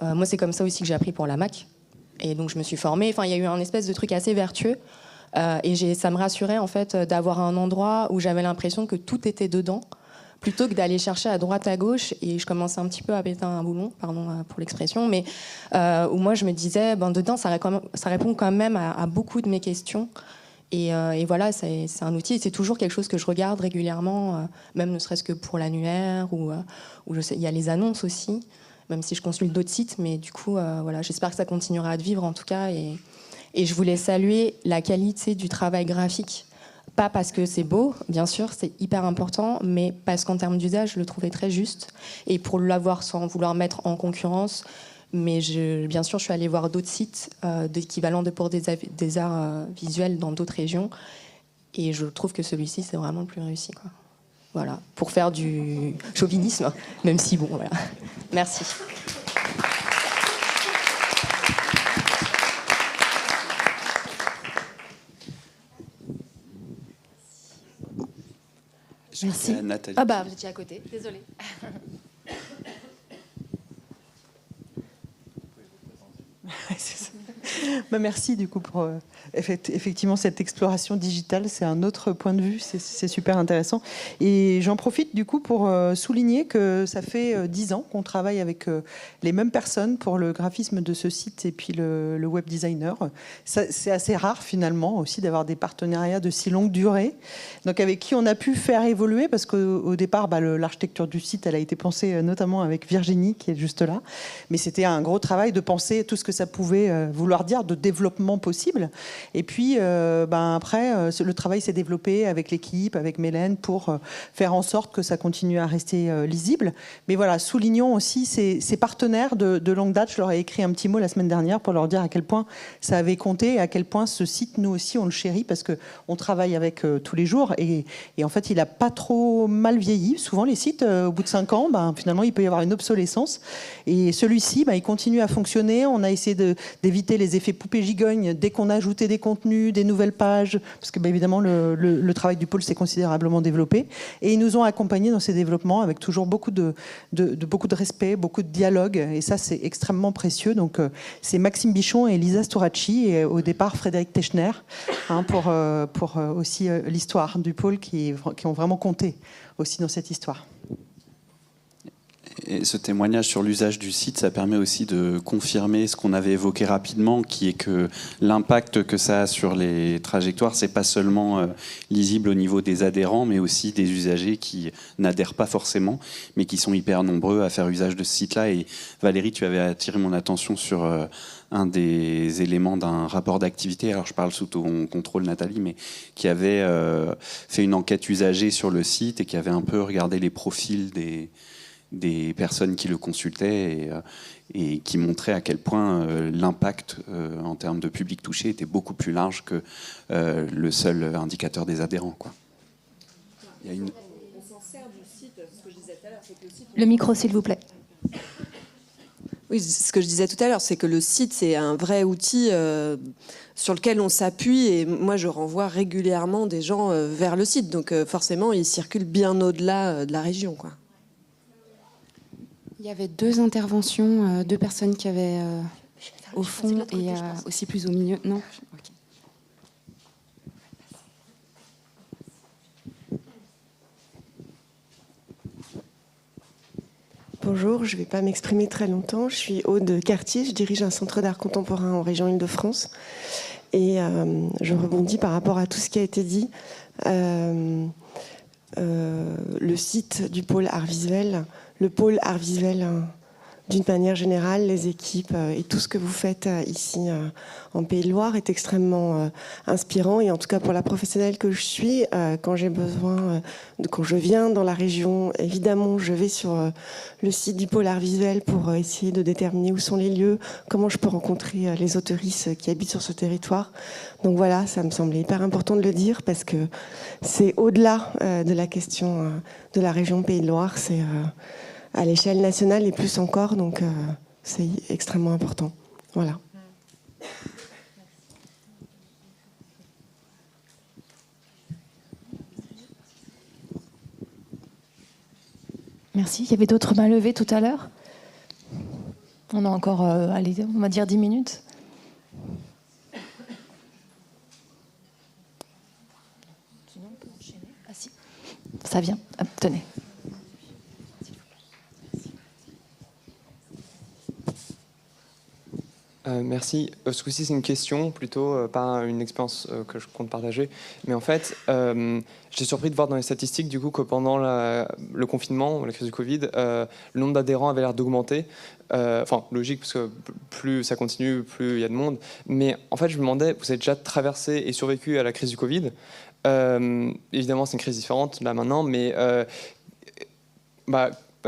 moi, c'est comme ça aussi que j'ai appris pour la Mac. Et donc, je me suis formée. Enfin, il y a eu un espèce de truc assez vertueux. Et ça me rassurait, en fait, d'avoir un endroit où j'avais l'impression que tout était dedans, plutôt que d'aller chercher à droite, à gauche. Et je commençais un petit peu à péter un boulon, pardon pour l'expression. Mais où moi, je me disais, ben, dedans, ça répond quand même à beaucoup de mes questions. Et voilà, c'est un outil, et c'est toujours quelque chose que je regarde régulièrement, même ne serait-ce que pour l'annuaire, ou je sais, il y a les annonces aussi, même si je consulte d'autres sites, mais du coup, voilà, j'espère que ça continuera à vivre en tout cas, et je voulais saluer la qualité du travail graphique, pas parce que c'est beau, bien sûr, c'est hyper important, mais parce qu'en termes d'usage, je le trouvais très juste, et pour l'avoir sans vouloir mettre en concurrence. Mais bien sûr, je suis allée voir d'autres sites d'équivalent pour des arts visuels dans d'autres régions. Et je trouve que celui-ci, c'est vraiment le plus réussi, quoi. Voilà, pour faire du chauvinisme, même si, bon, voilà. Merci. Merci. Nathalie. Ah bah, vous étiez à côté, désolée. Bah merci du coup pour effectivement cette exploration digitale, c'est un autre point de vue, c'est super intéressant. Et j'en profite du coup pour souligner que ça fait 10 ans qu'on travaille avec les mêmes personnes pour le graphisme de ce site et puis le web designer. C'est assez rare finalement aussi d'avoir des partenariats de si longue durée, donc avec qui on a pu faire évoluer, parce qu'au départ l'architecture du site elle a été pensée notamment avec Virginie qui est juste là, mais c'était un gros travail de penser tout ce que ça pouvait vouloir dire de développement possible. Et puis après, le travail s'est développé avec l'équipe, avec Mélène, pour faire en sorte que ça continue à rester lisible. Mais voilà, soulignons aussi ces partenaires de longue date. Je leur ai écrit un petit mot la semaine dernière pour leur dire à quel point ça avait compté et à quel point ce site, nous aussi, on le chérit parce qu'on travaille avec tous les jours. Et en fait, il n'a pas trop mal vieilli. Souvent, les sites, au bout de 5 ans, finalement, il peut y avoir une obsolescence. Et celui-ci, il continue à fonctionner. On a essayé d'éviter les effets poupée gigogne dès qu'on a ajouté des contenus, des nouvelles pages, parce que évidemment le travail du pôle s'est considérablement développé, et ils nous ont accompagnés dans ces développements avec toujours beaucoup de respect, beaucoup de dialogue, et ça c'est extrêmement précieux. Donc c'est Maxime Bichon et Lisa Storacci, et au départ Frédéric Techner, pour aussi l'histoire du pôle qui ont vraiment compté aussi dans cette histoire. Et ce témoignage sur l'usage du site, ça permet aussi de confirmer ce qu'on avait évoqué rapidement, qui est que l'impact que ça a sur les trajectoires, c'est pas seulement lisible au niveau des adhérents, mais aussi des usagers qui n'adhèrent pas forcément, mais qui sont hyper nombreux à faire usage de ce site-là. Et Valérie, tu avais attiré mon attention sur un des éléments d'un rapport d'activité, alors je parle sous ton contrôle Nathalie, mais qui avait fait une enquête usagée sur le site et qui avait un peu regardé les profils des personnes qui le consultaient et qui montraient à quel point l'impact en termes de public touché était beaucoup plus large que le seul indicateur des adhérents, quoi. Il y a une... Le micro, s'il vous plaît. Oui, ce que je disais tout à l'heure, c'est que le site, c'est un vrai outil sur lequel on s'appuie, et moi, je renvoie régulièrement des gens vers le site. Donc forcément, il circule bien au-delà de la région, quoi. Il y avait 2 interventions, 2 personnes qui avaient au fond et aussi plus au milieu. Non. Okay. Bonjour, je ne vais pas m'exprimer très longtemps. Je suis Aude Cartier, je dirige un centre d'art contemporain en région Île-de-France. Et je rebondis par rapport à tout ce qui a été dit. Le site du pôle art visuel, le pôle art visuel d'une manière générale, les équipes et tout ce que vous faites ici en Pays de Loire est extrêmement inspirant. Et en tout cas pour la professionnelle que je suis, quand j'ai besoin, quand je viens dans la région, évidemment je vais sur le site du pôle art visuel pour essayer de déterminer où sont les lieux, comment je peux rencontrer les autoristes qui habitent sur ce territoire. Donc voilà, ça me semblait hyper important de le dire parce que c'est au-delà de la question de la région Pays de Loire, c'est à l'échelle nationale et plus encore, donc c'est extrêmement important. Voilà. Merci. Il y avait d'autres mains levées tout à l'heure. On a encore, allez, on va dire 10 minutes. Sinon, on peut enchaîner. Ah si, ça vient. Hop, tenez. Merci. Ce coup-ci, c'est une question, plutôt pas une expérience que je compte partager. Mais en fait, j'étais surpris de voir dans les statistiques du coup, que pendant le confinement, la crise du Covid, le nombre d'adhérents avait l'air d'augmenter. Enfin, logique, parce que plus ça continue, plus il y a de monde. Mais en fait, je me demandais, vous avez déjà traversé et survécu à la crise du Covid. Évidemment, c'est une crise différente là maintenant, mais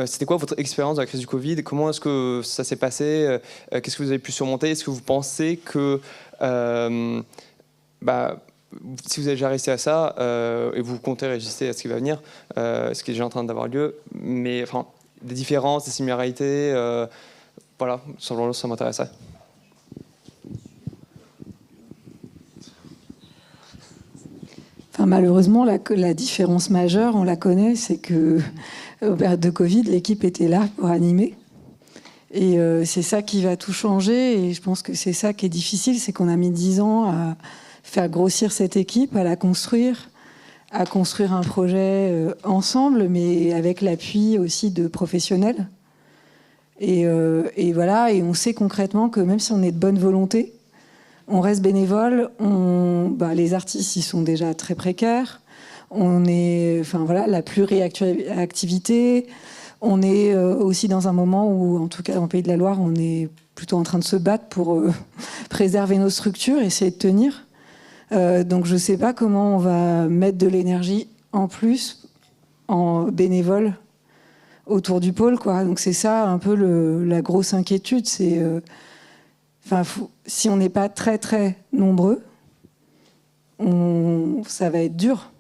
c'était quoi votre expérience de la crise du Covid? Comment est-ce que ça s'est passé? Qu'est-ce que vous avez pu surmonter? Est-ce que vous pensez que si vous avez déjà réussi à ça et vous comptez résister à ce qui va venir, ce qui est déjà en train d'avoir lieu, mais enfin, des différences, des similarités, voilà, simplement ça m'intéressait. Enfin, malheureusement, la différence majeure, on la connaît, c'est que au période de Covid, l'équipe était là pour animer. Et c'est ça qui va tout changer. Et je pense que c'est ça qui est difficile, c'est qu'on a mis 10 ans à faire grossir cette équipe, à la construire, à construire un projet ensemble, mais avec l'appui aussi de professionnels. Et voilà, et on sait concrètement que même si on est de bonne volonté, on reste bénévole. Les artistes, ils sont déjà très précaires. On est, la pluriactivité. On est aussi dans un moment où, en tout cas, dans le Pays de la Loire, on est plutôt en train de se battre pour préserver nos structures, essayer de tenir. Donc, je ne sais pas comment on va mettre de l'énergie en plus en bénévole autour du pôle, quoi. Donc, c'est ça un peu la grosse inquiétude. C'est, si on n'est pas très, très nombreux, ça va être dur.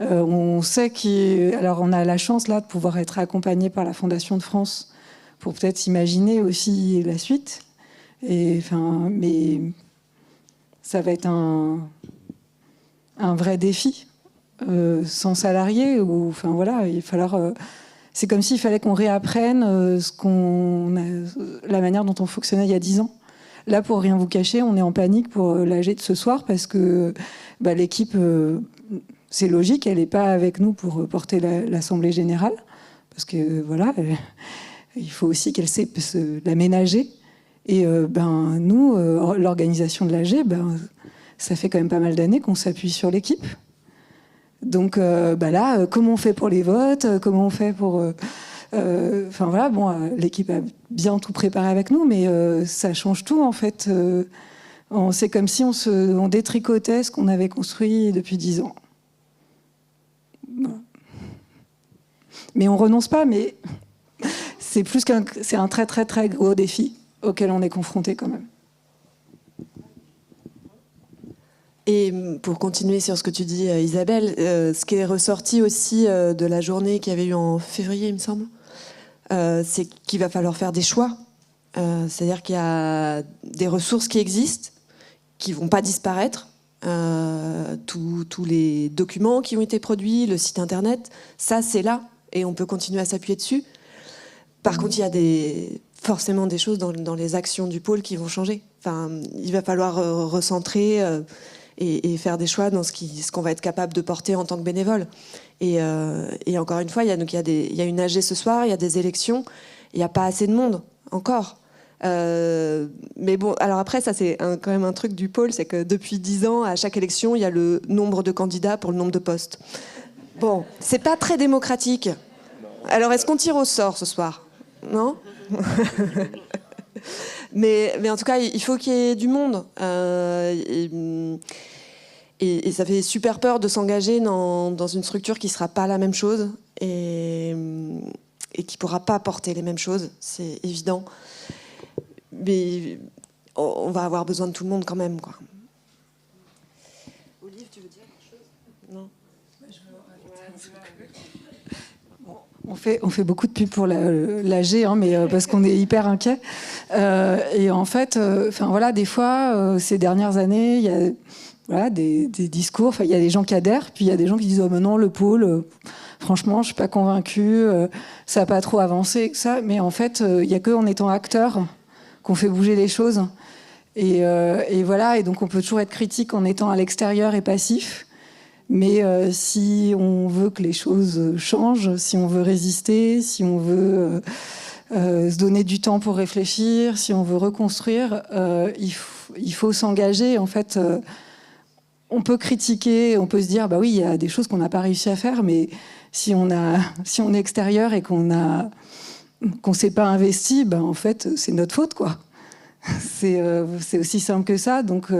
On sait alors on a la chance là de pouvoir être accompagné par la Fondation de France pour peut-être imaginer aussi la suite. Mais ça va être un vrai défi sans salariés. Il va falloir. C'est comme s'il fallait qu'on réapprenne la manière dont on fonctionnait il y a 10 ans. Là, pour rien vous cacher, on est en panique pour l'AG de ce soir parce que l'équipe. C'est logique, elle n'est pas avec nous pour porter l'Assemblée générale, parce que il faut aussi qu'elle sait l'aménager. Et nous, l'organisation de l'AG, ça fait quand même pas mal d'années qu'on s'appuie sur l'équipe. Donc là, comment on fait pour les votes? Comment on fait pour... l'équipe a bien tout préparé avec nous, mais ça change tout en fait. C'est comme si on détricotait ce qu'on avait construit depuis 10 ans. Mais on renonce pas, mais c'est un très très très gros défi auquel on est confronté quand même. Et pour continuer sur ce que tu dis, Isabelle, ce qui est ressorti aussi de la journée qu'il y avait eu en février, il me semble, c'est qu'il va falloir faire des choix. C'est-à-dire qu'il y a des ressources qui existent, qui ne vont pas disparaître. Tous les documents qui ont été produits, le site internet, ça c'est là et on peut continuer à s'appuyer dessus. Par contre, il y a des forcément des choses dans les actions du pôle qui vont changer. Enfin, il va falloir recentrer et faire des choix dans ce qu'on va être capable de porter en tant que bénévole. Et encore une fois, il y a une AG ce soir, il y a des élections, il n'y a pas assez de monde encore. Mais bon, alors après, ça c'est quand même un truc du pôle, c'est que depuis 10 ans, à chaque élection, il y a le nombre de candidats pour le nombre de postes. Bon, c'est pas très démocratique. Alors, est-ce qu'on tire au sort ce soir ? Non ? mais en tout cas, il faut qu'il y ait du monde. Et ça fait super peur de s'engager dans une structure qui ne sera pas la même chose et qui ne pourra pas porter les mêmes choses, c'est évident. Mais on va avoir besoin de tout le monde quand même, quoi. Olive, tu veux dire quelque chose ? Non ? On fait beaucoup de pub pour l'AG, mais parce qu'on est hyper inquiet. Et en fait, des fois, ces dernières années, il y a des discours. Il y a des gens qui adhèrent, puis il y a des gens qui disent « Oh, mais non, le pôle, franchement, je suis pas convaincue, ça n'a pas trop avancé, que ça. » Mais en fait, il n'y a qu'en étant acteur qu'on fait bouger les choses. Et voilà, et donc on peut toujours être critique en étant à l'extérieur et passif. Mais si on veut que les choses changent, si on veut résister, si on veut se donner du temps pour réfléchir, si on veut reconstruire, il faut s'engager. En fait, on peut critiquer, on peut se dire, bah oui, il y a des choses qu'on n'a pas réussi à faire, mais si on est extérieur et qu'on s'est pas investi, bah en fait, c'est notre faute, quoi. C'est aussi simple que ça. Donc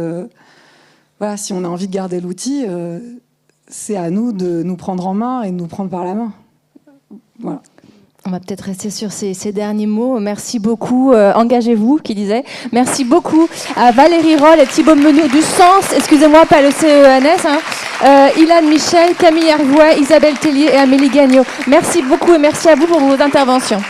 voilà, si on a envie de garder l'outil, c'est à nous de nous prendre en main et de nous prendre par la main. Voilà. On va peut-être rester sur ces derniers mots. Merci beaucoup, engagez-vous, qui disait. Merci beaucoup à Valérie Roll et Thibaut Menou du Sens, excusez-moi, pas le CENS, Ilan Michel, Camille Hervouet, Isabelle Tellier et Amélie Gagnon. Merci beaucoup et merci à vous pour vos interventions.